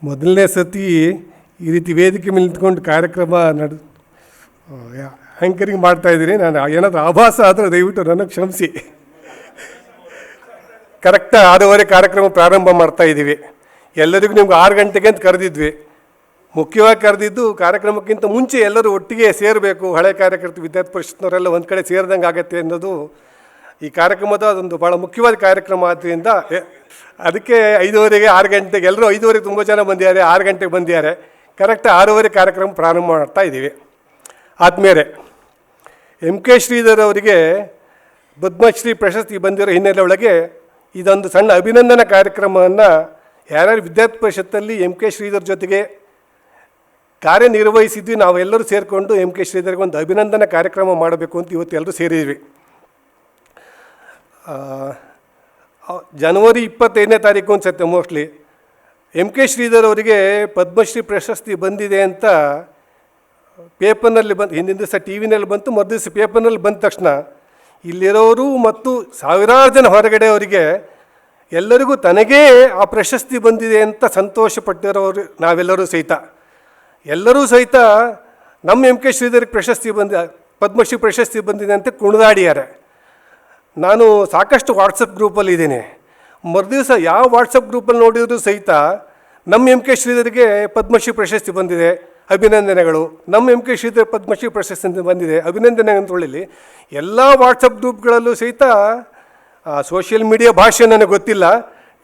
ಮೊದಲನೇ ಸತಿ ಈ ರೀತಿ ವೇದಿಕೆ ಮೇಲೆ ನಿಂತ್ಕೊಂಡು ಕಾರ್ಯಕ್ರಮ ಆ್ಯಂಕರಿಂಗ್ ಮಾಡ್ತಾಯಿದ್ದೀನಿ. ನಾನು ಏನಾದರೂ ಆಭಾಸ ಆದರೆ ದಯವಿಟ್ಟು ನನಗೆ ಕ್ಷಮಿಸಿ. ಕರೆಕ್ಟಾಗಿ 6:30 ಕಾರ್ಯಕ್ರಮ ಪ್ರಾರಂಭ ಮಾಡ್ತಾಯಿದ್ದೀವಿ. ಎಲ್ಲರಿಗೂ ನಿಮ್ಗೆ 6 ಗಂಟೆಗೆ ಅಂತ ಕರೆದಿದ್ವಿ. ಮುಖ್ಯವಾಗಿ ಕರೆದಿದ್ದು ಕಾರ್ಯಕ್ರಮಕ್ಕಿಂತ ಮುಂಚೆ ಎಲ್ಲರೂ ಒಟ್ಟಿಗೆ ಸೇರಬೇಕು, ಹಳೆ ಕಾರ್ಯಕರ್ತರು ವಿದ್ಯಾರ್ಥಿ ಪರಿಷತ್ನವರೆಲ್ಲ ಒಂದು ಕಡೆ ಸೇರಿದಂಗೆ ಆಗತ್ತೆ ಅನ್ನೋದು ಈ ಕಾರ್ಯಕ್ರಮದ ಅದೊಂದು ಭಾಳ ಮುಖ್ಯವಾದ ಕಾರ್ಯಕ್ರಮ. ಆದ್ದರಿಂದ ಅದಕ್ಕೆ 5:30ಗೆ 6 ಗಂಟೆಗೆ ಎಲ್ಲರೂ 5:30 ತುಂಬ ಜನ ಬಂದಿದ್ದಾರೆ, 6 ಗಂಟೆಗೆ ಬಂದಿದ್ದಾರೆ. ಕರೆಕ್ಟ್ 6:30 ಕಾರ್ಯಕ್ರಮ ಪ್ರಾರಂಭ ಮಾಡ್ತಾ ಇದ್ದೀವಿ. ಆದಮೇಲೆ MK ಶ್ರೀಧರ್ ಅವರಿಗೆ ಪದ್ಮಶ್ರೀ ಪ್ರಶಸ್ತಿ ಬಂದಿರೋ ಹಿನ್ನೆಲೆ ಒಳಗೆ ಇದೊಂದು ಸಣ್ಣ ಅಭಿನಂದನಾ ಕಾರ್ಯಕ್ರಮವನ್ನು ಯಾರ್ಯಾರು ವಿದ್ಯಾರ್ಥಿ ಪರಿಷತ್ತಲ್ಲಿ MK ಶ್ರೀಧರ್ ಜೊತೆಗೆ ಕಾರ್ಯನಿರ್ವಹಿಸಿದ್ವಿ ನಾವೆಲ್ಲರೂ ಸೇರಿಕೊಂಡು MK ಶ್ರೀಧರ್ಗೆ ಒಂದು ಅಭಿನಂದನಾ ಕಾರ್ಯಕ್ರಮ ಮಾಡಬೇಕು ಅಂತ ಇವತ್ತು ಎಲ್ಲರೂ ಸೇರಿದ್ವಿ. ಜನವರಿ 25ನೇ ತಾರೀಕು ಅನ್ಸುತ್ತೆ ಮೋಸ್ಟ್ಲಿ MK ಶ್ರೀಧರ್ ಅವರಿಗೆ ಪದ್ಮಶ್ರೀ ಪ್ರಶಸ್ತಿ ಬಂದಿದೆ ಅಂತ ಪೇಪರ್ನಲ್ಲಿ ಹಿಂದಿನ ದಿವಸ ಟಿ ವಿನಲ್ಲಿ ಬಂತು, ಮರುದಿವಸ ಪೇಪರ್ನಲ್ಲಿ ಬಂದ ತಕ್ಷಣ ಇಲ್ಲಿರೋರು ಮತ್ತು ಸಾವಿರಾರು ಜನ ಹೊರಗಡೆ ಅವರಿಗೆ ಎಲ್ಲರಿಗೂ ತನಗೇ ಆ ಪ್ರಶಸ್ತಿ ಬಂದಿದೆ ಅಂತ ಸಂತೋಷಪಟ್ಟಿರೋರು ನಾವೆಲ್ಲರೂ ಸಹಿತ ನಮ್ಮ MK ಶ್ರೀಧರ್ಗೆ ಪದ್ಮಶ್ರೀ ಪ್ರಶಸ್ತಿ ಬಂದಿದೆ ಅಂತ ಕುಣಿದಾಡಿದ್ದಾರೆ. ನಾನು ಸಾಕಷ್ಟು ವಾಟ್ಸಪ್ ಗ್ರೂಪಲ್ಲಿದ್ದೀನಿ. ಮರುದಿವಸ ಯಾವ ವಾಟ್ಸಪ್ ಗ್ರೂಪಲ್ಲಿ ನೋಡಿದರೂ ಸಹಿತ ನಮ್ಮ MK ಶ್ರೀಧರ್ಗೆ ಪದ್ಮಶ್ರೀ ಪ್ರಶಸ್ತಿ ಬಂದಿದೆ, ಅಭಿನಂದನೆಗಳು, ನಮ್ಮ MK ಶ್ರೀಧರ್ ಪದ್ಮಶ್ರೀ ಪ್ರಶಸ್ತಿ ಬಂದಿದೆ, ಅಭಿನಂದನೆ ಅಂತೇಳಿ ಎಲ್ಲ ವಾಟ್ಸಪ್ ಗ್ರೂಪ್ಗಳಲ್ಲೂ ಸಹಿತ ಸೋಷಿಯಲ್ ಮೀಡಿಯಾ ಭಾಷೆ ನನಗೆ ಗೊತ್ತಿಲ್ಲ,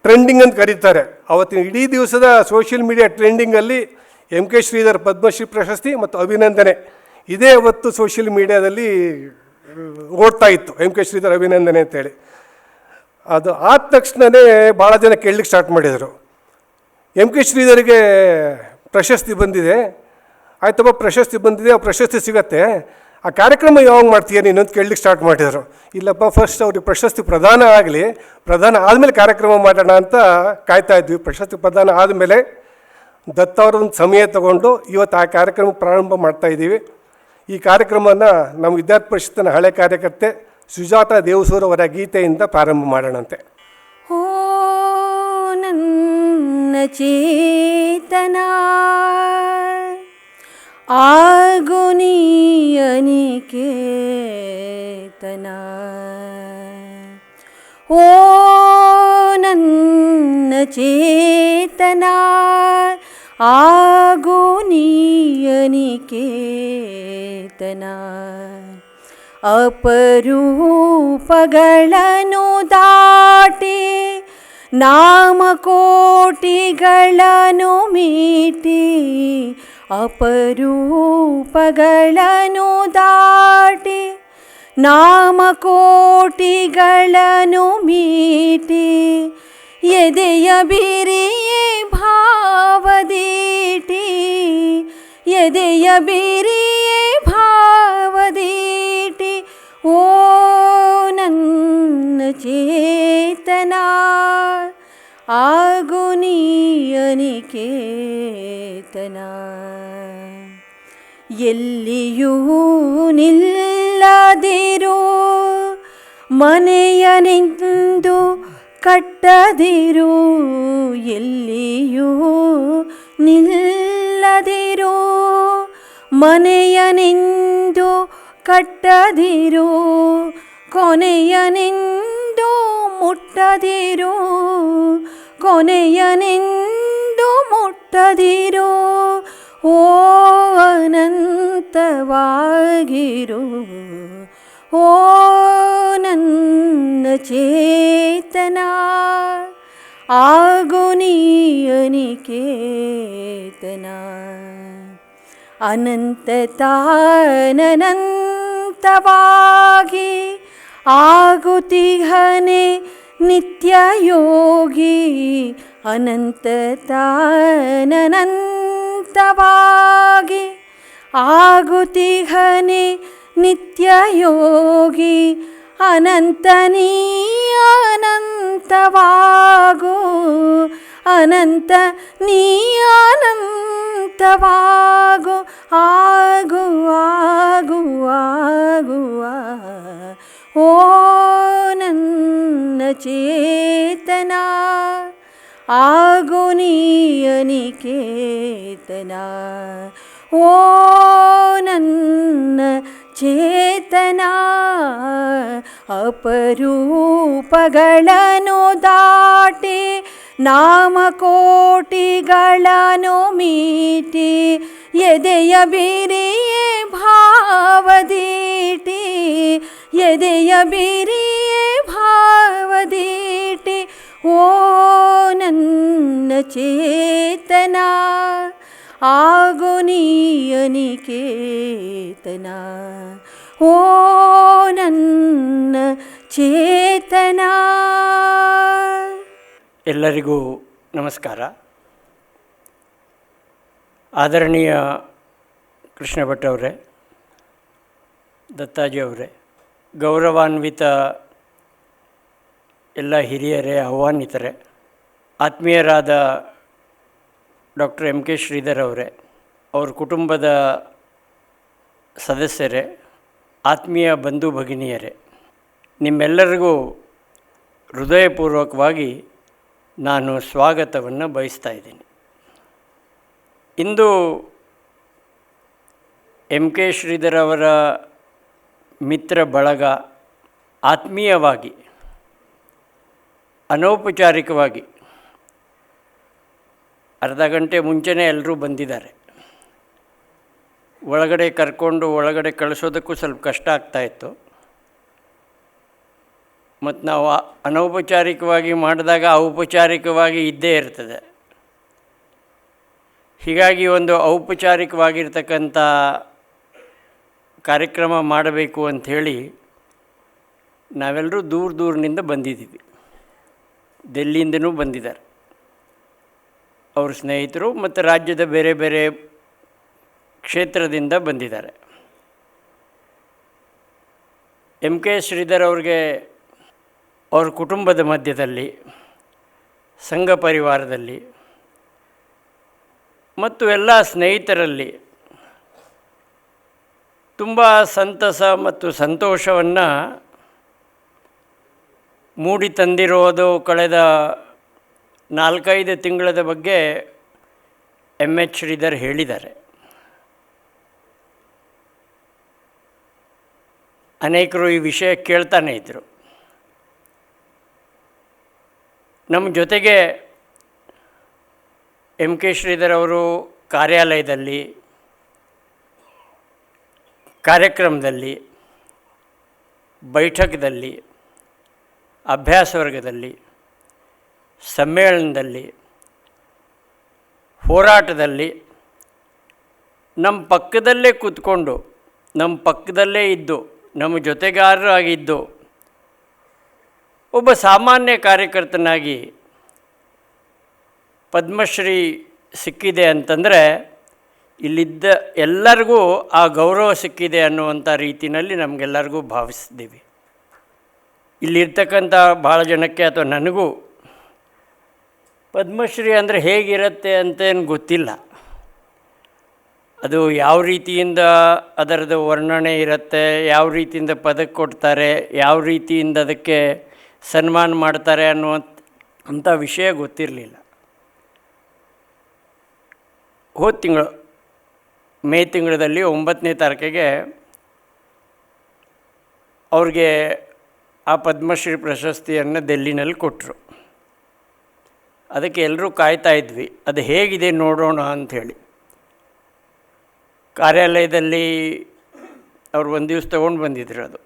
ಟ್ರೆಂಡಿಂಗ್ ಅಂತ ಕರೀತಾರೆ. ಅವತ್ತಿನ ಇಡೀ ದಿವಸದ ಸೋಷಿಯಲ್ ಮೀಡಿಯಾ ಟ್ರೆಂಡಿಂಗಲ್ಲಿ MK ಶ್ರೀಧರ್ ಪದ್ಮಶ್ರೀ ಪ್ರಶಸ್ತಿ ಮತ್ತು ಅಭಿನಂದನೆ ಇದೇ ಅವತ್ತು ಸೋಷಿಯಲ್ ಮೀಡಿಯಾದಲ್ಲಿ ಓಡ್ತಾ ಇತ್ತು, MK ಶ್ರೀಧರ್ ಅಭಿನಂದನೆ ಅಂತೇಳಿ. ಅದು ಆದ ತಕ್ಷಣವೇ ಭಾಳ ಜನ ಕೇಳಲಿಕ್ಕೆ ಸ್ಟಾರ್ಟ್ ಮಾಡಿದರು, MK ಶ್ರೀಧರ್ಗೆ ಪ್ರಶಸ್ತಿ ಬಂದಿದೆ, ಆಯ್ತಪ್ಪ ಪ್ರಶಸ್ತಿ ಬಂದಿದೆ, ಆ ಪ್ರಶಸ್ತಿ ಸಿಗತ್ತೆ, ಆ ಕಾರ್ಯಕ್ರಮ ಯಾವಾಗ ಮಾಡ್ತೀಯ ನೀನು ಅಂತ ಕೇಳಲಿಕ್ಕೆ ಸ್ಟಾರ್ಟ್ ಮಾಡಿದರು. ಇಲ್ಲಪ್ಪ ಫಸ್ಟ್ ಅವ್ರಿಗೆ ಪ್ರಶಸ್ತಿ ಪ್ರದಾನ ಆಗಲಿ, ಪ್ರದಾನ ಆದಮೇಲೆ ಕಾರ್ಯಕ್ರಮ ಮಾಡೋಣ ಅಂತ ಕಾಯ್ತಾ ಇದ್ವಿ. ಪ್ರಶಸ್ತಿ ಪ್ರದಾನ ಆದಮೇಲೆ ದತ್ತ ಅವರ ಒಂದು ಸಮಯ ತಗೊಂಡು ಇವತ್ತು ಆ ಕಾರ್ಯಕ್ರಮ ಪ್ರಾರಂಭ ಮಾಡ್ತಾಯಿದ್ದೀವಿ. ಈ ಕಾರ್ಯಕ್ರಮನ ನಮ್ಮ ವಿದ್ಯಾರ್ಥಿ ಪರಿಷತ್ತಿನ ಹಳೆ ಕಾರ್ಯಕರ್ತೆ ಸುಜಾತ ದೇವಸೂರ್ ಅವರ ಗೀತೆಯಿಂದ ಪ್ರಾರಂಭ ಮಾಡೋಣಂತೆ. ಓ ನನ್ನ ಚೇತನ ಆಗು ನೀ ಅನಿಕೇತನ, ಓ ನನ್ನ ಚೇತನ ಆಗು ನೀ ಅನಿಕೇತನ, ಅಪರೂಪಗಳನ್ನು ದಾಟಿ ನಾಮಕೋಟಿಗಳನ್ನು ಮೀಟಿ, ಅಪರೂಪಗಳನ್ನು ದಾಟಿ ನಾಮಕೋಟಿಗಳನ್ನು ಮೀಟಿ, ಎದೆಯ ಬಿರಿಯೇ ಭಾವದೀಟಿ, ಎದೆಯ ಬಿರಿಯೇ ಭಾವದೀಟಿ, ಓ ನನ್ನ ಚೇತನ ಆಗು ನೀ ಅನಿಕೇತನ, ಎಲ್ಲಿಯೂ ನಿಲ್ಲದಿರು ಮನೆಯ ನಿಂದು ಕಟ್ಟದಿರು, ಎಲ್ಲಿಯೂ ನಿಲ್ಲದಿರು ಮನೆಯ ನಿಂದು ಕಟ್ಟದಿರು, ಕೊನೆಯ ನಿಂದು ಮುಟ್ಟದಿರು, ಕೊನೆಯ ನಿಂದು ಮುಟ್ಟದಿರು, ಓ ಅನಂತವಾಗಿರು, ಓ ನನ್ನ ಚೇತನ ಆಗು ನೀ ಅನಿಕೇತನ, ಅನಂತ ತಾನನಂತವಾಗಿ ಆಗುತ್ತಿಹನೆ ನಿತ್ಯ ಯೋಗಿ, ಅನಂತ ತಾನನಂತವಾಗಿ ಆಗುತ್ತಿಹನೆ ನಿತ್ಯ ಯೋಗಿ, ಅನಂತ ನೀ ಅನಂತವಾಗು, ಅನಂತ ನೀ ಅನಂತವಾಗು, ಆಗು ಆಗು ಆಗುವ, ಓ ನನ್ನ ಚೇತನ ಆಗು ನೀ ಅನಿಕೇತನ. ಓ ನನ್ನ ಚೇತನ, ಅಪರೂಪಗಳನ್ನು ದಾಟಿ ನಾಮಕೋಟಿಗಳನ್ನು ಮೀಟಿ ಎದೆಯ ಬಿರಿಯೇ ಭಾವದೀಟಿ, ಎದೆಯ ಬಿರಿಯೇ ಭಾವದೀಟಿ. ಓ ನನ್ನ ಚೇತನ, ಆಗು ನೀ ಅನಿಕೇತನ. ಓ ನನ್ನ ಚೇತನ. ಎಲ್ಲರಿಗೂ ನಮಸ್ಕಾರ. ಆದರಣೀಯ ಕೃಷ್ಣ ಭಟ್ ಅವರೇ, ದತ್ತಾಜಿ ಅವರೇ, ಗೌರವಾನ್ವಿತ ಎಲ್ಲ ಹಿರಿಯರೇ, ಆಹ್ವಾನಿತರೇ, ಆತ್ಮೀಯರಾದ ಡಾಕ್ಟರ್ ಎಂ ಕೆ ಶ್ರೀಧರ್ ಅವರೇ, ಅವ್ರ ಕುಟುಂಬದ ಸದಸ್ಯರೇ, ಆತ್ಮೀಯ ಬಂಧು ಭಗಿನಿಯರೇ, ನಿಮ್ಮೆಲ್ಲರಿಗೂ ಹೃದಯಪೂರ್ವಕವಾಗಿ ನಾನು ಸ್ವಾಗತವನ್ನು ಬಯಸ್ತಾ ಇದ್ದೀನಿ. ಇಂದು ಎಂ ಕೆ ಶ್ರೀಧರ್ ಅವರ ಮಿತ್ರ ಬಳಗ ಆತ್ಮೀಯವಾಗಿ, ಅನೌಪಚಾರಿಕವಾಗಿ ಅರ್ಧ ಗಂಟೆ ಮುಂಚೆನೇ ಎಲ್ಲರೂ ಬಂದಿದ್ದಾರೆ. ಒಳಗಡೆ ಕರ್ಕೊಂಡು ಒಳಗಡೆ ಕಳಿಸೋದಕ್ಕೂ ಸ್ವಲ್ಪ ಕಷ್ಟ ಆಗ್ತಾಯಿತ್ತು. ಮತ್ತು ನಾವು ಅನೌಪಚಾರಿಕವಾಗಿ ಮಾಡಿದಾಗ ಔಪಚಾರಿಕವಾಗಿ ಇದ್ದೇ ಇರ್ತದೆ. ಹೀಗಾಗಿ ಒಂದು ಔಪಚಾರಿಕವಾಗಿರ್ತಕ್ಕಂಥ ಕಾರ್ಯಕ್ರಮ ಮಾಡಬೇಕು ಅಂಥೇಳಿ ನಾವೆಲ್ಲರೂ ದೂರದಿಂದ ಬಂದಿದ್ದೀವಿ. ಡೆಲ್ಲಿಯಿಂದನೂ ಬಂದಿದ್ದಾರೆ ಅವ್ರ ಸ್ನೇಹಿತರು, ಮತ್ತು ರಾಜ್ಯದ ಬೇರೆ ಬೇರೆ ಕ್ಷೇತ್ರದಿಂದ ಬಂದಿದ್ದಾರೆ. ಎಂ ಕೆ ಶ್ರೀಧರ್ ಅವ್ರಿಗೆ ಅವ್ರ ಕುಟುಂಬದ ಮಧ್ಯದಲ್ಲಿ, ಸಂಘ ಪರಿವಾರದಲ್ಲಿ ಮತ್ತು ಎಲ್ಲ ಸ್ನೇಹಿತರಲ್ಲಿ ತುಂಬ ಸಂತಸ ಮತ್ತು ಸಂತೋಷವನ್ನು ಮೂಡಿ ತಂದಿರೋದು ಕಳೆದ 4-5 ತಿಂಗಳದ ಬಗ್ಗೆ ಎಂ ಎಚ್ ಶ್ರೀಧರ್ ಹೇಳಿದ್ದಾರೆ. ಅನೇಕರು ಈ ವಿಷಯ ಕೇಳ್ತಾನೇ ಇದ್ದರು. ನಮ್ಮ ಜೊತೆಗೆ ಎಂ ಕೆ ಶ್ರೀಧರ್ ಅವರು ಕಾರ್ಯಾಲಯದಲ್ಲಿ, ಕಾರ್ಯಕ್ರಮದಲ್ಲಿ, ಬೈಠಕದಲ್ಲಿ, ಅಭ್ಯಾಸ ವರ್ಗದಲ್ಲಿ, ಸಮ್ಮೇಳನದಲ್ಲಿ, ಹೋರಾಟದಲ್ಲಿ ನಮ್ಮ ಪಕ್ಕದಲ್ಲೇ ಕೂತ್ಕೊಂಡು, ನಮ್ಮ ಪಕ್ಕದಲ್ಲೇ ಇದ್ದು, ನಮ್ಮ ಜೊತೆಗಾರರಾಗಿದ್ದು, ಒಬ್ಬ ಸಾಮಾನ್ಯ ಕಾರ್ಯಕರ್ತನಾಗಿ ಪದ್ಮಶ್ರೀ ಸಿಕ್ಕಿದೆ ಅಂತಂದರೆ ಇಲ್ಲಿದ್ದ ಎಲ್ಲರಿಗೂ ಆ ಗೌರವ ಸಿಕ್ಕಿದೆ ಅನ್ನುವಂಥ ರೀತಿಯಲ್ಲಿ ನಮಗೆಲ್ಲರಿಗೂ ಭಾವಿಸಿದ್ದೀವಿ. ಇಲ್ಲಿರ್ತಕ್ಕಂಥ ಭಾಳ ಜನಕ್ಕೆ ಅಥವಾ ನನಗೂ ಪದ್ಮಶ್ರೀ ಅಂದರೆ ಹೇಗಿರುತ್ತೆ ಅಂತೇನು ಗೊತ್ತಿಲ್ಲ. ಅದು ಯಾವ ರೀತಿಯಿಂದ ಅದರದ್ದು ವರ್ಣನೆ ಇರುತ್ತೆ, ಯಾವ ರೀತಿಯಿಂದ ಪದಕ ಕೊಡ್ತಾರೆ, ಯಾವ ರೀತಿಯಿಂದ ಅದಕ್ಕೆ ಸನ್ಮಾನ ಮಾಡ್ತಾರೆ ಅಂಥ ವಿಷಯ ಗೊತ್ತಿರಲಿಲ್ಲ. ಹೋದ ತಿಂಗಳು ಮೇ ತಿಂಗಳಲ್ಲಿ 9ನೇ ತಾರೀಕಿಗೆ ಅವ್ರಿಗೆ ಆ ಪದ್ಮಶ್ರೀ ಪ್ರಶಸ್ತಿಯನ್ನು ಡೆಲ್ಲಿನಲ್ಲಿ ಕೊಟ್ಟರು. ಅದಕ್ಕೆ ಎಲ್ಲರೂ ಕಾಯ್ತಾ ಇದ್ವಿ, ಅದು ಹೇಗಿದೆ ನೋಡೋಣ ಅಂಥೇಳಿ. ಕಾರ್ಯಾಲಯದಲ್ಲಿ ಅವ್ರು ಒಂದು ದಿವಸ ತೊಗೊಂಡು ಬಂದಿದ್ರು. ಅದು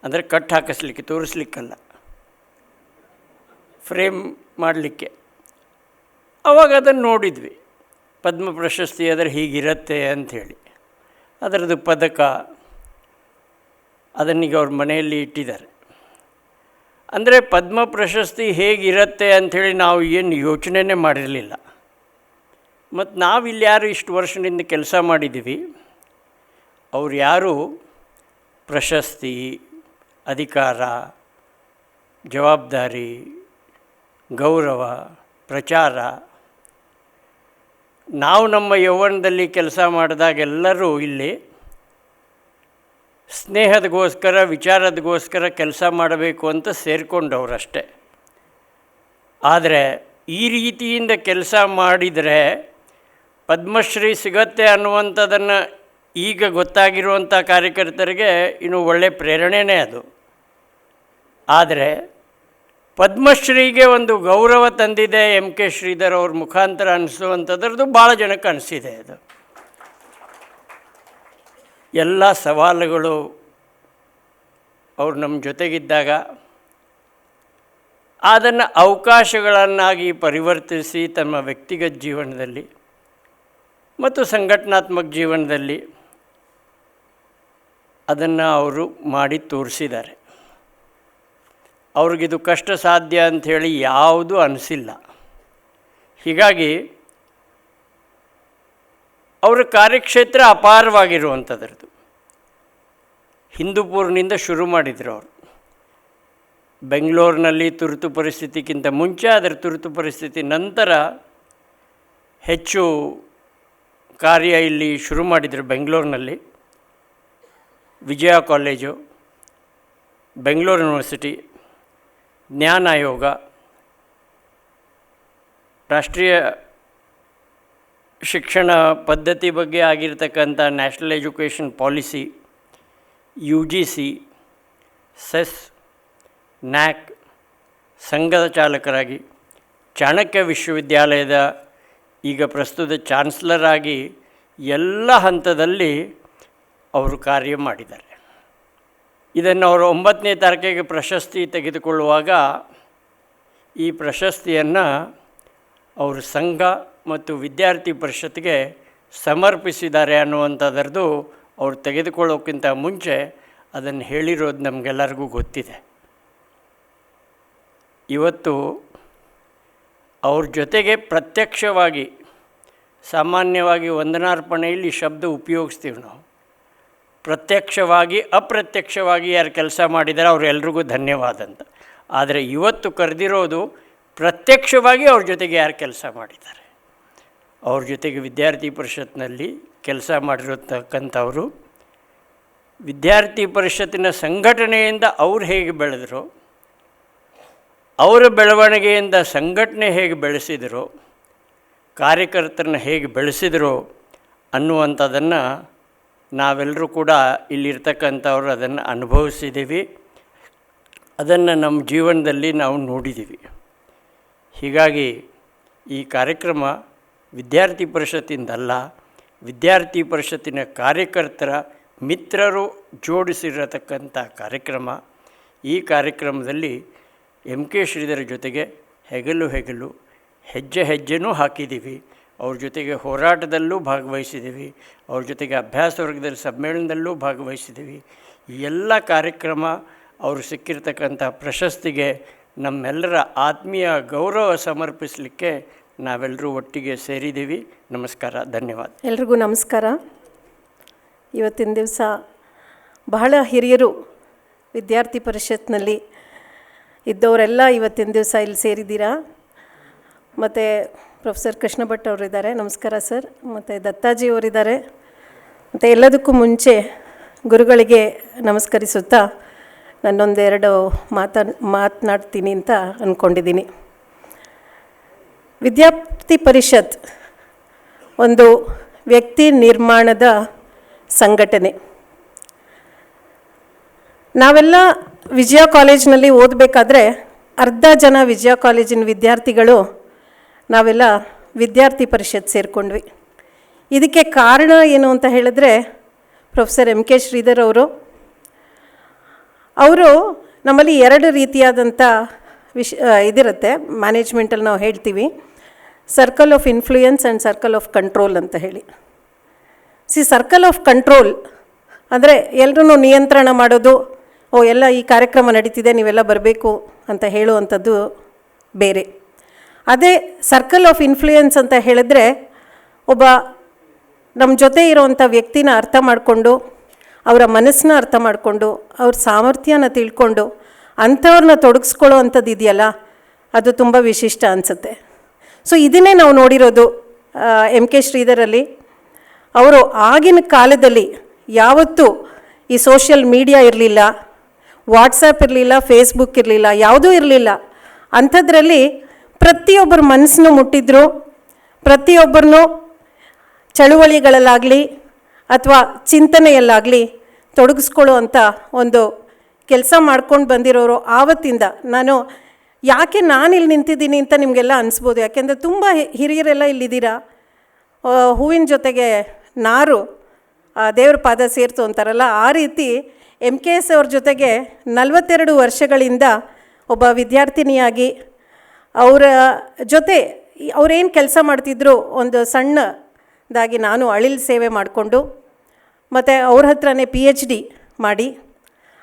ಅಂದರೆ ಕಟ್ ಹಾಕಿಸ್ಲಿಕ್ಕೆ, ತೋರಿಸ್ಲಿಕ್ಕಲ್ಲ, ಫ್ರೇಮ್ ಮಾಡಲಿಕ್ಕೆ. ಆವಾಗ ಅದನ್ನು ನೋಡಿದ್ವಿ. ಪದ್ಮ ಪ್ರಶಸ್ತಿ ಆದರೆ ಹೀಗಿರುತ್ತೆ ಅಂಥೇಳಿ. ಅದರದ್ದು ಪದಕ ಅದನ್ನೀಗ ಅವ್ರ ಮನೆಯಲ್ಲಿ ಇಟ್ಟಿದ್ದಾರೆ. ಅಂದರೆ ಪದ್ಮ ಪ್ರಶಸ್ತಿ ಹೇಗಿರುತ್ತೆ ಅಂಥೇಳಿ ನಾವು ಏನು ಯೋಚನೆಯೇ ಮಾಡಿರಲಿಲ್ಲ. ಮತ್ತು ನಾವಿಲ್ಲಿ ಯಾರು ಇಷ್ಟು ವರ್ಷದಿಂದ ಕೆಲಸ ಮಾಡಿದ್ದೀವಿ, ಅವ್ರು ಯಾರು ಪ್ರಶಸ್ತಿ, ಅಧಿಕಾರ, ಜವಾಬ್ದಾರಿ, ಗೌರವ, ಪ್ರಚಾರ, ನಾವು ನಮ್ಮ ಯೌವನದಲ್ಲಿ ಕೆಲಸ ಮಾಡಿದಾಗೆಲ್ಲರೂ ಇಲ್ಲಿ ಸ್ನೇಹದಗೋಸ್ಕರ, ವಿಚಾರದಗೋಸ್ಕರ ಕೆಲಸ ಮಾಡಬೇಕು ಅಂತ ಸೇರಿಕೊಂಡವರಷ್ಟೇ. ಆದರೆ ಈ ರೀತಿಯಿಂದ ಕೆಲಸ ಮಾಡಿದರೆ ಪದ್ಮಶ್ರೀ ಸಿಗತ್ತೆ ಅನ್ನುವಂಥದ್ದನ್ನು ಈಗ ಗೊತ್ತಾಗಿರುವಂಥ ಕಾರ್ಯಕರ್ತರಿಗೆ ಇನ್ನು ಒಳ್ಳೆಯ ಪ್ರೇರಣೆಯೇ ಅದು. ಆದರೆ ಪದ್ಮಶ್ರೀಗೆ ಒಂದು ಗೌರವ ತಂದಿದೆ ಎಮ್ ಕೆ ಶ್ರೀಧರ್ ಅವ್ರ ಮುಖಾಂತರ ಅನಿಸುವಂಥದ್ರದ್ದು ಭಾಳ ಜನಕ್ಕೆ ಅನಿಸಿದೆ. ಅದು ಎಲ್ಲ ಸವಾಲುಗಳು ಅವ್ರು ನಮ್ಮ ಜೊತೆಗಿದ್ದಾಗ ಅದನ್ನು ಅವಕಾಶಗಳನ್ನಾಗಿ ಪರಿವರ್ತಿಸಿ ತಮ್ಮ ವ್ಯಕ್ತಿಗತ ಜೀವನದಲ್ಲಿ ಮತ್ತು ಸಂಘಟನಾತ್ಮಕ ಜೀವನದಲ್ಲಿ ಅದನ್ನು ಅವರು ಮಾಡಿ ತೋರಿಸಿದ್ದಾರೆ. ಅವ್ರಿಗಿದು ಕಷ್ಟ ಸಾಧ್ಯ ಅಂಥೇಳಿ ಯಾವುದೂ ಅನಿಸಿಲ್ಲ. ಹೀಗಾಗಿ ಅವರ ಕಾರ್ಯಕ್ಷೇತ್ರ ಅಪಾರವಾಗಿರುವಂಥದ್ರದ್ದು. ಹಿಂದೂಪುರ್ನಿಂದ ಶುರು ಮಾಡಿದರು ಅವರು. ಬೆಂಗಳೂರಿನಲ್ಲಿ ತುರ್ತು ಪರಿಸ್ಥಿತಿಗಿಂತ ಮುಂಚೆ, ಅದರ ತುರ್ತು ಪರಿಸ್ಥಿತಿ ನಂತರ ಹೆಚ್ಚು ಕಾರ್ಯ ಇಲ್ಲಿ ಶುರು ಮಾಡಿದರು. ಬೆಂಗಳೂರಿನಲ್ಲಿ ವಿಜಯ ಕಾಲೇಜು, ಬೆಂಗಳೂರು ಯೂನಿವರ್ಸಿಟಿ, ಜ್ಞಾನ ಆಯೋಗ, ರಾಷ್ಟ್ರೀಯ ಶಿಕ್ಷಣ ಪದ್ಧತಿ ಬಗ್ಗೆ ಆಗಿರ್ತಕ್ಕಂಥ ನ್ಯಾಷನಲ್ ಎಜುಕೇಷನ್ ಪಾಲಿಸಿ, UGC, ಸೆಸ್, ನ್ಯಾಕ್ ಸಂಘದ ಚಾಲಕರಾಗಿ, ಚಾಣಕ್ಯ ವಿಶ್ವವಿದ್ಯಾಲಯದ ಈಗ ಪ್ರಸ್ತುತ ಚಾನ್ಸ್ಲರ್ ಆಗಿ ಎಲ್ಲ ಹಂತದಲ್ಲಿ ಅವರು ಕಾರ್ಯ ಮಾಡಿದ್ದಾರೆ. ಇದನ್ನು ಅವರು 9ನೇ ತಾರೀಕಿಗೆ ಪ್ರಶಸ್ತಿ ತೆಗೆದುಕೊಳ್ಳುವಾಗ ಈ ಪ್ರಶಸ್ತಿಯನ್ನು ಅವರು ಸಂಘ ಮತ್ತು ವಿದ್ಯಾರ್ಥಿ ಪರಿಷತ್ಗೆ ಸಮರ್ಪಿಸಿದ್ದಾರೆ ಅನ್ನುವಂಥದ್ರದ್ದು ಅವ್ರು ತೆಗೆದುಕೊಳ್ಳೋಕ್ಕಿಂತ ಮುಂಚೆ ಅದನ್ನು ಹೇಳಿರೋದು ನಮಗೆಲ್ಲರಿಗೂ ಗೊತ್ತಿದೆ. ಇವತ್ತು ಅವ್ರ ಜೊತೆಗೆ ಪ್ರತ್ಯಕ್ಷವಾಗಿ, ಸಾಮಾನ್ಯವಾಗಿ ವಂದನಾರ್ಪಣೆಯಲ್ಲಿ ಶಬ್ದ ಉಪಯೋಗಿಸ್ತೀವಿ ನಾವು, ಪ್ರತ್ಯಕ್ಷವಾಗಿ ಅಪ್ರತ್ಯಕ್ಷವಾಗಿ ಯಾರು ಕೆಲಸ ಮಾಡಿದ್ದಾರೆ ಅವರೆಲ್ರಿಗೂ ಧನ್ಯವಾದ ಅಂತ. ಆದರೆ ಇವತ್ತು ಕರೆದಿರೋದು ಪ್ರತ್ಯಕ್ಷವಾಗಿ ಅವ್ರ ಜೊತೆಗೆ ಯಾರು ಕೆಲಸ ಮಾಡಿದ್ದಾರೆ, ಅವ್ರ ಜೊತೆಗೆ ವಿದ್ಯಾರ್ಥಿ ಪರಿಷತ್ನಲ್ಲಿ ಕೆಲಸ ಮಾಡಿರತಕ್ಕಂಥವರು, ವಿದ್ಯಾರ್ಥಿ ಪರಿಷತ್ತಿನ ಸಂಘಟನೆಯಿಂದ ಅವ್ರು ಹೇಗೆ ಬೆಳೆದರು, ಅವರ ಬೆಳವಣಿಗೆಯಿಂದ ಸಂಘಟನೆ ಹೇಗೆ ಬೆಳೆಸಿದರು, ಕಾರ್ಯಕರ್ತರನ್ನ ಹೇಗೆ ಬೆಳೆಸಿದರು ಅನ್ನುವಂಥದ್ದನ್ನು ನಾವೆಲ್ಲರೂ ಕೂಡ ಇಲ್ಲಿರ್ತಕ್ಕಂಥವ್ರು ಅದನ್ನು ಅನುಭವಿಸಿದ್ದೀವಿ, ಅದನ್ನು ನಮ್ಮ ಜೀವನದಲ್ಲಿ ನಾವು ನೋಡಿದ್ದೀವಿ. ಹೀಗಾಗಿ ಈ ಕಾರ್ಯಕ್ರಮ ವಿದ್ಯಾರ್ಥಿ ಪರಿಷತ್ತಿಂದಲ್ಲ, ವಿದ್ಯಾರ್ಥಿ ಪರಿಷತ್ತಿನ ಕಾರ್ಯಕರ್ತರ ಮಿತ್ರರು ಜೋಡಿಸಿರತಕ್ಕಂಥ ಕಾರ್ಯಕ್ರಮ. ಈ ಕಾರ್ಯಕ್ರಮದಲ್ಲಿ ಎಮ್ ಕೆ ಶ್ರೀಧರ್ ಜೊತೆಗೆ ಹೆಗಲು ಹೆಜ್ಜೆ ಹೆಜ್ಜೆನೂ ಹಾಕಿದ್ದೀವಿ. ಅವ್ರ ಜೊತೆಗೆ ಹೋರಾಟದಲ್ಲೂ ಭಾಗವಹಿಸಿದ್ದೀವಿ, ಅವ್ರ ಜೊತೆಗೆ ಅಭ್ಯಾಸ ವರ್ಗದಲ್ಲಿ ಸಮ್ಮೇಳನದಲ್ಲೂ ಭಾಗವಹಿಸಿದ್ದೀವಿ. ಈ ಎಲ್ಲ ಕಾರ್ಯಕ್ರಮ ಅವರು ಸಿಕ್ಕಿರ್ತಕ್ಕಂಥ ಪ್ರಶಸ್ತಿಗೆ ನಮ್ಮೆಲ್ಲರ ಆತ್ಮೀಯ ಗೌರವ ಸಮರ್ಪಿಸಲಿಕ್ಕೆ ನಾವೆಲ್ಲರೂ ಒಟ್ಟಿಗೆ ಸೇರಿದ್ದೀವಿ. ನಮಸ್ಕಾರ, ಧನ್ಯವಾದ. ಎಲ್ರಿಗೂ ನಮಸ್ಕಾರ. ಇವತ್ತಿನ ದಿವಸ ಬಹಳ ಹಿರಿಯರು ವಿದ್ಯಾರ್ಥಿ ಪರಿಷತ್ನಲ್ಲಿ ಇದ್ದವರೆಲ್ಲ ಇವತ್ತಿನ ದಿವಸ ಇಲ್ಲಿ ಸೇರಿದ್ದೀರಾ. ಮತ್ತು ಪ್ರೊಫೆಸರ್ ಕೃಷ್ಣ ಭಟ್ ಅವರಿದ್ದಾರೆ, ನಮಸ್ಕಾರ ಸರ್. ಮತ್ತು ದತ್ತಾಜಿಯವರಿದ್ದಾರೆ. ಮತ್ತು ಎಲ್ಲದಕ್ಕೂ ಮುಂಚೆ ಗುರುಗಳಿಗೆ ನಮಸ್ಕರಿಸುತ್ತಾ ನಾನೊಂದೆರಡು ಮಾತನಾಡ್ತೀನಿ ಅಂತ ಅಂದ್ಕೊಂಡಿದ್ದೀನಿ. ವಿದ್ಯಾರ್ಥಿ ಪರಿಷತ್ ಒಂದು ವ್ಯಕ್ತಿ ನಿರ್ಮಾಣದ ಸಂಘಟನೆ. ನಾವೆಲ್ಲ ವಿಜಯ ಕಾಲೇಜಿನಲ್ಲಿ ಓದಬೇಕಾದ್ರೆ ಅರ್ಧ ಜನ ವಿಜಯ ಕಾಲೇಜಿನ ವಿದ್ಯಾರ್ಥಿಗಳು ನಾವೆಲ್ಲ ವಿದ್ಯಾರ್ಥಿ ಪರಿಷತ್ ಸೇರಿಕೊಂಡ್ವಿ. ಇದಕ್ಕೆ ಕಾರಣ ಏನು ಅಂತ ಹೇಳಿದ್ರೆ ಪ್ರೊಫೆಸರ್ ಎಮ್ ಕೆ ಶ್ರೀಧರ್ ಅವರು ನಮ್ಮಲ್ಲಿ ಎರಡು ರೀತಿಯಾದಂಥ ಇದಿರುತ್ತೆ, ಮ್ಯಾನೇಜ್ಮೆಂಟಲ್ಲಿ ನಾವು ಹೇಳ್ತೀವಿ, circle of influence and circle of control ಅಂತ ಹೇಳಿ. ಸರ್ಕಲ್ ಆಫ್ ಕಂಟ್ರೋಲ್ ಅಂದರೆ ಎಲ್ಲರೂ ನಿಯಂತ್ರಣ ಮಾಡೋದು, ಎಲ್ಲ ಈ ಕಾರ್ಯಕ್ರಮ ನಡೀತಿದೆ ನೀವೆಲ್ಲ ಬರಬೇಕು ಅಂತ ಹೇಳುವಂಥದ್ದು ಬೇರೆ. ಅದೇ ಸರ್ಕಲ್ ಆಫ್ ಇನ್ಫ್ಲೂಯೆನ್ಸ್ ಅಂತ ಹೇಳಿದ್ರೆ ಒಬ್ಬ ನಮ್ಮ ಜೊತೆ ಇರೋವಂಥ ವ್ಯಕ್ತಿನ ಅರ್ಥ ಮಾಡಿಕೊಂಡು, ಅವರ ಮನಸ್ಸನ್ನ ಅರ್ಥ ಮಾಡಿಕೊಂಡು, ಅವ್ರ ಸಾಮರ್ಥ್ಯನ ತಿಳ್ಕೊಂಡು ಅಂಥವ್ರನ್ನ ತೊಡಗಿಸ್ಕೊಳ್ಳೋ ಅಂಥದ್ದು ಇದೆಯಲ್ಲ, ಅದು ತುಂಬ ವಿಶಿಷ್ಟ ಅನಿಸುತ್ತೆ. ಸೊ ಇದನ್ನೇ ನಾವು ನೋಡಿರೋದು ಎಮ್ ಕೆ ಶ್ರೀಧರಲ್ಲಿ. ಅವರು ಆಗಿನ ಕಾಲದಲ್ಲಿ ಯಾವತ್ತೂ ಈ ಸೋಷಿಯಲ್ ಮೀಡಿಯಾ ಇರಲಿಲ್ಲ, ವಾಟ್ಸಪ್ ಇರಲಿಲ್ಲ, ಫೇಸ್ಬುಕ್ ಇರಲಿಲ್ಲ, ಯಾವುದೂ ಇರಲಿಲ್ಲ. ಅಂಥದ್ರಲ್ಲಿ ಪ್ರತಿಯೊಬ್ಬರ ಮನಸ್ಸನ್ನು ಮುಟ್ಟಿದ್ರು, ಪ್ರತಿಯೊಬ್ಬರನ್ನು ಚಳುವಳಿಗಳಲ್ಲಾಗಲಿ ಅಥವಾ ಚಿಂತನೆಯಲ್ಲಾಗಲಿ ತೊಡಗಿಸ್ಕೊಳ್ಳೋ ಅಂಥ ಒಂದು ಕೆಲಸ ಮಾಡ್ಕೊಂಡು ಬಂದಿರೋರು. ಆವತ್ತಿಂದ ಯಾಕೆ ನಾನು ಇಲ್ಲಿ ನಿಂತಿದ್ದೀನಿ ಅಂತ ನಿಮಗೆಲ್ಲ ಅನಿಸ್ಬೋದು. ಯಾಕೆಂದರೆ ತುಂಬ ಹಿರಿಯರೆಲ್ಲ ಇಲ್ಲಿದ್ದೀರಾ. ಹೂವಿನ ಜೊತೆಗೆ ನಾರು ದೇವ್ರ ಪಾದ ಸೇರ್ತು ಅಂತಾರಲ್ಲ, ಆ ರೀತಿ MKS ಅವ್ರ ಜೊತೆಗೆ 42 ವರ್ಷಗಳಿಂದ ಒಬ್ಬ ವಿದ್ಯಾರ್ಥಿನಿಯಾಗಿ ಅವರ ಜೊತೆ ಅವರೇನು ಕೆಲಸ ಮಾಡ್ತಿದ್ರು ಒಂದು ಸಣ್ಣದಾಗಿ ನಾನು ಅಳಿಲ್ ಸೇವೆ ಮಾಡಿಕೊಂಡು, ಮತ್ತು ಅವ್ರ ಹತ್ರನೇ PhD ಮಾಡಿ,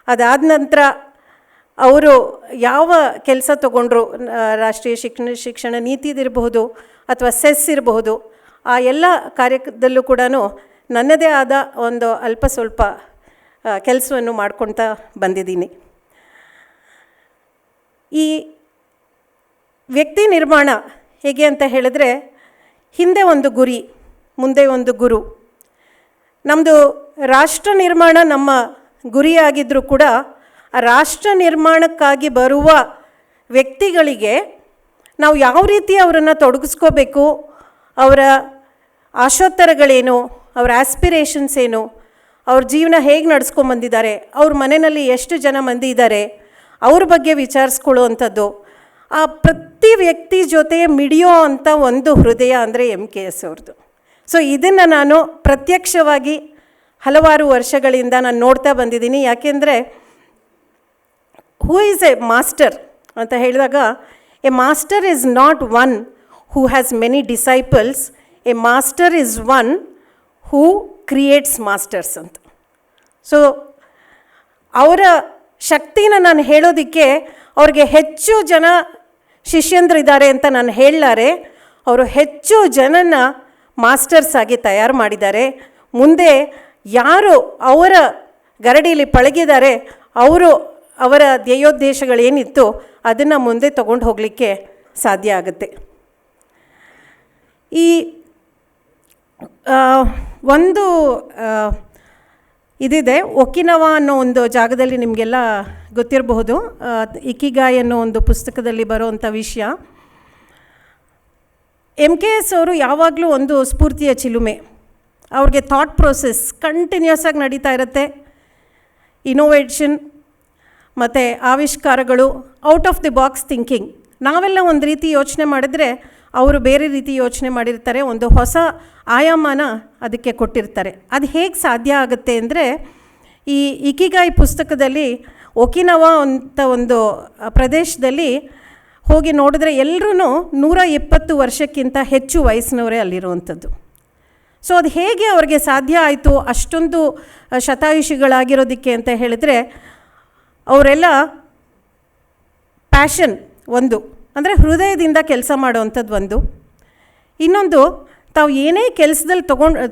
ಅದಾದ ನಂತರ ಅವರು ಯಾವ ಕೆಲಸ ತಗೊಂಡ್ರು, ರಾಷ್ಟ್ರೀಯ ಶಿಕ್ಷಣ ನೀತಿದಿರಬಹುದು ಅಥವಾ ಸೆಸ್ ಇರಬಹುದು, ಆ ಎಲ್ಲ ಕಾರ್ಯದಲ್ಲೂ ಕೂಡ ನನ್ನದೇ ಆದ ಒಂದು ಅಲ್ಪ ಸ್ವಲ್ಪ ಕೆಲಸವನ್ನು ಮಾಡ್ಕೊಳ್ತಾ ಬಂದಿದ್ದೀನಿ. ಈ ವ್ಯಕ್ತಿ ನಿರ್ಮಾಣ ಹೇಗೆ ಅಂತ ಹೇಳಿದ್ರೆ, ಹಿಂದೆ ಒಂದು ಗುರಿ, ಮುಂದೆ ಒಂದು ಗುರು. ನಮ್ಮದು ರಾಷ್ಟ್ರ ನಿರ್ಮಾಣ ನಮ್ಮ ಗುರಿಯಾಗಿದ್ದರೂ ಕೂಡ ಆ ರಾಷ್ಟ್ರ ನಿರ್ಮಾಣಕ್ಕಾಗಿ ಬರುವ ವ್ಯಕ್ತಿಗಳಿಗೆ ನಾವು ಯಾವ ರೀತಿ ಅವರನ್ನು ತೊಡಗಿಸ್ಕೋಬೇಕು, ಅವರ ಆಶೋತ್ತರಗಳೇನು, ಅವರ ಆಸ್ಪಿರೇಷನ್ಸ್ ಏನು, ಅವ್ರ ಜೀವನ ಹೇಗೆ ನಡೆಸ್ಕೊಂಬಂದಿದ್ದಾರೆ, ಅವ್ರ ಮನೆಯಲ್ಲಿ ಎಷ್ಟು ಜನ ಮಂದಿ ಇದ್ದಾರೆ, ಅವ್ರ ಬಗ್ಗೆ ವಿಚಾರಿಸ್ಕೊಳ್ಳುವಂಥದ್ದು, ಆ ಪ್ರತಿ ವ್ಯಕ್ತಿ ಜೊತೆ ಮಿಡಿಯೋ ಅಂಥ ಒಂದು ಹೃದಯ ಅಂದರೆ MKS ಅವ್ರದ್ದು. ಸೊ ಇದನ್ನು ನಾನು ಪ್ರತ್ಯಕ್ಷವಾಗಿ ಹಲವಾರು ವರ್ಷಗಳಿಂದ ನಾನು ನೋಡ್ತಾ ಬಂದಿದ್ದೀನಿ. ಯಾಕೆಂದರೆ ಹೂ ಈಸ್ ಎ ಮಾಸ್ಟರ್ ಅಂತ ಹೇಳಿದಾಗ, A master is not one who has many disciples, A master is one who creates masters ಅಂತ. ಸೊ ಅವರ ಶಕ್ತಿನ ನಾನು ಹೇಳೋದಕ್ಕೆ ಅವ್ರಿಗೆ ಹೆಚ್ಚು ಜನ ಶಿಷ್ಯಂದ್ರಿದ್ದಾರೆ ಅಂತ ನಾನು ಹೇಳಲಾರೆ. ಅವರು ಹೆಚ್ಚು ಜನನ ಮಾಸ್ಟರ್ಸ್ ಆಗಿ ತಯಾರು ಮಾಡಿದ್ದಾರೆ. ಮುಂದೆ ಯಾರು ಅವರ ಗರಡಿಯಲ್ಲಿ ಪಳಗಿದ್ದಾರೆ, ಅವರ ಧ್ಯೇಯೋದ್ದೇಶಗಳೇನಿತ್ತು ಅದನ್ನು ಮುಂದೆ ತಗೊಂಡು ಹೋಗಲಿಕ್ಕೆ ಸಾಧ್ಯ ಆಗುತ್ತೆ. ಈ ಒಂದು ಇದಿದೆ, ಒಕಿನವಾ ಅನ್ನೋ ಒಂದು ಜಾಗದಲ್ಲಿ ನಿಮಗೆಲ್ಲ ಗೊತ್ತಿರಬಹುದು. ಇಕಿಗಾಯ್ ಅನ್ನೋ ಒಂದು ಪುಸ್ತಕದಲ್ಲಿ ಬರೋವಂಥ ವಿಷಯ. MKS ಅವರು ಯಾವಾಗಲೂ ಒಂದು ಸ್ಫೂರ್ತಿಯ ಚಿಲುಮೆ. ಅವ್ರಿಗೆ ಥಾಟ್ ಪ್ರೋಸೆಸ್ ಕಂಟಿನ್ಯೂಸ್ ಆಗಿ ನಡೀತಾ ಇರುತ್ತೆ. ಇನೋವೇಷನ್ ಮತ್ತು ಆವಿಷ್ಕಾರಗಳು, out of the box thinking. ನಾವೆಲ್ಲ ಒಂದು ರೀತಿ ಯೋಚನೆ ಮಾಡಿದ್ರೆ ಅವರು ಬೇರೆ ರೀತಿ ಯೋಚನೆ ಮಾಡಿರ್ತಾರೆ, ಒಂದು ಹೊಸ ಆಯಾಮನ ಅದಕ್ಕೆ ಕೊಟ್ಟಿರ್ತಾರೆ. ಅದು ಹೇಗೆ ಸಾಧ್ಯ ಆಗುತ್ತೆ ಅಂದರೆ, ಈ ಇಕಿಗಾಯ್ ಪುಸ್ತಕದಲ್ಲಿ ಒಕಿನವಾ ಅಂತ ಒಂದು ಪ್ರದೇಶದಲ್ಲಿ ಹೋಗಿ ನೋಡಿದ್ರೆ ಎಲ್ಲರೂ 120 ವರ್ಷಕ್ಕಿಂತ ಹೆಚ್ಚು ವಯಸ್ಸಿನವರೇ ಅಲ್ಲಿರುವಂಥದ್ದು. ಸೊ ಅದು ಹೇಗೆ ಅವ್ರಿಗೆ ಸಾಧ್ಯ ಆಯಿತು ಅಷ್ಟೊಂದು ಶತಾಯುಷಿಗಳಾಗಿರೋದಕ್ಕೆ ಅಂತ ಹೇಳಿದ್ರೆ, ಅವರೆಲ್ಲ ಪ್ಯಾಷನ್ ಒಂದು ಅಂದರೆ ಹೃದಯದಿಂದ ಕೆಲಸ ಮಾಡೋವಂಥದ್ದು ಒಂದು. ಇನ್ನೊಂದು, ತಾವು ಏನೇ ಕೆಲಸದಲ್ಲಿ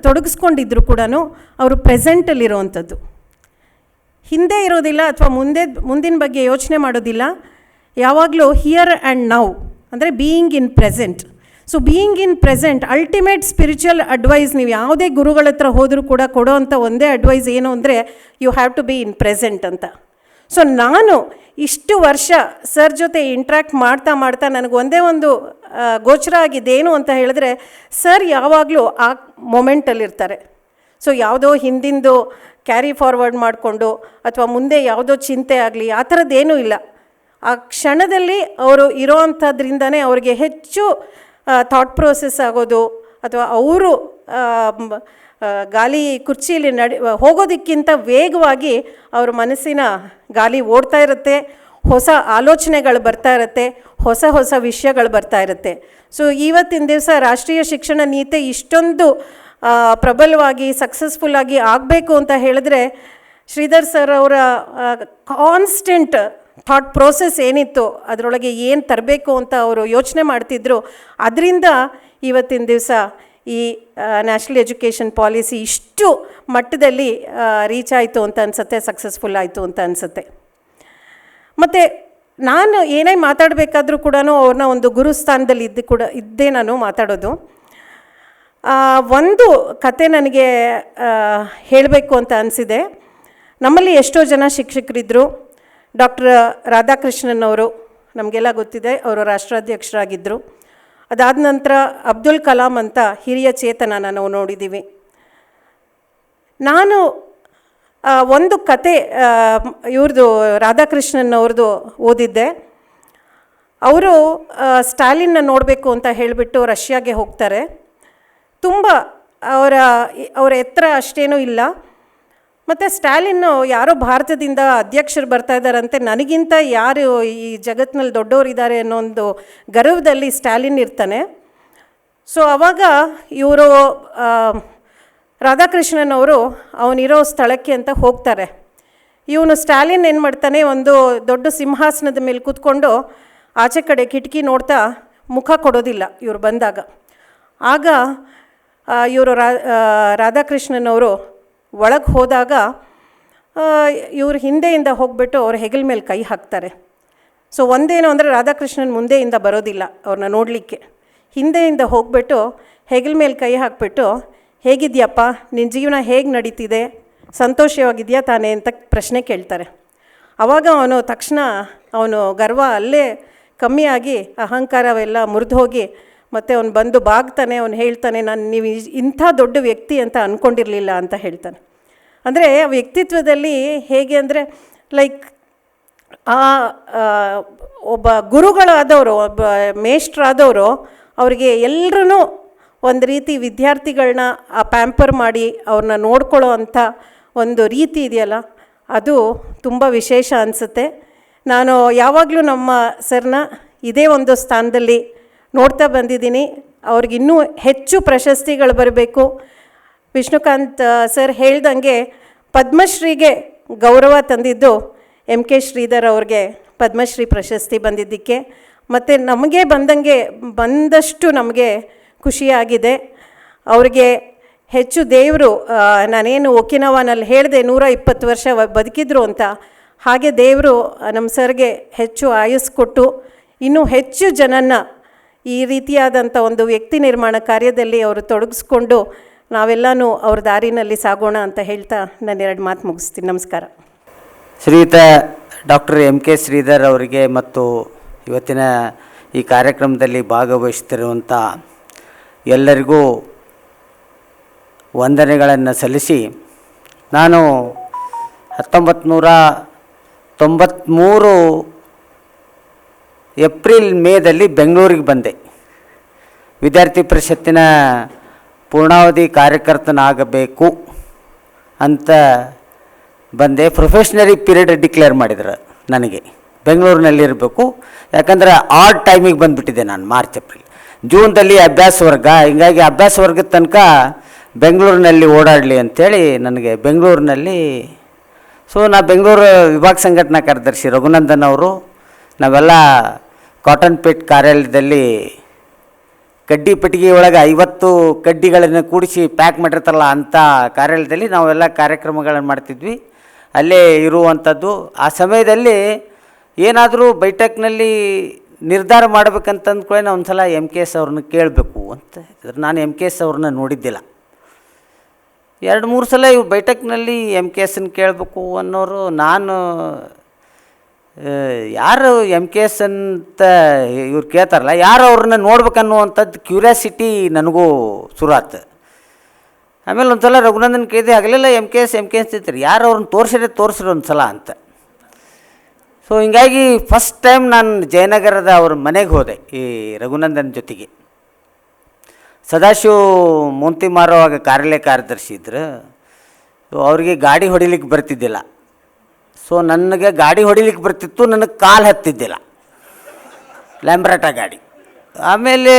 ತೊಡಗಿಸ್ಕೊಂಡಿದ್ರು ಕೂಡ ಅವರು ಪ್ರೆಸೆಂಟಲ್ಲಿರೋವಂಥದ್ದು, ಹಿಂದೆ ಇರೋದಿಲ್ಲ ಅಥವಾ ಮುಂದಿನ ಬಗ್ಗೆ ಯೋಚನೆ ಮಾಡೋದಿಲ್ಲ. ಯಾವಾಗಲೂ ಹಿಯರ್ ಆ್ಯಂಡ್ ನೌ ಅಂದರೆ being in present. So being in present ultimate spiritual advice. ನೀವು ಯಾವುದೇ ಗುರುಗಳ ಹತ್ರ ಹೋದರೂ ಕೂಡ ಕೊಡೋವಂಥ ಒಂದೇ ಅಡ್ವೈಸ್ ಏನು ಅಂದರೆ, you have to be in present ಅಂತ. ಸೊ ನಾನು ಇಷ್ಟು ವರ್ಷ ಸರ್ ಜೊತೆ ಇಂಟ್ರ್ಯಾಕ್ಟ್ ಮಾಡ್ತಾ ನನಗೆ ಒಂದೇ ಒಂದು ಗೋಚರ ಆಗಿದ್ದೇನು ಅಂತ ಹೇಳಿದ್ರೆ, ಸರ್ ಯಾವಾಗಲೂ ಆ ಮೊಮೆಂಟಲ್ಲಿರ್ತಾರೆ. ಸೊ ಯಾವುದೋ ಹಿಂದಿಂದು ಕ್ಯಾರಿ ಫಾರ್ವರ್ಡ್ ಮಾಡಿಕೊಂಡು ಅಥವಾ ಮುಂದೆ ಯಾವುದೋ ಚಿಂತೆ ಆಗಲಿ ಆ ಥರದ್ದೇನೂ ಇಲ್ಲ. ಆ ಕ್ಷಣದಲ್ಲಿ ಅವರು ಇರೋ ಅಂಥದ್ರಿಂದನೇ ಅವ್ರಿಗೆ ಹೆಚ್ಚು ಥಾಟ್ ಪ್ರೋಸೆಸ್ ಆಗೋದು, ಅಥವಾ ಅವರು ಗಾಲಿ ಕುರ್ಚಿಯಲ್ಲಿ ಹೋಗೋದಕ್ಕಿಂತ ವೇಗವಾಗಿ ಅವ್ರ ಮನಸ್ಸಿನ ಗಾಲಿ ಓಡ್ತಾ ಇರುತ್ತೆ, ಹೊಸ ಆಲೋಚನೆಗಳು ಬರ್ತಾ ಇರುತ್ತೆ, ಹೊಸ ವಿಷಯಗಳು ಬರ್ತಾ ಇರುತ್ತೆ. ಸೊ ಇವತ್ತಿನ ದಿವಸ ರಾಷ್ಟ್ರೀಯ ಶಿಕ್ಷಣ ನೀತಿ ಇಷ್ಟೊಂದು ಪ್ರಬಲವಾಗಿ ಸಕ್ಸಸ್ಫುಲ್ಲಾಗಿ ಆಗಬೇಕು ಅಂತ ಹೇಳಿದ್ರೆ, ಶ್ರೀಧರ್ ಸರ್ ಅವರ ಕಾನ್ಸ್ಟೆಂಟ್ ಥಾಟ್ ಪ್ರೋಸೆಸ್ ಏನಿತ್ತು, ಅದರೊಳಗೆ ಏನು ತರಬೇಕು ಅಂತ ಅವರು ಯೋಚನೆ ಮಾಡ್ತಿದ್ರು, ಅದರಿಂದ ಇವತ್ತಿನ ದಿವಸ ಈ ನ್ಯಾಷನಲ್ ಎಜುಕೇಷನ್ ಪಾಲಿಸಿ ಇಷ್ಟು ಮಟ್ಟದಲ್ಲಿ ರೀಚ್ ಆಯಿತು ಅಂತ ಅನಿಸುತ್ತೆ, ಸಕ್ಸಸ್ಫುಲ್ ಆಯಿತು ಅಂತ ಅನಿಸುತ್ತೆ. ಮತ್ತು ನಾನು ಏನೇ ಮಾತಾಡಬೇಕಾದ್ರೂ ಕೂಡ ಅವ್ರನ್ನ ಒಂದು ಗುರುಸ್ಥಾನದಲ್ಲಿ ಇದ್ದೇ ನಾನು ಮಾತಾಡೋದು. ಒಂದು ಕತೆ ನನಗೆ ಹೇಳಬೇಕು ಅಂತ ಅನಿಸಿದೆ. ನಮ್ಮಲ್ಲಿ ಎಷ್ಟೋ ಜನ ಶಿಕ್ಷಕರಿದ್ದರು. ಡಾಕ್ಟರ್ ರಾಧಾಕೃಷ್ಣನ್ ಅವರು ನಮಗೆಲ್ಲ ಗೊತ್ತಿದೆ, ಅವರು ರಾಷ್ಟ್ರಾಧ್ಯಕ್ಷರಾಗಿದ್ದರು. ಅದಾದ ನಂತರ ಅಬ್ದುಲ್ ಕಲಾಂ ಅಂತ ಹಿರಿಯ ಚೇತನನ ನಾವು ನೋಡಿದ್ದೀವಿ. ನಾನು ಒಂದು ಕತೆ ಇವ್ರದ್ದು ರಾಧಾಕೃಷ್ಣನ್ ಅವ್ರದ್ದು ಓದಿದ್ದೆ. ಅವರು ಸ್ಟಾಲಿನ್ನ ನೋಡಬೇಕು ಅಂತ ಹೇಳಿಬಿಟ್ಟು ರಷ್ಯಾಗೆ ಹೋಗ್ತಾರೆ. ತುಂಬ ಅವರ ಎತ್ತರ ಅಷ್ಟೇನೂ ಇಲ್ಲ. ಮತ್ತು ಸ್ಟಾಲಿನ್ನು ಯಾರೋ ಭಾರತದಿಂದ ಅಧ್ಯಕ್ಷರು ಬರ್ತಾ ಇದ್ದಾರಂತೆ, ನನಗಿಂತ ಯಾರು ಈ ಜಗತ್ತಿನಲ್ಲಿ ದೊಡ್ಡವರಿದ್ದಾರೆ ಅನ್ನೋ ಒಂದು ಗರ್ವದಲ್ಲಿ ಸ್ಟಾಲಿನ್ ಇರ್ತಾನೆ. ಸೊ ಆವಾಗ ಇವರು ರಾಧಾಕೃಷ್ಣನ್ ಅವರು ಅವನಿರೋ ಸ್ಥಳಕ್ಕೆ ಅಂತ ಹೋಗ್ತಾರೆ. ಇವನು ಸ್ಟಾಲಿನ್ ಏನು ಮಾಡ್ತಾನೆ, ಒಂದು ದೊಡ್ಡ ಸಿಂಹಾಸನದ ಮೇಲೆ ಕೂತ್ಕೊಂಡು ಆಚೆ ಕಡೆ ಕಿಟಕಿ ನೋಡ್ತಾ ಮುಖ ಕೊಡೋದಿಲ್ಲ ಇವ್ರು ಬಂದಾಗ. ಆಗ ಇವರು ರಾಧಾಕೃಷ್ಣನ್ ಅವರು ಒಳಗೆ ಹೋದಾಗ ಇವರು ಹಿಂದೆಯಿಂದ ಹೋಗ್ಬಿಟ್ಟು ಅವ್ರ ಹೆಗಲ ಮೇಲೆ ಕೈ ಹಾಕ್ತಾರೆ. ಸೊ ಒಂದೇನು ಅಂದರೆ ರಾಧಾಕೃಷ್ಣನ್ ಮುಂದೆಯಿಂದ ಬರೋದಿಲ್ಲ ಅವ್ರನ್ನ ನೋಡಲಿಕ್ಕೆ, ಹಿಂದೆಯಿಂದ ಹೋಗ್ಬಿಟ್ಟು ಹೆಗಲ ಮೇಲೆ ಕೈ ಹಾಕ್ಬಿಟ್ಟು, ಹೇಗಿದೆಯಪ್ಪ, ನಿನ್ನ ಜೀವನ ಹೇಗೆ ನಡೀತಿದೆ, ಸಂತೋಷವಾಗಿದೆಯಾ ತಾನೇ ಅಂತ ಪ್ರಶ್ನೆ ಕೇಳ್ತಾರೆ. ಆವಾಗ ಅವನು ತಕ್ಷಣ ಅವನು ಗರ್ವ ಅಲ್ಲೇ ಕಮ್ಮಿಯಾಗಿ ಅಹಂಕಾರವೆಲ್ಲ ಮುರಿದು ಹೋಗಿ ಮತ್ತು ಅವನು ಬಂದು ಬಾಗ್ತಾನೆ. ಅವನು ಹೇಳ್ತಾನೆ, ನೀವು ಇಂಥ ದೊಡ್ಡ ವ್ಯಕ್ತಿ ಅಂತ ಅಂದ್ಕೊಂಡಿರಲಿಲ್ಲ ಅಂತ ಹೇಳ್ತಾನೆ. ಅಂದರೆ ವ್ಯಕ್ತಿತ್ವದಲ್ಲಿ ಹೇಗೆ ಅಂದರೆ ಲೈಕ್ ಒಬ್ಬ ಗುರುಗಳಾದವರು, ಒಬ್ಬ ಮೇಷ್ಟ್ರಾದವರು ಅವ್ರಿಗೆ ಎಲ್ಲರೂ ಒಂದು ರೀತಿ ವಿದ್ಯಾರ್ಥಿಗಳನ್ನ ಪ್ಯಾಂಪರ್ ಮಾಡಿ ಅವ್ರನ್ನ ನೋಡ್ಕೊಳ್ಳೋ ಅಂಥ ಒಂದು ರೀತಿ ಇದೆಯಲ್ಲ, ಅದು ತುಂಬ ವಿಶೇಷ ಅನಿಸುತ್ತೆ. ನಾನು ಯಾವಾಗಲೂ ನಮ್ಮ ಸರ್ನ ಇದೇ ಒಂದು ಸ್ಥಾನದಲ್ಲಿ ನೋಡ್ತಾ ಬಂದಿದ್ದೀನಿ. ಅವ್ರಿಗಿನ್ನೂ ಹೆಚ್ಚು ಪ್ರಶಸ್ತಿಗಳು ಬರಬೇಕು. ವಿಷ್ಣುಕಾಂತ್ ಸರ್ ಹೇಳ್ದಂಗೆ ಪದ್ಮಶ್ರೀಗೆ ಗೌರವ ತಂದಿದ್ದು MK ಶ್ರೀಧರ್ ಅವ್ರಿಗೆ ಪದ್ಮಶ್ರೀ ಪ್ರಶಸ್ತಿ ಬಂದಿದ್ದಕ್ಕೆ. ಮತ್ತು ನಮಗೆ ಬಂದಷ್ಟು ನಮಗೆ ಖುಷಿಯಾಗಿದೆ. ಅವ್ರಿಗೆ ಹೆಚ್ಚು ದೇವರು, ನಾನೇನು ಒಕಿನವಾನಲ್ಲಿ ಹೇಳಿದೆ 120 ವರ್ಷ ಬದುಕಿದ್ರು ಅಂತ, ಹಾಗೆ ದೇವರು ನಮ್ಮ ಸರ್ಗೆ ಹೆಚ್ಚು ಆಯುಸ್ ಕೊಟ್ಟು ಇನ್ನೂ ಹೆಚ್ಚು ಜನನ್ನ ಈ ರೀತಿಯಾದಂಥ ಒಂದು ವ್ಯಕ್ತಿ ನಿರ್ಮಾಣ ಕಾರ್ಯದಲ್ಲಿ ಅವರು ತೊಡಗಿಸ್ಕೊಂಡು ನಾವೆಲ್ಲನೂ ಅವ್ರ ದಾರಿನಲ್ಲಿ ಸಾಗೋಣ ಅಂತ ಹೇಳ್ತಾ ನಾನು 2 ಮಾತು ಮುಗಿಸ್ತೀನಿ. ನಮಸ್ಕಾರ. ಶ್ರೀಯುತ ಡಾಕ್ಟರ್ MK ಶ್ರೀಧರ್ ಅವರಿಗೆ ಮತ್ತು ಇವತ್ತಿನ ಈ ಕಾರ್ಯಕ್ರಮದಲ್ಲಿ ಭಾಗವಹಿಸುತ್ತಿರುವಂಥ ಎಲ್ಲರಿಗೂ ವಂದನೆಗಳನ್ನು ಸಲ್ಲಿಸಿ, ನಾನು 1993 ಏಪ್ರಿಲ್ ಮೇದಲ್ಲಿ ಬೆಂಗಳೂರಿಗೆ ಬಂದೆ. ವಿದ್ಯಾರ್ಥಿ ಪರಿಷತ್ತಿನ ಪೂರ್ಣಾವಧಿ ಕಾರ್ಯಕರ್ತನಾಗಬೇಕು ಅಂತ ಬಂದೆ. ಪ್ರೊಫೆಷ್ನರಿ ಪೀರಿಯಡ್ ಡಿಕ್ಲೇರ್ ಮಾಡಿದ್ರು ನನಗೆ, ಬೆಂಗಳೂರಿನಲ್ಲಿರಬೇಕು. ಯಾಕಂದರೆ ಆಡ್ ಟೈಮಿಗೆ ಬಂದುಬಿಟ್ಟಿದ್ದೆ ನಾನು, ಮಾರ್ಚ್ ಏಪ್ರಿಲ್. ಜೂನ್ದಲ್ಲಿ ಅಭ್ಯಾಸ ವರ್ಗ, ಹೀಗಾಗಿ ಅಭ್ಯಾಸ ವರ್ಗದ ತನಕ ಬೆಂಗಳೂರಿನಲ್ಲಿ ಓಡಾಡಲಿ ಅಂಥೇಳಿ ನನಗೆ ಬೆಂಗಳೂರಿನಲ್ಲಿ. ಸೊ ನಾ ಬೆಂಗಳೂರು ವಿಭಾಗ ಸಂಘಟನಾ ಕಾರ್ಯದರ್ಶಿ ರಘುನಂದನ್ ಅವರು, ನಾವೆಲ್ಲ ಕಾಟನ್ ಪೇಟ್ ಕಾರ್ಯಾಲಯದಲ್ಲಿ ಕಡ್ಡಿ ಪೆಟ್ಟಿಗೆ ಒಳಗೆ 50 ಕಡ್ಡಿಗಳನ್ನು ಕೂಡಿಸಿ ಪ್ಯಾಕ್ ಮಾಡಿರ್ತಾರಲ್ಲ ಅಂಥ ಕಾರ್ಯಾಲಯದಲ್ಲಿ ನಾವೆಲ್ಲ ಕಾರ್ಯಕ್ರಮಗಳನ್ನು ಮಾಡ್ತಿದ್ವಿ. ಅಲ್ಲೇ ಇರುವಂಥದ್ದು. ಆ ಸಮಯದಲ್ಲಿ ಏನಾದರೂ ಬೈಠಕ್ನಲ್ಲಿ ನಿರ್ಧಾರ ಮಾಡಬೇಕಂತ ಅಂದ್ಕೊಳ್ಳಿ ಒಂದು ಸಲ MKS ಅವ್ರನ್ನ ಕೇಳಬೇಕು ಅಂತ. ನಾನು MKS ಅವ್ರನ್ನ ನೋಡಿದ್ದಿಲ್ಲ. 2-3 ಸಲ ಇವು ಬೈಠಕ್ನಲ್ಲಿ MKSನ ಕೇಳಬೇಕು ಅನ್ನೋರು. ನಾನು ಯಾರು MKS ಅಂತ ಇವ್ರು ಕೇಳ್ತಾರಲ್ಲ, ಯಾರು ಅವ್ರನ್ನ ನೋಡ್ಬೇಕನ್ನುವಂಥದ್ದು ಕ್ಯೂರಿಯಾಸಿಟಿ ನನಗೂ ಶುರು ಆಯ್ತು. ಆಮೇಲೆ ಒಂದು ಸಲ ರಘುನಂದನ್ ಕೇಳಿದೆ, ಆಗಲೆಲ್ಲ MKS ಇರ್ತಾರೆ, ಯಾರು ಅವ್ರನ್ನ ತೋರಿಸ್ರಿ ಒಂದು ಸಲ ಅಂತ. ಸೊ ಹಿಂಗಾಗಿ ಫಸ್ಟ್ ಟೈಮ್ ನಾನು ಜಯನಗರದ ಅವ್ರ ಮನೆಗೆ ಹೋದೆ ಈ ರಘುನಂದನ್ ಜೊತೆಗೆ. ಸದಾಶಿವ ಮೋಂತಿ ಮಾರುವಾಗ ಕಾರ್ಯಾಲಯ ಕಾರ್ಯದರ್ಶಿ ಇದ್ರು. ಸೊ ಅವ್ರಿಗೆ ಗಾಡಿ ಹೊಡಿಲಿಕ್ಕೆ ಬರ್ತಿದ್ದಿಲ್ಲ. ಸೊ ನನಗೆ ಗಾಡಿ ಹೊಡಿಲಿಕ್ಕೆ ಬರ್ತಿತ್ತು, ನನಗೆ ಕಾಲು ಹತ್ತಿದ್ದಿಲ್ಲ, ಲ್ಯಾಂಬ್ರಾಟ ಗಾಡಿ. ಆಮೇಲೆ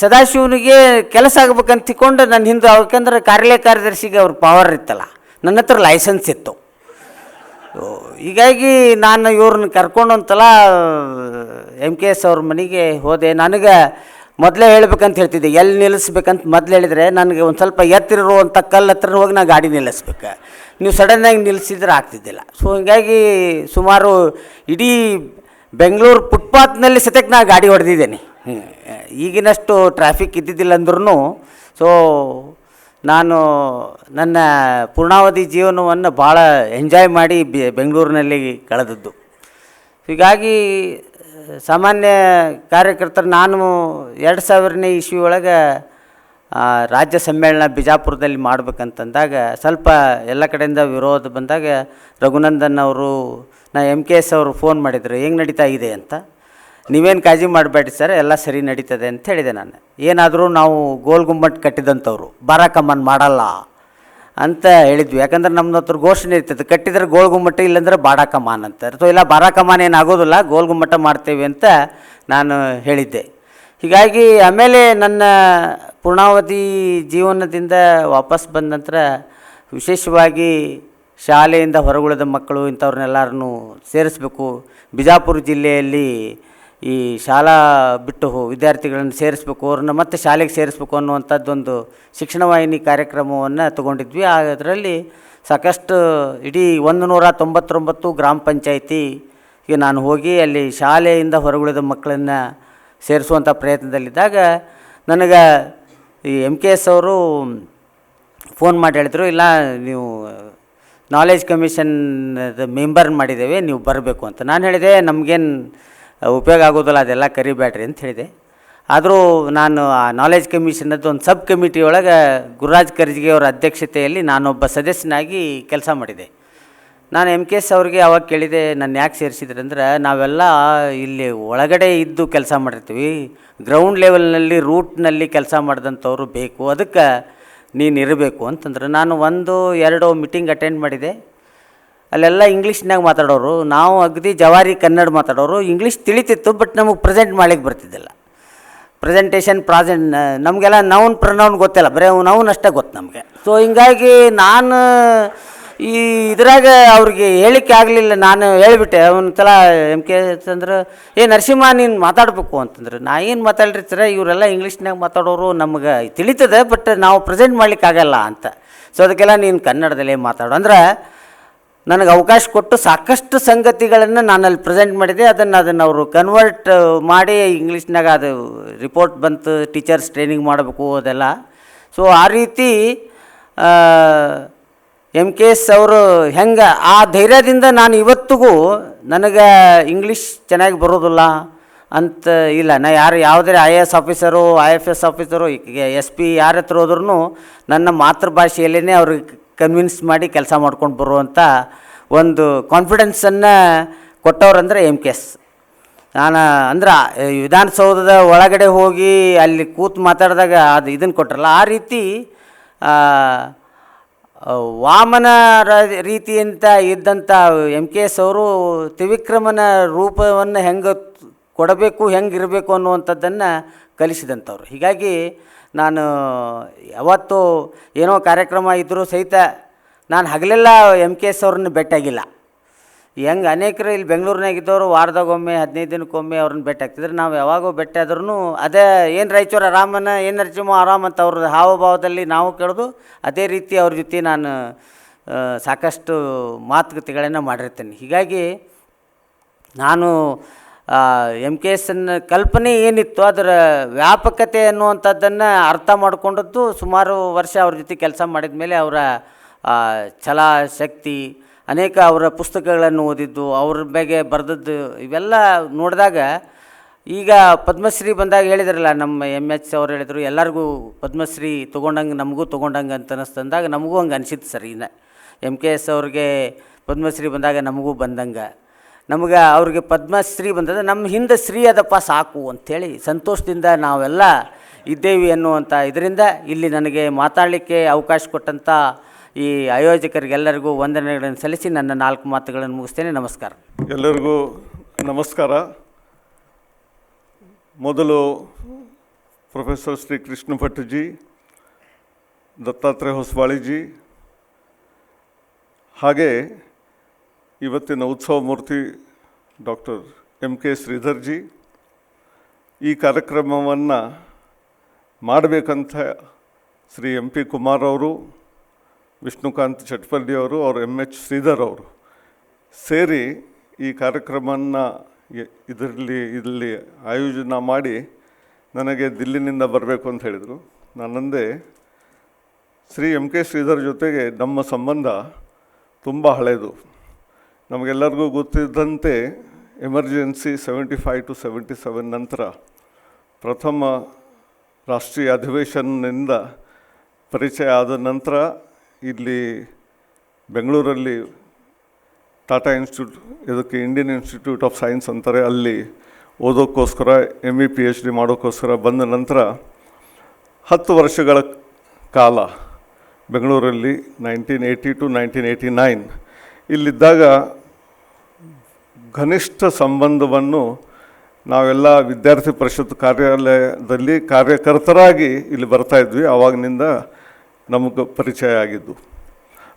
ಸದಾಶಿವನಿಗೆ ಕೆಲಸ ಆಗ್ಬೇಕಂತ ತಿಳ್ಕೊಂಡು ನನ್ನ ಹಿಂದೆ, ಯಾಕೆಂದ್ರೆ ಕಾರ್ಯಾಲಯ ಕಾರ್ಯದರ್ಶಿಗೆ ಅವ್ರ ಪವರ್ ಇತ್ತಲ್ಲ, ನನ್ನ ಹತ್ರ ಲೈಸೆನ್ಸ್ ಇತ್ತು. ಹೀಗಾಗಿ ನಾನು ಇವ್ರನ್ನ ಕರ್ಕೊಂಡು ಒಂದ್ಸಲ MKS ಅವ್ರ ಮನೆಗೆ ಹೋದೆ. ನನಗೆ ಮೊದಲೇ ಹೇಳ್ಬೇಕಂತ ಹೇಳ್ತಿದ್ದೆ, ಎಲ್ಲಿ ನಿಲ್ಲಿಸ್ಬೇಕಂತ ಮೊದಲು ಹೇಳಿದರೆ ನನಗೆ ಒಂದು ಸ್ವಲ್ಪ ಎತ್ತಿರುವಂಥ ಕಲ್ಲು ಹತ್ರ ಹೋಗಿ ನಾ ಗಾಡಿ ನಿಲ್ಲಿಸ್ಬೇಕು. ನೀವು ಸಡನ್ನಾಗಿ ನಿಲ್ಲಿಸಿದ್ರೆ ಆಗ್ತಿದ್ದಿಲ್ಲ. ಸೊ ಹೀಗಾಗಿ ಸುಮಾರು ಇಡೀ ಬೆಂಗಳೂರು ಫುಟ್ಪಾತ್ನಲ್ಲಿ ಸತಕ್ಕೆ ನಾ ಗಾಡಿ ಹೊಡೆದಿದ್ದೇನೆ. ಈಗಿನಷ್ಟು ಟ್ರಾಫಿಕ್ ಇದ್ದಿದ್ದಿಲ್ಲ ಅಂದ್ರೂ. ಸೊ ನಾನು ನನ್ನ ಪೂರ್ಣಾವಧಿ ಜೀವನವನ್ನು ಭಾಳ ಎಂಜಾಯ್ ಮಾಡಿ ಬೆಂಗಳೂರಿನಲ್ಲಿ ಕಳೆದದ್ದು. ಹೀಗಾಗಿ ಸಾಮಾನ್ಯ ಕಾರ್ಯಕರ್ತರು ನಾನು 2000ನೇ ಇಸ್ವಿ ಒಳಗೆ ರಾಜ್ಯ ಸಮ್ಮೇಳನ ಬಿಜಾಪುರದಲ್ಲಿ ಮಾಡ್ಬೇಕಂತಂದಾಗ ಸ್ವಲ್ಪ ಎಲ್ಲ ಕಡೆಯಿಂದ ವಿರೋಧ ಬಂದಾಗ ರಘುನಂದನ್ ಅವರು MKS ಅವರು ಫೋನ್ ಮಾಡಿದರು, ಹೆಂಗೆ ನಡೀತಾ ಇದೆ ಅಂತ. ನೀವೇನು ಕಾಳಜಿ ಮಾಡಬೇಡಿ ಸರ್, ಎಲ್ಲ ಸರಿ ನಡೀತದೆ ಅಂತ ಹೇಳಿದೆ ನಾನು. ಏನಾದರೂ ನಾವು ಗೋಲ್ ಗುಮ್ಮಟ್ ಕಟ್ಟಿದಂಥವ್ರು ಬಾರಾಕಮ್ಮನ್ ಮಾಡಲ್ಲ ಅಂತ ಹೇಳಿದ್ವಿ. ಯಾಕಂದ್ರೆ ನಮ್ಮದು ಹತ್ರ ಘೋಷಣೆ ಇರ್ತದೆ, ಕಟ್ಟಿದ್ರೆ ಗೋಲ್ ಗುಮ್ಮಟ ಇಲ್ಲಾಂದ್ರೆ ಬಾರಾಕಮಾನ್ ಅಂತಾರೆ. ಸೊ ಇಲ್ಲ, ಬಾರಾಕಮಾನ್ ಏನಾಗೋದಿಲ್ಲ, ಗೋಲ್ ಗುಮ್ಮಟ ಮಾಡ್ತೇವೆ ಅಂತ ನಾನು ಹೇಳಿದ್ದೆ. ಹೀಗಾಗಿ ಆಮೇಲೆ ನನ್ನ ಪೂರ್ಣಾವಧಿ ಜೀವನದಿಂದ ವಾಪಸ್ ಬಂದ ನಂತರ ವಿಶೇಷವಾಗಿ ಶಾಲೆಯಿಂದ ಹೊರಗುಳಿದ ಮಕ್ಕಳು ಇಂಥವ್ರನ್ನೆಲ್ಲರನ್ನೂ ಸೇರಿಸ್ಬೇಕು, ಬಿಜಾಪುರ ಜಿಲ್ಲೆಯಲ್ಲಿ ಈ ಶಾಲಾ ಬಿಟ್ಟು ವಿದ್ಯಾರ್ಥಿಗಳನ್ನು ಸೇರಿಸ್ಬೇಕು, ಅವ್ರನ್ನ ಮತ್ತೆ ಶಾಲೆಗೆ ಸೇರಿಸ್ಬೇಕು ಅನ್ನುವಂಥದ್ದೊಂದು ಶಿಕ್ಷಣ ವಾಹಿನಿ ಕಾರ್ಯಕ್ರಮವನ್ನು ತಗೊಂಡಿದ್ವಿ. ಅದರಲ್ಲಿ ಸಾಕಷ್ಟು ಇಡೀ 199 ಗ್ರಾಮ ಪಂಚಾಯಿತಿಗೆ ನಾನು ಹೋಗಿ ಅಲ್ಲಿ ಶಾಲೆಯಿಂದ ಹೊರಗುಳಿದ ಮಕ್ಕಳನ್ನು ಸೇರಿಸುವಂಥ ಪ್ರಯತ್ನದಲ್ಲಿದ್ದಾಗ ನನಗೆ ಈ MKS ಅವರು ಫೋನ್ ಮಾಡಿ ಹೇಳಿದರು, ಇಲ್ಲ ನೀವು ನಾಲೆಜ್ ಕಮಿಷನ್ದ ಮೆಂಬರ್ ಮಾಡಿದ್ದೇವೆ, ನೀವು ಬರಬೇಕು ಅಂತ. ನಾನು ಹೇಳಿದೆ, ನಮಗೇನು ಉಪಯೋಗ ಆಗೋದಿಲ್ಲ, ಅದೆಲ್ಲ ಕರಿಬೇಡ್ರಿ ಅಂತ ಹೇಳಿದೆ. ಆದರೂ ನಾನು ಆ ನಾಲೆಜ್ ಕಮಿಷನದ್ದು ಒಂದು ಸಬ್ ಕಮಿಟಿ ಒಳಗೆ ಗುರುರಾಜ್ ಕರ್ಜಿಗೆ ಅವರ ಅಧ್ಯಕ್ಷತೆಯಲ್ಲಿ ನಾನೊಬ್ಬ ಸದಸ್ಯನಾಗಿ ಕೆಲಸ ಮಾಡಿದೆ. ನಾನು MKS ಅವ್ರಿಗೆ ಅವಾಗ ಕೇಳಿದೆ, ನನ್ನ ಯಾಕೆ ಸೇರಿಸಿದ್ರಿ ಅಂದ್ರೆ, ನಾವೆಲ್ಲ ಇಲ್ಲಿ ಒಳಗಡೆ ಇದ್ದು ಕೆಲಸ ಮಾಡಿರ್ತೀವಿ, ಗ್ರೌಂಡ್ ಲೆವೆಲ್ನಲ್ಲಿ ರೂಟ್ನಲ್ಲಿ ಕೆಲಸ ಮಾಡಿದಂಥವ್ರು ಬೇಕು, ಅದಕ್ಕೆ ನೀನು ಇರಬೇಕು ಅಂತಂದ್ರೆ. ನಾನು 1-2 ಮೀಟಿಂಗ್ ಅಟೆಂಡ್ ಮಾಡಿದೆ. ಅಲ್ಲೆಲ್ಲ ಇಂಗ್ಲೀಷ್ನಾಗ ಮಾತಾಡೋರು, ನಾವು ಅಗದಿ ಜವಾರಿ ಕನ್ನಡ ಮಾತಾಡೋರು. ಇಂಗ್ಲೀಷ್ ತಿಳಿತಿತ್ತು, ಬಟ್ ನಮಗೆ ಪ್ರೆಸೆಂಟ್ ಮಾಡ್ಲಿಕ್ಕೆ ಬರ್ತಿದ್ದಿಲ್ಲ. ನಮಗೆಲ್ಲ ನೌನ್ ಪ್ರನೌನ್ ಗೊತ್ತಿಲ್ಲ, ಬರೀ ನೌನ್ ಅಷ್ಟೇ ಗೊತ್ತು ನಮಗೆ. ಸೊ ಹಿಂಗಾಗಿ ನಾನು ಈ ಇದ್ರಾಗ ಅವ್ರಿಗೆ ಹೇಳಿಕೆ ಆಗಲಿಲ್ಲ. ನಾನು ಹೇಳಿಬಿಟ್ಟೆ ಒಂದು ಸಲ MKS ಅಂದ್ರೆ, ನರಸಿಂಹ ನೀನು ಮಾತಾಡಬೇಕು ಅಂತಂದ್ರೆ. ನಾ ಏನು ಮಾತಾಡ್ರಿ ಸರ, ಇವರೆಲ್ಲ ಇಂಗ್ಲೀಷ್ನಾಗ ಮಾತಾಡೋರು, ನಮ್ಗೆ ತಿಳಿತದೆ, ಬಟ್ ನಾವು ಪ್ರೆಸೆಂಟ್ ಮಾಡ್ಲಿಕ್ಕಾಗಲ್ಲ ಅಂತ. ಸೊ ಅದಕ್ಕೆಲ್ಲ ನೀನು ಕನ್ನಡದಲ್ಲೇ ಮಾತಾಡು ಅಂದ್ರೆ ನನಗೆ ಅವಕಾಶ ಕೊಟ್ಟು ಸಾಕಷ್ಟು ಸಂಗತಿಗಳನ್ನು ನಾನು ಅಲ್ಲಿ ಪ್ರೆಸೆಂಟ್ ಮಾಡಿದೆ. ಅದನ್ನು ಅವರು ಕನ್ವರ್ಟ್ ಮಾಡಿ ಇಂಗ್ಲೀಷ್ನಾಗ ಅದು ರಿಪೋರ್ಟ್ ಬಂತು, ಟೀಚರ್ಸ್ ಟ್ರೈನಿಂಗ್ ಮಾಡಬೇಕು ಅದೆಲ್ಲ. ಸೊ ಆ ರೀತಿ MKS ಅವರು ಹೆಂಗೆ ಆ ಧೈರ್ಯದಿಂದ ನಾನು ಇವತ್ತಿಗೂ ನನಗೆ ಇಂಗ್ಲೀಷ್ ಚೆನ್ನಾಗಿ ಬರೋದಿಲ್ಲ ಅಂತ ಇಲ್ಲ. ನಾ ಯಾವುದೇ IAS officer, IFS officer, SP ಯಾರ ಹತ್ರ ಹೋದ್ರೂ ನನ್ನ ಮಾತೃಭಾಷೆಯಲ್ಲೇ ಅವ್ರಿಗೆ ಕನ್ವಿನ್ಸ್ ಮಾಡಿ ಕೆಲಸ ಮಾಡ್ಕೊಂಡು ಬರುವಂಥ ಒಂದು ಕಾನ್ಫಿಡೆನ್ಸನ್ನು ಕೊಟ್ಟವ್ರಂದ್ರೆ MKS. ನಾನು ಅಂದ್ರೆ ವಿಧಾನಸೌಧದ ಒಳಗಡೆ ಹೋಗಿ ಅಲ್ಲಿ ಕೂತು ಮಾತಾಡಿದಾಗ ಅದು ಇದನ್ನು ಕೊಟ್ಟರಲ್ಲ, ಆ ರೀತಿ ವಾಮನ ರೀತಿಯಂತ ಇದ್ದಂಥ MKS ಅವರು ತ್ರಿವಿಕ್ರಮನ ರೂಪವನ್ನು ಹೆಂಗೆ ಕೊಡಬೇಕು, ಹೆಂಗಿರಬೇಕು ಅನ್ನುವಂಥದ್ದನ್ನು ಕಲಿಸಿದಂಥವ್ರು. ಹೀಗಾಗಿ ನಾನು ಯಾವತ್ತೂ ಏನೋ ಕಾರ್ಯಕ್ರಮ ಇದ್ದರೂ ಸಹಿತ ನಾನು ಹಗಲೆಲ್ಲ MKS ಅವ್ರನ್ನ ಭೇಟಿಯಾಗಿಲ್ಲ. ಹೆಂಗೆ ಅನೇಕರು ಇಲ್ಲಿ ಬೆಂಗಳೂರಿನಾಗಿದ್ದವರು ವಾರದಾಗೊಮ್ಮೆ 15 ದಿನಕ್ಕೊಮ್ಮೆ ಅವ್ರನ್ನ ಭೇಟಿ ಆಗ್ತಿದ್ರು. ನಾವು ಯಾವಾಗೋ ಭೇಟಿ ಆದ್ರೂ ಅದೇ ಏನು ರಾಯಚೂರು ಆರಾಮನ, ಏನು ನರಸಿಂಹ ಆರಾಮ ಅಂತ ಅವ್ರದ್ದು ಹಾವಭಾವದಲ್ಲಿ ನಾವು ಕೇಳೋದು. ಅದೇ ರೀತಿ ಅವ್ರ ಜೊತೆ ನಾನು ಸಾಕಷ್ಟು ಮಾತುಕತೆಗಳನ್ನು ಮಾಡಿರ್ತೇನೆ. ಹೀಗಾಗಿ ನಾನು MKSನ ಕಲ್ಪನೆ ಏನಿತ್ತು ಅದರ ವ್ಯಾಪಕತೆ ಅನ್ನುವಂಥದ್ದನ್ನು ಅರ್ಥ ಮಾಡಿಕೊಂಡದ್ದು ಸುಮಾರು ವರ್ಷ ಅವ್ರ ಜೊತೆ ಕೆಲಸ ಮಾಡಿದ ಮೇಲೆ. ಅವರ ಛಲ ಶಕ್ತಿ, ಅನೇಕ ಅವರ ಪುಸ್ತಕಗಳನ್ನು ಓದಿದ್ದು, ಅವ್ರ ಬಗ್ಗೆ ಬರೆದದ್ದು ಇವೆಲ್ಲ ನೋಡಿದಾಗ, ಈಗ ಪದ್ಮಶ್ರೀ ಬಂದಾಗ ಹೇಳಿದ್ರಲ್ಲ ನಮ್ಮ MH ಅವ್ರು ಹೇಳಿದರು, ಎಲ್ಲರಿಗೂ ಪದ್ಮಶ್ರೀ ತೊಗೊಂಡಂಗೆ ನಮಗೂ ತೊಗೊಂಡಂಗೆ ಅಂತ ಅನ್ನಿಸ್ತಂದಾಗ ನಮಗೂ ಹಂಗೆ ಅನಿಸಿತ್ತು ಸರ್. ಇನ್ನು MKS ಅವ್ರಿಗೆ ಪದ್ಮಶ್ರೀ ಬಂದಾಗ ನಮಗೂ ಬಂದಂಗೆ, ನಮಗೆ ಅವ್ರಿಗೆ ಪದ್ಮಶ್ರೀ ಬಂದದ ನಮ್ಮ ಹಿಂದೆ ಶ್ರೀ ಅದಪ್ಪ ಸಾಕು ಅಂಥೇಳಿ ಸಂತೋಷದಿಂದ ನಾವೆಲ್ಲ ಇದ್ದೇವೆ ಅನ್ನುವಂಥ ಇದರಿಂದ ಇಲ್ಲಿ ನನಗೆ ಮಾತಾಡಲಿಕ್ಕೆ ಅವಕಾಶ ಕೊಟ್ಟಂಥ ಈ ಆಯೋಜಕರಿಗೆಲ್ಲರಿಗೂ ವಂದನೆಗಳನ್ನು ಸಲ್ಲಿಸಿ ನನ್ನ 4 ಮಾತುಗಳನ್ನು ಮುಗಿಸ್ತೇನೆ. ನಮಸ್ಕಾರ. ಎಲ್ಲರಿಗೂ ನಮಸ್ಕಾರ. ಮೊದಲು ಪ್ರೊಫೆಸರ್ ಶ್ರೀ ಕೃಷ್ಣ ಭಟ್ಜಿ, ದತ್ತಾತ್ರೇಯ ಹೊಸಬಾಳಿಜಿ, ಹಾಗೆ ಇವತ್ತಿನ ಉತ್ಸವ ಮೂರ್ತಿ ಡಾಕ್ಟರ್ MK ಶ್ರೀಧರ್ಜಿ, ಈ ಕಾರ್ಯಕ್ರಮವನ್ನು ಮಾಡಬೇಕಂತ ಶ್ರೀ MP ಕುಮಾರ್ ಅವರು, ವಿಷ್ಣುಕಾಂತ್ ಚಟ್ಪಲ್ಲಿ ಅವರು, ಅವರು MH ಶ್ರೀಧರ್ ಅವರು ಸೇರಿ ಈ ಕಾರ್ಯಕ್ರಮವನ್ನು ಇಲ್ಲಿ ಆಯೋಜನೆ ಮಾಡಿ ನನಗೆ ದಿಲ್ಲಿನಿಂದ ಬರಬೇಕು ಅಂತ ಹೇಳಿದರು. ನಾನಂದೆ ಶ್ರೀ MK ಶ್ರೀಧರ್ ಜೊತೆಗೆ ನಮ್ಮ ಸಂಬಂಧ ತುಂಬ ಹಳೆಯದು. ನಮಗೆಲ್ಲರಿಗೂ ಗೊತ್ತಿದ್ದಂತೆ ಎಮರ್ಜೆನ್ಸಿ 75 to 77 ನಂತರ ಪ್ರಥಮ ರಾಷ್ಟ್ರೀಯ ಅಧಿವೇಶನದಿಂದ ಪರಿಚಯ ಆದ ನಂತರ ಇಲ್ಲಿ ಬೆಂಗಳೂರಲ್ಲಿ ಟಾಟಾ ಇನ್ಸ್ಟಿಟ್ಯೂಟ್, ಇದಕ್ಕೆ ಇಂಡಿಯನ್ ಇನ್ಸ್ಟಿಟ್ಯೂಟ್ ಆಫ್ ಸೈನ್ಸ್ ಅಂತಾರೆ, ಅಲ್ಲಿ ಓದೋಕ್ಕೋಸ್ಕರ ME PhD ಮಾಡೋಕ್ಕೋಸ್ಕರ ಬಂದ ನಂತರ 10 ವರ್ಷಗಳ ಕಾಲ ಬೆಂಗಳೂರಲ್ಲಿ 1980 to 1989 ಇಲ್ಲಿದ್ದಾಗ ಘನಿಷ್ಠ ಸಂಬಂಧವನ್ನು ನಾವೆಲ್ಲ ವಿದ್ಯಾರ್ಥಿ ಪರಿಷತ್ ಕಾರ್ಯಾಲಯದಲ್ಲಿ ಕಾರ್ಯಕರ್ತರಾಗಿ ಇಲ್ಲಿ ಬರ್ತಾಯಿದ್ವಿ. ಆವಾಗಿನಿಂದ ನಮಗೆ ಪರಿಚಯ ಆಗಿದ್ದು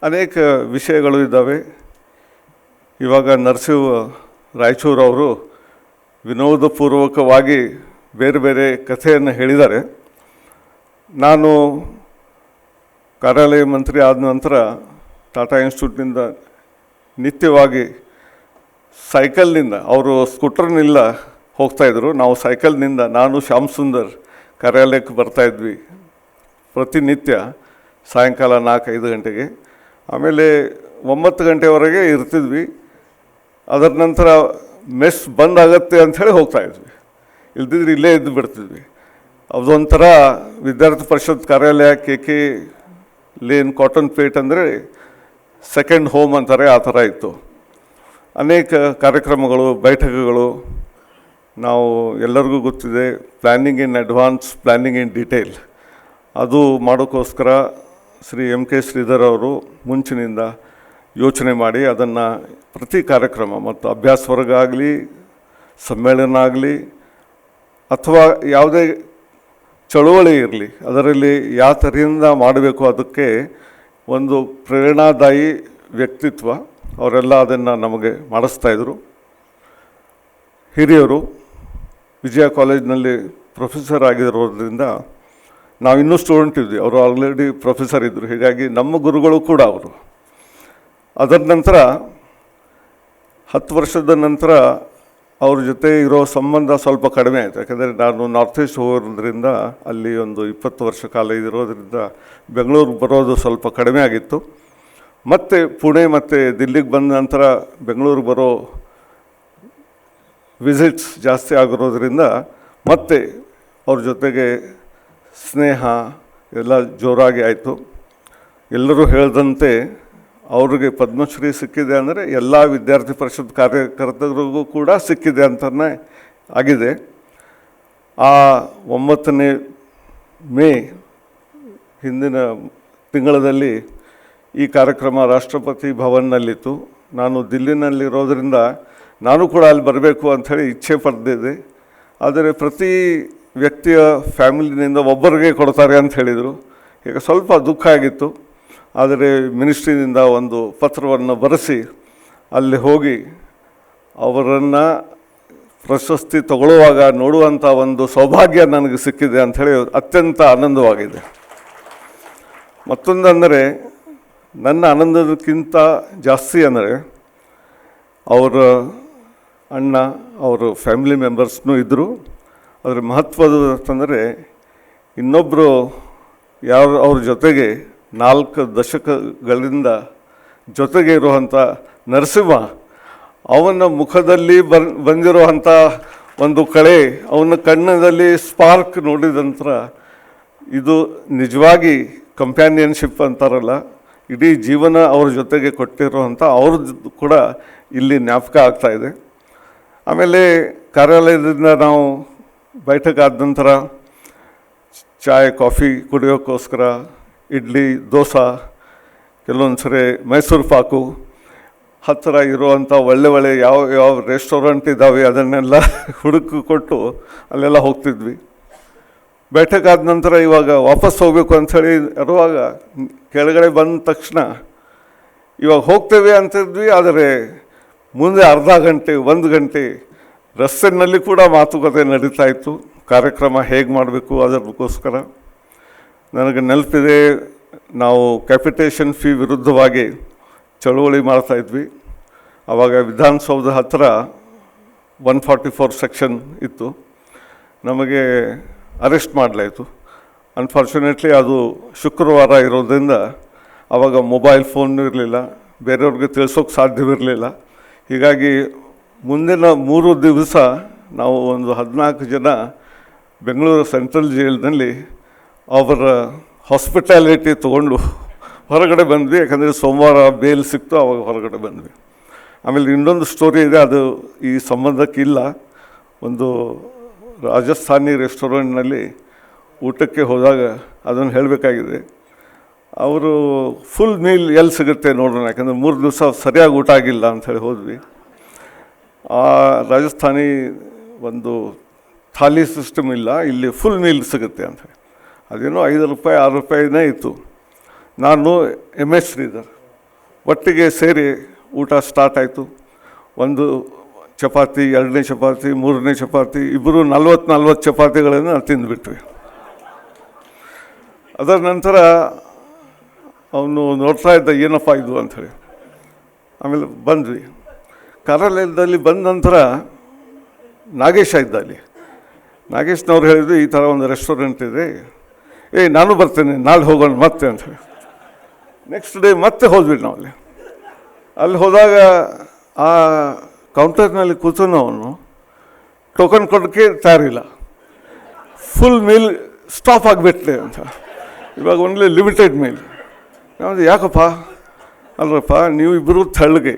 ಅನೇಕ ವಿಷಯಗಳು ಇದ್ದಾವೆ. ಇವಾಗ ನರಸಿಂಹ ರಾಯಚೂರವರು ವಿನೋದಪೂರ್ವಕವಾಗಿ ಬೇರೆ ಬೇರೆ ಕಥೆಯನ್ನು ಹೇಳಿದ್ದಾರೆ. ನಾನು ಕಾರ್ಯಾಲಯ ಮಂತ್ರಿ ಆದ ನಂತರ ಟಾಟಾ ಇನ್ಸ್ಟಿಟ್ಯೂಟ್ನಿಂದ ನಿತ್ಯವಾಗಿ ಸೈಕಲ್ನಿಂದ, ಅವರು ಸ್ಕೂಟರ್ನಿಲ್ಲ ಹೋಗ್ತಾಯಿದ್ರು, ನಾವು ಸೈಕಲ್ನಿಂದ ನಾನು ಶ್ಯಾಮ್ ಸುಂದರ್ ಕಾರ್ಯಾಲಯಕ್ಕೆ ಬರ್ತಾಯಿದ್ವಿ ಪ್ರತಿನಿತ್ಯ ಸಾಯಂಕಾಲ 4-5 ಗಂಟೆಗೆ. ಆಮೇಲೆ 9 ಗಂಟೆವರೆಗೆ ಇರ್ತಿದ್ವಿ. ಅದರ ನಂತರ ಮೆಸ್ ಬಂದಾಗತ್ತೆ ಅಂಥೇಳಿ ಹೋಗ್ತಾಯಿದ್ವಿ, ಇಲ್ದಿದ್ರೆ ಇಲ್ಲೇ ಇದ್ದು ಬಿಡ್ತಿದ್ವಿ. ಅದೊಂಥರ ವಿದ್ಯಾರ್ಥಿ ಪರಿಷತ್ ಕಾರ್ಯಾಲಯ KK ಲೇನ್ ಕಾಟನ್ ಪೇಟ್ ಅಂದರೆ ಸೆಕೆಂಡ್ ಹೋಮ್ ಅಂತಾರೆ, ಆ ಥರ ಇತ್ತು. ಅನೇಕ ಕಾರ್ಯಕ್ರಮಗಳು, ಬೈಠಕಗಳು, ನಾವು ಎಲ್ಲರಿಗೂ ಗೊತ್ತಿದೆ planning in advance, planning in detail, ಅದು ಮಾಡೋಕ್ಕೋಸ್ಕರ ಶ್ರೀ MK ಶ್ರೀಧರ್ ಅವರು ಮುಂಚಿನಿಂದ ಯೋಚನೆ ಮಾಡಿ ಅದನ್ನು ಪ್ರತಿ ಕಾರ್ಯಕ್ರಮ ಮತ್ತು ಅಭ್ಯಾಸ ವರ್ಗ ಆಗಲಿ, ಸಮ್ಮೇಳನ ಆಗಲಿ ಅಥವಾ ಯಾವುದೇ ಚಳುವಳಿ ಇರಲಿ, ಅದರಲ್ಲಿ ಯಾವ ಥರದಿಂದ ಮಾಡಬೇಕು ಅದಕ್ಕೆ ಒಂದು ಪ್ರೇರಣಾದಾಯಿ ವ್ಯಕ್ತಿತ್ವ. ಅವರೆಲ್ಲ ಅದನ್ನು ನಮಗೆ ಮಾಡಿಸ್ತಾಯಿದ್ರು. ಹಿರಿಯರು ವಿಜಯ ಕಾಲೇಜಿನಲ್ಲಿ ಪ್ರೊಫೆಸರ್ ಆಗಿರೋದ್ರಿಂದ ನಾವು ಇನ್ನೂ ಸ್ಟೂಡೆಂಟ್ ಇದ್ವಿ, ಅವರು ಆಲ್ರೆಡಿ ಪ್ರೊಫೆಸರ್ ಇದ್ದರು. ಹೀಗಾಗಿ ನಮ್ಮ ಗುರುಗಳು ಕೂಡ ಅವರು. ಅದರ ನಂತರ 10 ವರ್ಷದ ನಂತರ ಅವ್ರ ಜೊತೆ ಇರೋ ಸಂಬಂಧ ಸ್ವಲ್ಪ ಕಡಿಮೆ ಆಯಿತು. ಯಾಕಂದರೆ ನಾನು ನಾರ್ತ್ ಈಸ್ಟ್ ಹೋಗೋದ್ರಿಂದ ಅಲ್ಲಿ ಒಂದು 20 ವರ್ಷ ಕಾಲ ಇರೋದ್ರಿಂದ ಬೆಂಗಳೂರಿಗೆ ಬರೋದು ಸ್ವಲ್ಪ ಕಡಿಮೆ ಆಗಿತ್ತು. ಮತ್ತು ಪುಣೆ ಮತ್ತು ದಿಲ್ಲಿಗೆ ಬಂದ ನಂತರ ಬೆಂಗಳೂರಿಗೆ ಬರೋ ವಿಸಿಟ್ಸ್ ಜಾಸ್ತಿ ಆಗಿರೋದ್ರಿಂದ ಮತ್ತೆ ಅವ್ರ ಜೊತೆಗೆ ಸ್ನೇಹ ಎಲ್ಲ ಜೋರಾಗಿ ಆಯಿತು. ಎಲ್ಲರೂ ಹೇಳಿದಂತೆ ಅವ್ರಿಗೆ ಪದ್ಮಶ್ರೀ ಸಿಕ್ಕಿದೆ ಅಂದರೆ ಎಲ್ಲ ವಿದ್ಯಾರ್ಥಿ ಪರಿಷತ್ ಕಾರ್ಯಕರ್ತರಿಗೂ ಕೂಡ ಸಿಕ್ಕಿದೆ ಅಂತಲೇ ಆಗಿದೆ. ಆ 9ನೇ ಮೇ ಹಿಂದಿನ ತಿಂಗಳಲ್ಲಿ ಈ ಕಾರ್ಯಕ್ರಮ ರಾಷ್ಟ್ರಪತಿ ಭವನ್ನಲ್ಲಿತ್ತು. ನಾನು ದಿಲ್ಲಿನಲ್ಲಿರೋದ್ರಿಂದ ನಾನು ಕೂಡ ಅಲ್ಲಿ ಬರಬೇಕು ಅಂಥೇಳಿ ಇಚ್ಛೆ ಪಡೆದಿದ್ದೆ. ಆದರೆ ಪ್ರತಿ ವ್ಯಕ್ತಿಯ ಫ್ಯಾಮಿಲಿನಿಂದ ಒಬ್ಬರಿಗೆ ಕೊಡ್ತಾರೆ ಅಂತ ಹೇಳಿದರು. ಈಗ ಸ್ವಲ್ಪ ದುಃಖ ಆಗಿತ್ತು. ಆದರೆ ಮಿನಿಸ್ಟ್ರಿನಿಂದ ಒಂದು ಪತ್ರವನ್ನು ಬರೆಸಿ ಅಲ್ಲಿ ಹೋಗಿ ಅವರನ್ನು ಪ್ರಶಸ್ತಿ ತಗೊಳ್ಳುವಾಗ ನೋಡುವಂಥ ಒಂದು ಸೌಭಾಗ್ಯ ನನಗೆ ಸಿಕ್ಕಿದೆ ಅಂಥೇಳಿ ಅತ್ಯಂತ ಆನಂದವಾಗಿದೆ. ಮತ್ತೊಂದಂದರೆ ನನ್ನ ಆನಂದಕ್ಕಿಂತ ಜಾಸ್ತಿ ಅಂದರೆ ಅವರ ಅಣ್ಣ, ಅವರು ಫ್ಯಾಮಿಲಿ ಮೆಂಬರ್ಸ್ನೂ ಇದ್ದರು. ಅದರ ಮಹತ್ವದ ಅಂತಂದರೆ ಇನ್ನೊಬ್ಬರು ಯಾರು ಅವ್ರ ಜೊತೆಗೆ 4 ದಶಕಗಳಿಂದ ಜೊತೆಗೆ ಇರುವಂಥ ನರಸಿಂಹ, ಅವನ ಮುಖದಲ್ಲಿ ಬಂದಿರುವಂಥ ಒಂದು ಕಳೆ, ಅವನ ಕಣ್ಣಲ್ಲಿ ಸ್ಪಾರ್ಕ್ ನೋಡಿದ ನಂತರ ಇದು ನಿಜವಾಗಿ ಕಂಪ್ಯಾನಿಯನ್ಶಿಪ್ ಅಂತಾರಲ್ಲ, ಇಡೀ ಜೀವನ ಅವ್ರ ಜೊತೆಗೆ ಕೊಟ್ಟಿರುವಂಥ ಅವ್ರದ್ದು ಕೂಡ ಇಲ್ಲಿ ಜ್ಞಾಪಕ ಆಗ್ತಾಯಿದೆ. ಆಮೇಲೆ ಕಾರ್ಯಾಲಯದಿಂದ ನಾವು ಬೈಠಕ್ ಆದ ನಂತರ ಚಾಯ್ ಕಾಫಿ ಕುಡಿಯೋಕ್ಕೋಸ್ಕರ ಇಡ್ಲಿ, ದೋಸೆ, ಕೆಲವೊಂದು ಸರಿ ಮೈಸೂರು ಪಾಕು, ಹತ್ತಿರ ಇರುವಂಥ ಒಳ್ಳೆ ಯಾವ ರೆಸ್ಟೋರೆಂಟ್ ಇದ್ದಾವೆ ಅದನ್ನೆಲ್ಲ ಹುಡುಕಿ ಕೊಟ್ಟು ಅಲ್ಲೆಲ್ಲ ಹೋಗ್ತಿದ್ವಿ. ಬೈಠಕ್ ಆದ ನಂತರ ಇವಾಗ ವಾಪಸ್ ಹೋಗಬೇಕು ಅಂಥೇಳಿ ಇರುವಾಗ ಕೆಳಗಡೆ ಬಂದ ತಕ್ಷಣ ಇವಾಗ ಹೋಗ್ತೇವೆ ಅಂತಿದ್ವಿ. ಆದರೆ ಮುಂದೆ ಅರ್ಧ ಗಂಟೆ 1 ಗಂಟೆ ರಸ್ತೆಯಲ್ಲಿ ಕೂಡ ಮಾತುಕತೆ ನಡೀತಾ ಇತ್ತು, ಕಾರ್ಯಕ್ರಮ ಹೇಗೆ ಮಾಡಬೇಕು ಅದಕ್ಕೋಸ್ಕರ. ನನಗೆ ನೆನಪಿದೆ, ನಾವು ಕ್ಯಾಪಿಟೇಷನ್ ಫೀ ವಿರುದ್ಧವಾಗಿ ಚಳುವಳಿ ಮಾಡ್ತಾಯಿದ್ವಿ. ಆವಾಗ ವಿಧಾನಸೌಧ ಹತ್ತಿರ 144 ಸೆಕ್ಷನ್ ಇತ್ತು. ನಮಗೆ ಅರೆಸ್ಟ್ ಮಾಡಲಾಯಿತು. ಅನ್ಫಾರ್ಚುನೇಟ್ಲಿ ಅದು ಶುಕ್ರವಾರ ಇರೋದ್ರಿಂದ ಆವಾಗ ಮೊಬೈಲ್ ಫೋನ್ ಇರಲಿಲ್ಲ, ಬೇರೆಯವ್ರಿಗೆ ತಿಳಿಸೋಕ್ಕೆ ಸಾಧ್ಯವಿರಲಿಲ್ಲ. ಹೀಗಾಗಿ ಮುಂದಿನ 3 ದಿವಸ ನಾವು ಒಂದು 14 ಜನ ಬೆಂಗಳೂರು ಸೆಂಟ್ರಲ್ ಜೈಲಿನಲ್ಲಿ ಅವರ ಹಾಸ್ಪಿಟಾಲಿಟಿ ತೊಗೊಂಡು ಹೊರಗಡೆ ಬಂದ್ವಿ. ಯಾಕಂದರೆ ಸೋಮವಾರ ಬೇಲ್ ಸಿಕ್ತು, ಅವಾಗ ಹೊರಗಡೆ ಬಂದ್ವಿ. ಆಮೇಲೆ ಇನ್ನೊಂದು ಸ್ಟೋರಿ ಇದೆ, ಅದು ಈ ಸಂಬಂಧಕ್ಕಿಲ್ಲ. ಒಂದು ರಾಜಸ್ಥಾನಿ ರೆಸ್ಟೋರೆಂಟ್ನಲ್ಲಿ ಊಟಕ್ಕೆ ಹೋದಾಗ ಅದನ್ನು ಹೇಳಬೇಕಾಗಿದೆ. ಅವರು ಫುಲ್ ಮೀಲ್ ಎಲ್ಲಿ ಸಿಗುತ್ತೆ ನೋಡೋಣ, ಯಾಕಂದರೆ 3 ದಿವಸ ಸರಿಯಾಗಿ ಊಟ ಆಗಿಲ್ಲ ಅಂಥೇಳಿ ಹೋದ್ವಿ. ಆ ರಾಜಸ್ಥಾನಿ ಒಂದು ಥಾಲಿ ಸಿಸ್ಟಮ್ ಇಲ್ಲ, ಇಲ್ಲಿ ಫುಲ್ ಮೀಲ್ ಸಿಗುತ್ತೆ ಅಂತ. ಅದೇನೋ 5 ರೂಪಾಯಿ 6 ರೂಪಾಯಿನೇ ಇತ್ತು. ನಾನು MS ಶ್ರೀಧರ್ ಒಟ್ಟಿಗೆ ಸೇರಿ ಊಟ ಸ್ಟಾರ್ಟ್ ಆಯಿತು. 1 ಚಪಾತಿ, 2ನೇ ಚಪಾತಿ, 3ನೇ ಚಪಾತಿ, ಇಬ್ಬರು 40 ಚಪಾತಿಗಳನ್ನು ತಿಂದುಬಿಟ್ವಿ. ಅದರ ನಂತರ ಅವನು ನೋಡ್ತಾ ಇದ್ದ, ಏನಪ್ಪ ಇದು ಅಂಥೇಳಿ. ಆಮೇಲೆ ಬಂದ್ವಿ. ಕಾರ್ಯಾಲಯದಲ್ಲಿ ಬಂದ ನಂತರ ನಾಗೇಶ ಇದ್ದ ಅಲ್ಲಿ. ನಾಗೇಶ್ನವ್ರು ಹೇಳಿದ್ರು, ಈ ಥರ ಒಂದು ರೆಸ್ಟೋರೆಂಟ್ ಇದೆ, ನಾನು ಬರ್ತೇನೆ, ನಾಳೆ ಹೋಗೋಣ ಮತ್ತೆ ಅಂಥೇಳಿ. ನೆಕ್ಸ್ಟ್ ಡೇ ಮತ್ತೆ ಹೋದ್ವಿ ನಾವು ಅಲ್ಲಿ ಹೋದಾಗ ಆ ಕೌಂಟರ್ನಲ್ಲಿ ಕೂತು ಅವನು ಟೋಕನ್ ಕೊಡೋಕ್ಕೆ ತಯಾರಿಲ್ಲ. ಫುಲ್ ಮೀಲ್ ಸ್ಟಾಪ್ ಆಗಿಬಿಟ್ಲೆ ಅಂತ. ಇವಾಗ ಓನ್ಲಿ ಲಿಮಿಟೆಡ್ ಮೀಲ್. ನಾವು ಯಾಕಪ್ಪ? ಅಲ್ರಪ್ಪ, ನೀವಿಬ್ಬರು ತೆಳ್ಳಗೆ,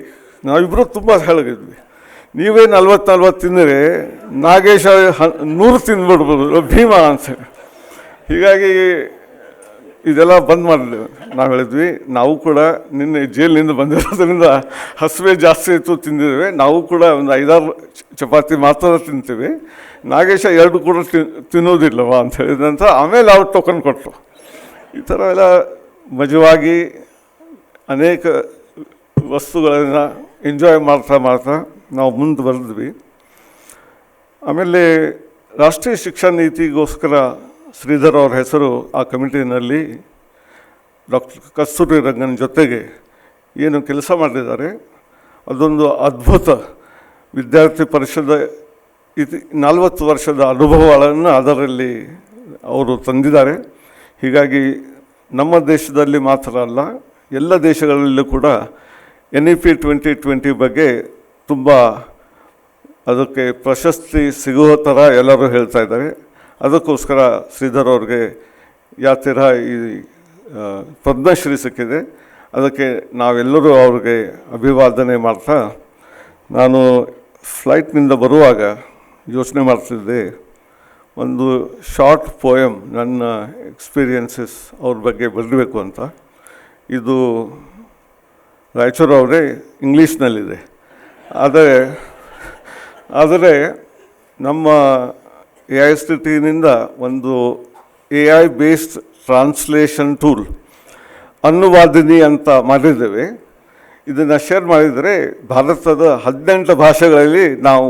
ನಾವಿಬ್ಬರು ತುಂಬ ತೆಳ್ಳಗಿದ್ವಿ. ನೀವೇ 40 ತಿಂದರೆ ನಾಗೇಶ 100 ತಿಂದ್ಬಿಡ್ಬೋದು, ಭೀಮಾ ಅಂತೇಳಿ. ಹೀಗಾಗಿ ಇದೆಲ್ಲ ಬಂದ್ ಮಾಡಿದ್ವಿ. ನಾವು ಹೇಳಿದ್ವಿ, ನಾವು ಕೂಡ ನಿನ್ನೆ ಜೈಲಿನಿಂದ ಬಂದಿರೋದ್ರಿಂದ ಹಸಿವೆ ಜಾಸ್ತಿ ಇತ್ತು, ತಿಂದಿದ್ದೇವೆ. ನಾವು ಕೂಡ ಒಂದು 5-6 ಚಪಾತಿ ಮಾತ್ರ ತಿಂತೀವಿ, ನಾಗೇಶ 2 ಕೂಡ ತಿನ್ನೋದಿಲ್ಲವ ಅಂತ ಹೇಳಿದಂತ. ಆಮೇಲೆ ಅವ್ರು ಟೋಕನ್ ಕೊಟ್ಟರು. ಈ ಥರ ಎಲ್ಲ ಮಜವಾಗಿ ಅನೇಕ ವಸ್ತುಗಳನ್ನು ಎಂಜಾಯ್ ಮಾಡ್ತಾ ನಾವು ಮುಂದೆ ಬರೆದ್ವಿ. ಆಮೇಲೆ ರಾಷ್ಟ್ರೀಯ ಶಿಕ್ಷಣ ನೀತಿಗೋಸ್ಕರ ಶ್ರೀಧರ್ ಅವ್ರ ಹೆಸರು ಆ ಕಮಿಟಿನಲ್ಲಿ ಡಾಕ್ಟರ್ ಕಸ್ತೂರಿ ರಂಗನ್ ಜೊತೆಗೆ ಏನು ಕೆಲಸ ಮಾಡಿದ್ದಾರೆ, ಅದೊಂದು ಅದ್ಭುತ ವಿದ್ಯಾರ್ಥಿ ಪರಿಷದ 40 ವರ್ಷದ ಅನುಭವಗಳನ್ನು ಅದರಲ್ಲಿ ಅವರು ತಂದಿದ್ದಾರೆ. ಹೀಗಾಗಿ ನಮ್ಮ ದೇಶದಲ್ಲಿ ಮಾತ್ರ ಅಲ್ಲ, ಎಲ್ಲ ದೇಶಗಳಲ್ಲೂ ಕೂಡ NEP 2020 ಬಗ್ಗೆ ತುಂಬ ಅದಕ್ಕೆ ಪ್ರಶಸ್ತಿ ಸಿಗುವ ಥರ ಎಲ್ಲರೂ ಹೇಳ್ತಾ ಇದ್ದಾರೆ. ಅದಕ್ಕೋಸ್ಕರ ಶ್ರೀಧರ್ ಅವ್ರಿಗೆ ಯಾವ ಥರ ಈ ಪದ್ಮಶ್ರೀ ಸಿಕ್ಕಿದೆ, ಅದಕ್ಕೆ ನಾವೆಲ್ಲರೂ ಅವ್ರಿಗೆ ಅಭಿವಾದನೆ ಮಾಡ್ತಾ, ನಾನು ಫ್ಲೈಟ್ನಿಂದ ಬರುವಾಗ ಯೋಚನೆ ಮಾಡ್ತಿದ್ದೆ, ಒಂದು ಶಾರ್ಟ್ ಪೋಯಮ್ ನನ್ನ ಎಕ್ಸ್ಪೀರಿಯನ್ಸಸ್ ಅವ್ರ ಬಗ್ಗೆ ಬರಬೇಕು ಅಂತ. ಇದು ರಾಯಚೂರು ಅವರೇ ಇಂಗ್ಲೀಷ್ನಲ್ಲಿದೆ. ಆದರೆ ನಮ್ಮ AICTEನಿಂದ ಒಂದು AI ಬೇಸ್ಡ್ ಟ್ರಾನ್ಸ್ಲೇಷನ್ ಟೂಲ್ ಅನುವಾದಿನಿ ಅಂತ ಮಾಡಿದ್ದೇವೆ. ಇದನ್ನು ಶೇರ್ ಮಾಡಿದರೆ ಭಾರತದ 18 ಭಾಷೆಗಳಲ್ಲಿ ನಾವು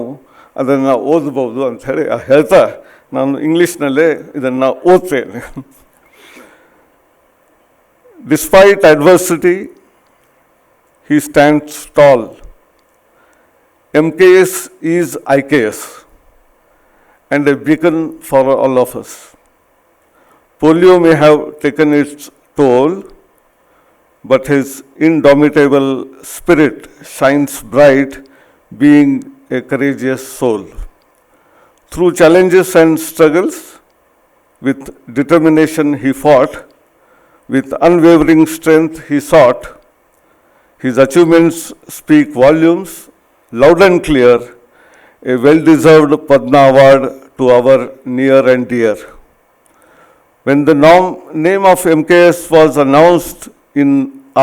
ಅದನ್ನು ಓದಬಹುದು ಅಂಥೇಳಿ ಹೇಳ್ತಾ ನಾನು ಇಂಗ್ಲೀಷ್ನಲ್ಲೇ ಇದನ್ನು ಓದ್ತೇನೆ. Despite adversity, he stands tall. MKS is IKS and a beacon for all of us. Polio may have taken its toll, but his indomitable spirit shines bright, being a courageous soul. Through challenges and struggles, with determination he fought, with unwavering strength he sought. His achievements speak volumes, loud and clear, a well-deserved Padma Award to our near and dear. When the name of MKS was announced in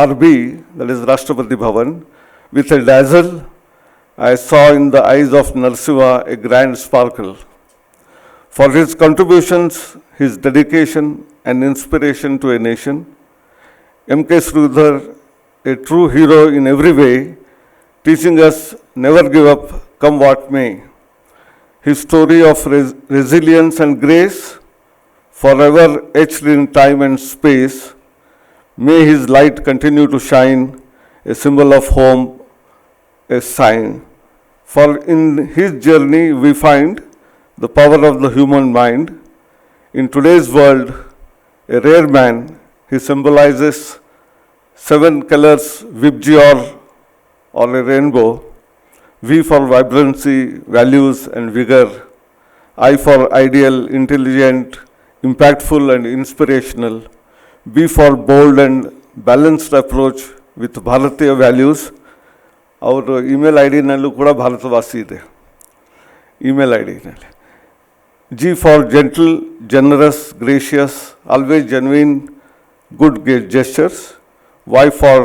RB, that is Rashtrapati Bhavan, with a dazzle, I saw in the eyes of Narasimha a grand sparkle. For his contributions, his dedication and inspiration to a nation, MK Sridhar, a true hero in every way, teaching us never give up, come what may. His story of resilience and grace, forever etched in time and space, may his light continue to shine, a symbol of home, a sign. For in his journey we find the power of the human mind. In today's world, a rare man, he symbolizes 7 colors, Vibgyor or a rainbow, V for vibrancy, values and vigor. I for ideal, intelligent, impactful and inspirational. B for bold and balanced approach with Bharatiya values. Our email ID ನಲ್ಲೂ ಕೂಡ ಭಾರತವಾಸಿ ಇದೆ, email ID ನಲ್ಲಿ. G for gentle, generous, gracious, always genuine, good gestures. Y for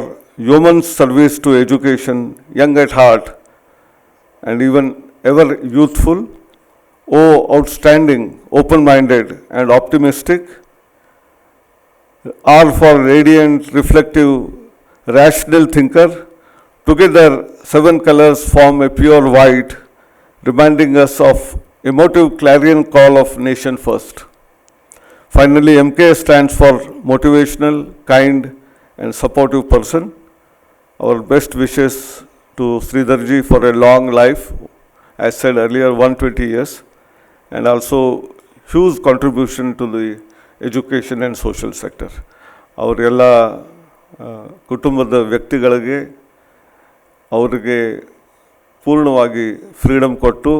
human service to education, young at heart and even ever youthful. O outstanding, open-minded and optimistic. R for radiant, reflective, rational thinker. Together, 7 colors form a pure white, reminding us of emotive clarion call of nation first. Finally, MK stands for motivational, kind and supportive person. Our best wishes to Sridharji for a long life, as said earlier, 120 years, and also huge contribution to the education and social sector. ಅವರೆಲ್ಲ ಕುಟುಂಬದ ವ್ಯಕ್ತಿಗಳಿಗೆ ಅವರಿಗೆ ಪೂರ್ಣವಾಗಿ freedom ಕೊಟ್ಟು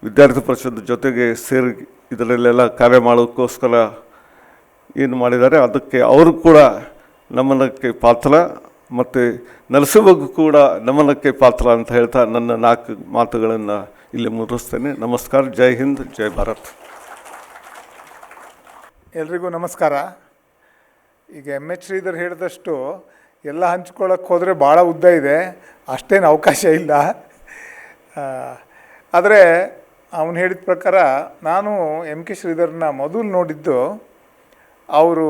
ವಿದ್ಯಾರ್ಥಿ ಪರಿಷತ್ ಜೊತೆಗೆ ಸೇರಿ ಇದರಲ್ಲೆಲ್ಲ ಕಾರ್ಯ ಮಾಡೋಕ್ಕೋಸ್ಕರ ಏನು ಮಾಡಿದ್ದಾರೆ, ಅದಕ್ಕೆ ಅವರು ಕೂಡ ನಮನಕ್ಕೆ ಪಾತ್ರ ಮತ್ತು ನರಸಿಂಹಗೂ ಕೂಡ ನಮನಕ್ಕೆ ಪಾತ್ರ ಅಂತ ಹೇಳ್ತಾ ನನ್ನ 4 ಮಾತುಗಳನ್ನು ಇಲ್ಲಿ ಮುಗಿಸ್ತೇನೆ. ನಮಸ್ಕಾರ. ಜೈ ಹಿಂದ್, ಜೈ ಭಾರತ್. ಎಲ್ರಿಗೂ ನಮಸ್ಕಾರ. ಈಗ ಎಚ್ ಶ್ರೀಧರ್ ಹೇಳಿದಷ್ಟು ಎಲ್ಲ ಹಂಚ್ಕೊಳ್ಳೋಕ್ಕೆ ಹೋದರೆ ಭಾಳ ಉದ್ದ ಇದೆ, ಅಷ್ಟೇನು ಅವಕಾಶ ಇಲ್ಲ. ಆದರೆ ಅವನು ಹೇಳಿದ ಪ್ರಕಾರ ನಾನು ಕೆ ಶ್ರೀಧರ್ನ ಮೊದಲು ನೋಡಿದ್ದು ಅವರು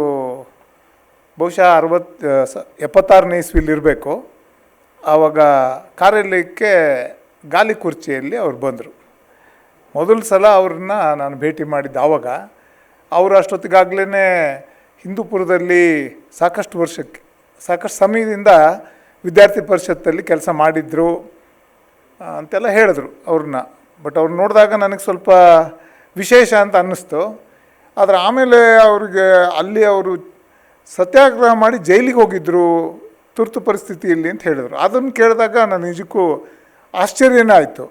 ಬಹುಶಃ 76ನೇ ಇಸ್ವಿಲಿರಬೇಕು. ಆವಾಗ ಕಾರ್ಯಾಲಯಕ್ಕೆ ಗಾಲಿ ಕುರ್ಚಿಯಲ್ಲಿ ಅವ್ರು ಬಂದರು. ಮೊದಲ ಸಲ ಅವ್ರನ್ನ ನಾನು ಭೇಟಿ ಮಾಡಿದ್ದೆ. ಆವಾಗ ಅವರು ಅಷ್ಟೊತ್ತಿಗಾಗಲೇ ಹಿಂದೂಪುರದಲ್ಲಿ ಸಾಕಷ್ಟು ಸಮಯದಿಂದ ವಿದ್ಯಾರ್ಥಿ ಪರಿಷತ್ತಲ್ಲಿ ಕೆಲಸ ಮಾಡಿದ್ರು ಅಂತೆಲ್ಲ ಹೇಳಿದ್ರು ಅವ್ರನ್ನ. ಬಟ್ ಅವ್ರು ನೋಡಿದಾಗ ನನಗೆ ಸ್ವಲ್ಪ ವಿಶೇಷ ಅಂತ ಅನ್ನಿಸ್ತು. ಆದರೆ ಆಮೇಲೆ ಅವ್ರಿಗೆ ಅಲ್ಲಿ ಅವರು ಸತ್ಯಾಗ್ರಹ ಮಾಡಿ ಜೈಲಿಗೆ ಹೋಗಿದ್ದರು ತುರ್ತು ಪರಿಸ್ಥಿತಿಯಲ್ಲಿ ಅಂತ ಹೇಳಿದರು. ಅದನ್ನು ಕೇಳಿದಾಗ ನಾನು ನಿಜಕ್ಕೂ ಆಶ್ಚರ್ಯನೇ ಆಯಿತು.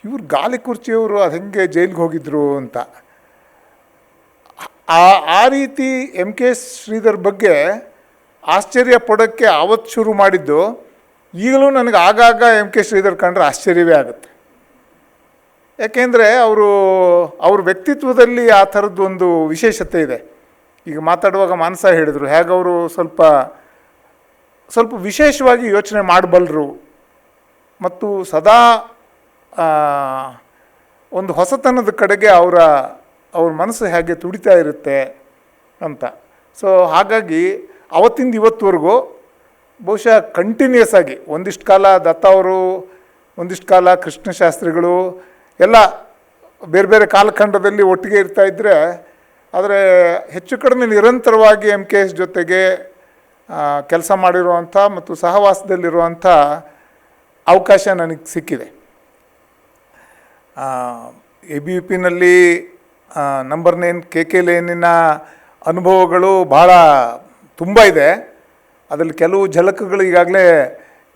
ಇವ್ರು ಗಾಲಿ ಕುರ್ಚಿಯವರು ಅದು ಹೆಂಗೆ ಜೈಲಿಗೆ ಹೋಗಿದ್ರು ಅಂತ. ಆ ರೀತಿ ಕೆ ಶ್ರೀಧರ್ ಬಗ್ಗೆ ಆಶ್ಚರ್ಯ ಪಡೋಕ್ಕೆ ಆವತ್ತು ಶುರು ಮಾಡಿದ್ದು. ಈಗಲೂ ನನಗೆ ಆಗಾಗ ಕೆ ಶ್ರೀಧರ್ ಕಂಡ್ರೆ ಆಶ್ಚರ್ಯವೇ ಆಗುತ್ತೆ. ಯಾಕೆಂದರೆ ಅವ್ರ ವ್ಯಕ್ತಿತ್ವದಲ್ಲಿ ಆ ಥರದ್ದೊಂದು ವಿಶೇಷತೆ ಇದೆ. ಈಗ ಮಾತಾಡುವಾಗ ಮಾನಸ ಹೇಳಿದರು, ಹೇಗೆ ಅವರು ಸ್ವಲ್ಪ ವಿಶೇಷವಾಗಿ ಯೋಚನೆ ಮಾಡಬಲ್ಲರು ಮತ್ತು ಸದಾ ಒಂದು ಹೊಸತನದ ಕಡೆಗೆ ಅವ್ರ ಮನಸ್ಸು ಹೇಗೆ ತುಡಿತಾ ಇರುತ್ತೆ ಅಂತ. ಸೊ ಹಾಗಾಗಿ ಅವತ್ತಿಂದ ಇವತ್ತುವರೆಗೂ ಬಹುಶಃ ಕಂಟಿನ್ಯೂಸ್ ಆಗಿ ಒಂದಿಷ್ಟು ಕಾಲ ದತ್ತ ಅವರು, ಒಂದಿಷ್ಟು ಕಾಲ ಕೃಷ್ಣಶಾಸ್ತ್ರಿಗಳು ಎಲ್ಲ ಬೇರೆ ಬೇರೆ ಕಾಲಖಂಡದಲ್ಲಿ ಒಟ್ಟಿಗೆ ಇರ್ತಾಯಿದ್ರೆ, ಆದರೆ ಹೆಚ್ಚು ಕಡಿಮೆ ನಿರಂತರವಾಗಿ ಕೆ ಎಸ್ ಜೊತೆಗೆ ಕೆಲಸ ಮಾಡಿರುವಂಥ ಮತ್ತು ಸಹವಾಸದಲ್ಲಿರುವಂಥ ಅವಕಾಶ ನನಗೆ ಸಿಕ್ಕಿದೆ. ABVPನಲ್ಲಿ ನಂಬರ್ 9 KK ಲೇನಿನ ಅನುಭವಗಳು ಭಾಳ ತುಂಬ ಇದೆ. ಅದರಲ್ಲಿ ಕೆಲವು ಝಲಕುಗಳು ಈಗಾಗಲೇ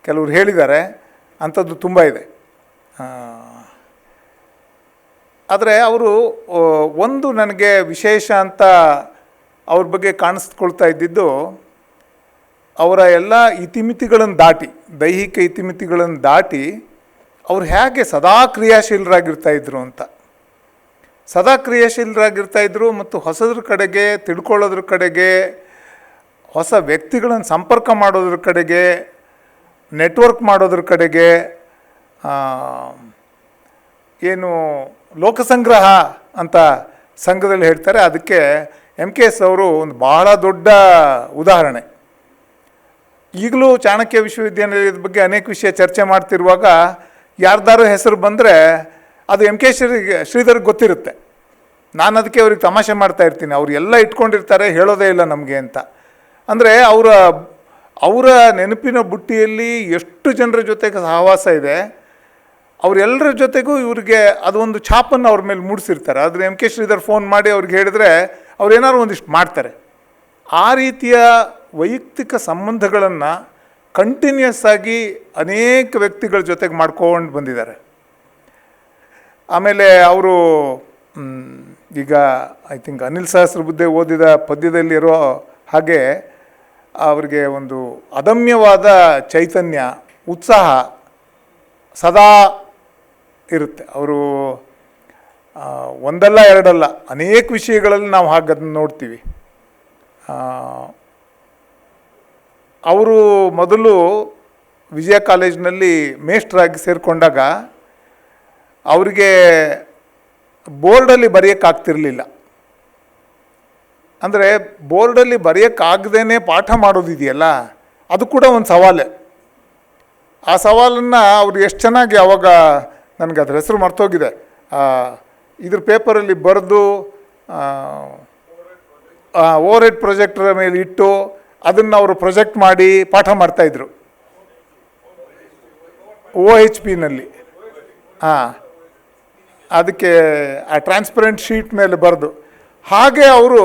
ಕೆಲವರು ಹೇಳಿದ್ದಾರೆ, ಅಂಥದ್ದು ತುಂಬ ಇದೆ. ಆದರೆ ಅವರು ಒಂದು ನನಗೆ ವಿಶೇಷ ಅಂತ ಅವ್ರ ಬಗ್ಗೆ ಕಾಣಿಸ್ಕೊಳ್ತಾ ಇದ್ದಿದ್ದು, ಅವರ ಎಲ್ಲ ಇತಿಮಿತಿಗಳನ್ನು ದಾಟಿ, ದೈಹಿಕ ಇತಿಮಿತಿಗಳನ್ನು ದಾಟಿ ಅವ್ರು ಹೇಗೆ ಸದಾ ಕ್ರಿಯಾಶೀಲರಾಗಿರ್ತಾಯಿದ್ರು ಅಂತ. ಸದಾ ಕ್ರಿಯಾಶೀಲರಾಗಿರ್ತಾಯಿದ್ರು ಮತ್ತು ಹೊಸದ್ರ ಕಡೆಗೆ ತಿಳ್ಕೊಳ್ಳೋದ್ರ ಕಡೆಗೆ, ಹೊಸ ವ್ಯಕ್ತಿಗಳನ್ನು ಸಂಪರ್ಕ ಮಾಡೋದ್ರ ಕಡೆಗೆ, ನೆಟ್ವರ್ಕ್ ಮಾಡೋದ್ರ ಕಡೆಗೆ, ಏನು ಲೋಕಸಂಗ್ರಹ ಅಂತ ಸಂಘದಲ್ಲಿ ಹೇಳ್ತಾರೆ, ಅದಕ್ಕೆ MKS ಅವರು ಒಂದು ಬಹಳ ದೊಡ್ಡ ಉದಾಹರಣೆ. ಈಗಲೂ ಚಾಣಕ್ಯ ವಿಶ್ವವಿದ್ಯಾನಿಲಯದ ಬಗ್ಗೆ ಅನೇಕ ವಿಷಯ ಚರ್ಚೆ ಮಾಡ್ತಿರುವಾಗ ಯಾರ್ದಾರು ಹೆಸರು ಬಂದರೆ ಅದು ಕೆ ಶ್ರೀಧರ್ಗೆ ಗೊತ್ತಿರುತ್ತೆ. ನಾನು ಅದಕ್ಕೆ ಅವ್ರಿಗೆ ತಮಾಷೆ ಮಾಡ್ತಾ ಇರ್ತೀನಿ, ಅವ್ರು ಎಲ್ಲ ಇಟ್ಕೊಂಡಿರ್ತಾರೆ, ಹೇಳೋದೇ ಇಲ್ಲ ನಮಗೆ ಅಂತ. ಅಂದರೆ ಅವರ ನೆನಪಿನ ಬುಟ್ಟಿಯಲ್ಲಿ ಎಷ್ಟು ಜನರ ಜೊತೆಗೆ ಸಹವಾಸ ಇದೆ, ಅವರೆಲ್ಲರ ಜೊತೆಗೂ ಇವ್ರಿಗೆ ಅದೊಂದು ಛಾಪನ್ನು ಅವ್ರ ಮೇಲೆ ಮೂಡಿಸಿರ್ತಾರೆ. ಆದರೆ ಕೆ ಶ್ರೀಧರ್ ಫೋನ್ ಮಾಡಿ ಅವ್ರಿಗೆ ಹೇಳಿದ್ರೆ ಅವ್ರು ಏನಾದ್ರು ಒಂದಿಷ್ಟು ಮಾಡ್ತಾರೆ. ಆ ರೀತಿಯ ವೈಯಕ್ತಿಕ ಸಂಬಂಧಗಳನ್ನು ಕಂಟಿನ್ಯೂಸ್ ಆಗಿ ಅನೇಕ ವ್ಯಕ್ತಿಗಳ ಜೊತೆಗೆ ಮಾಡ್ಕೊಂಡು ಬಂದಿದ್ದಾರೆ. ಆಮೇಲೆ ಅವರು ಈಗ ಐ ಥಿಂಕ್ ಅನಿಲ್ ಸಹಸ್ರಬುದ್ಧೆ ಓದಿದ ಪದ್ಯದಲ್ಲಿರೋ ಹಾಗೆ ಅವರಿಗೆ ಒಂದು ಅದಮ್ಯವಾದ ಚೈತನ್ಯ, ಉತ್ಸಾಹ ಸದಾ ಇರುತ್ತೆ. ಅವರು ಒಂದಲ್ಲ ಎರಡಲ್ಲ ಅನೇಕ ವಿಷಯಗಳಲ್ಲಿ ನಾವು ಹಾಗೆ ಅದನ್ನು ನೋಡ್ತೀವಿ. ಅವರು ಮೊದಲು ವಿಜಯ ಕಾಲೇಜಿನಲ್ಲಿ ಮೇಸ್ಟ್ರಾಗಿ ಸೇರಿಕೊಂಡಾಗ ಅವರಿಗೆ ಬೋರ್ಡಲ್ಲಿ ಬರೆಯೋಕ್ಕಾಗ್ತಿರ್ಲಿಲ್ಲ. ಅಂದರೆ ಬೋರ್ಡಲ್ಲಿ ಬರೆಯೋಕ್ಕಾಗದೇ ಪಾಠ ಮಾಡೋದಿದೆಯಲ್ಲ, ಅದು ಕೂಡ ಒಂದು ಸವಾಲೇ. ಆ ಸವಾಲನ್ನು ಅವರು ಎಷ್ಟು ಚೆನ್ನಾಗಿ ಅವಾಗ, ನನಗೆ ಅದ್ರ ಹೆಸರು ಮರ್ತೋಗಿದೆ, ಇದ್ರ ಪೇಪರಲ್ಲಿ ಬರೆದು ಓವರ್ ಹೆಡ್ ಪ್ರೊಜೆಕ್ಟರ್ ಮೇಲೆ ಇಟ್ಟು ಅದನ್ನು ಅವರು ಪ್ರೊಜೆಕ್ಟ್ ಮಾಡಿ ಪಾಠ ಮಾಡ್ತಾಯಿದ್ರು OHPನಲ್ಲಿ. ಅದಕ್ಕೆ ಆ ಟ್ರಾನ್ಸ್ಪರೆಂಟ್ ಶೀಟ್ ಮೇಲೆ ಬರೆದು, ಹಾಗೆ ಅವರು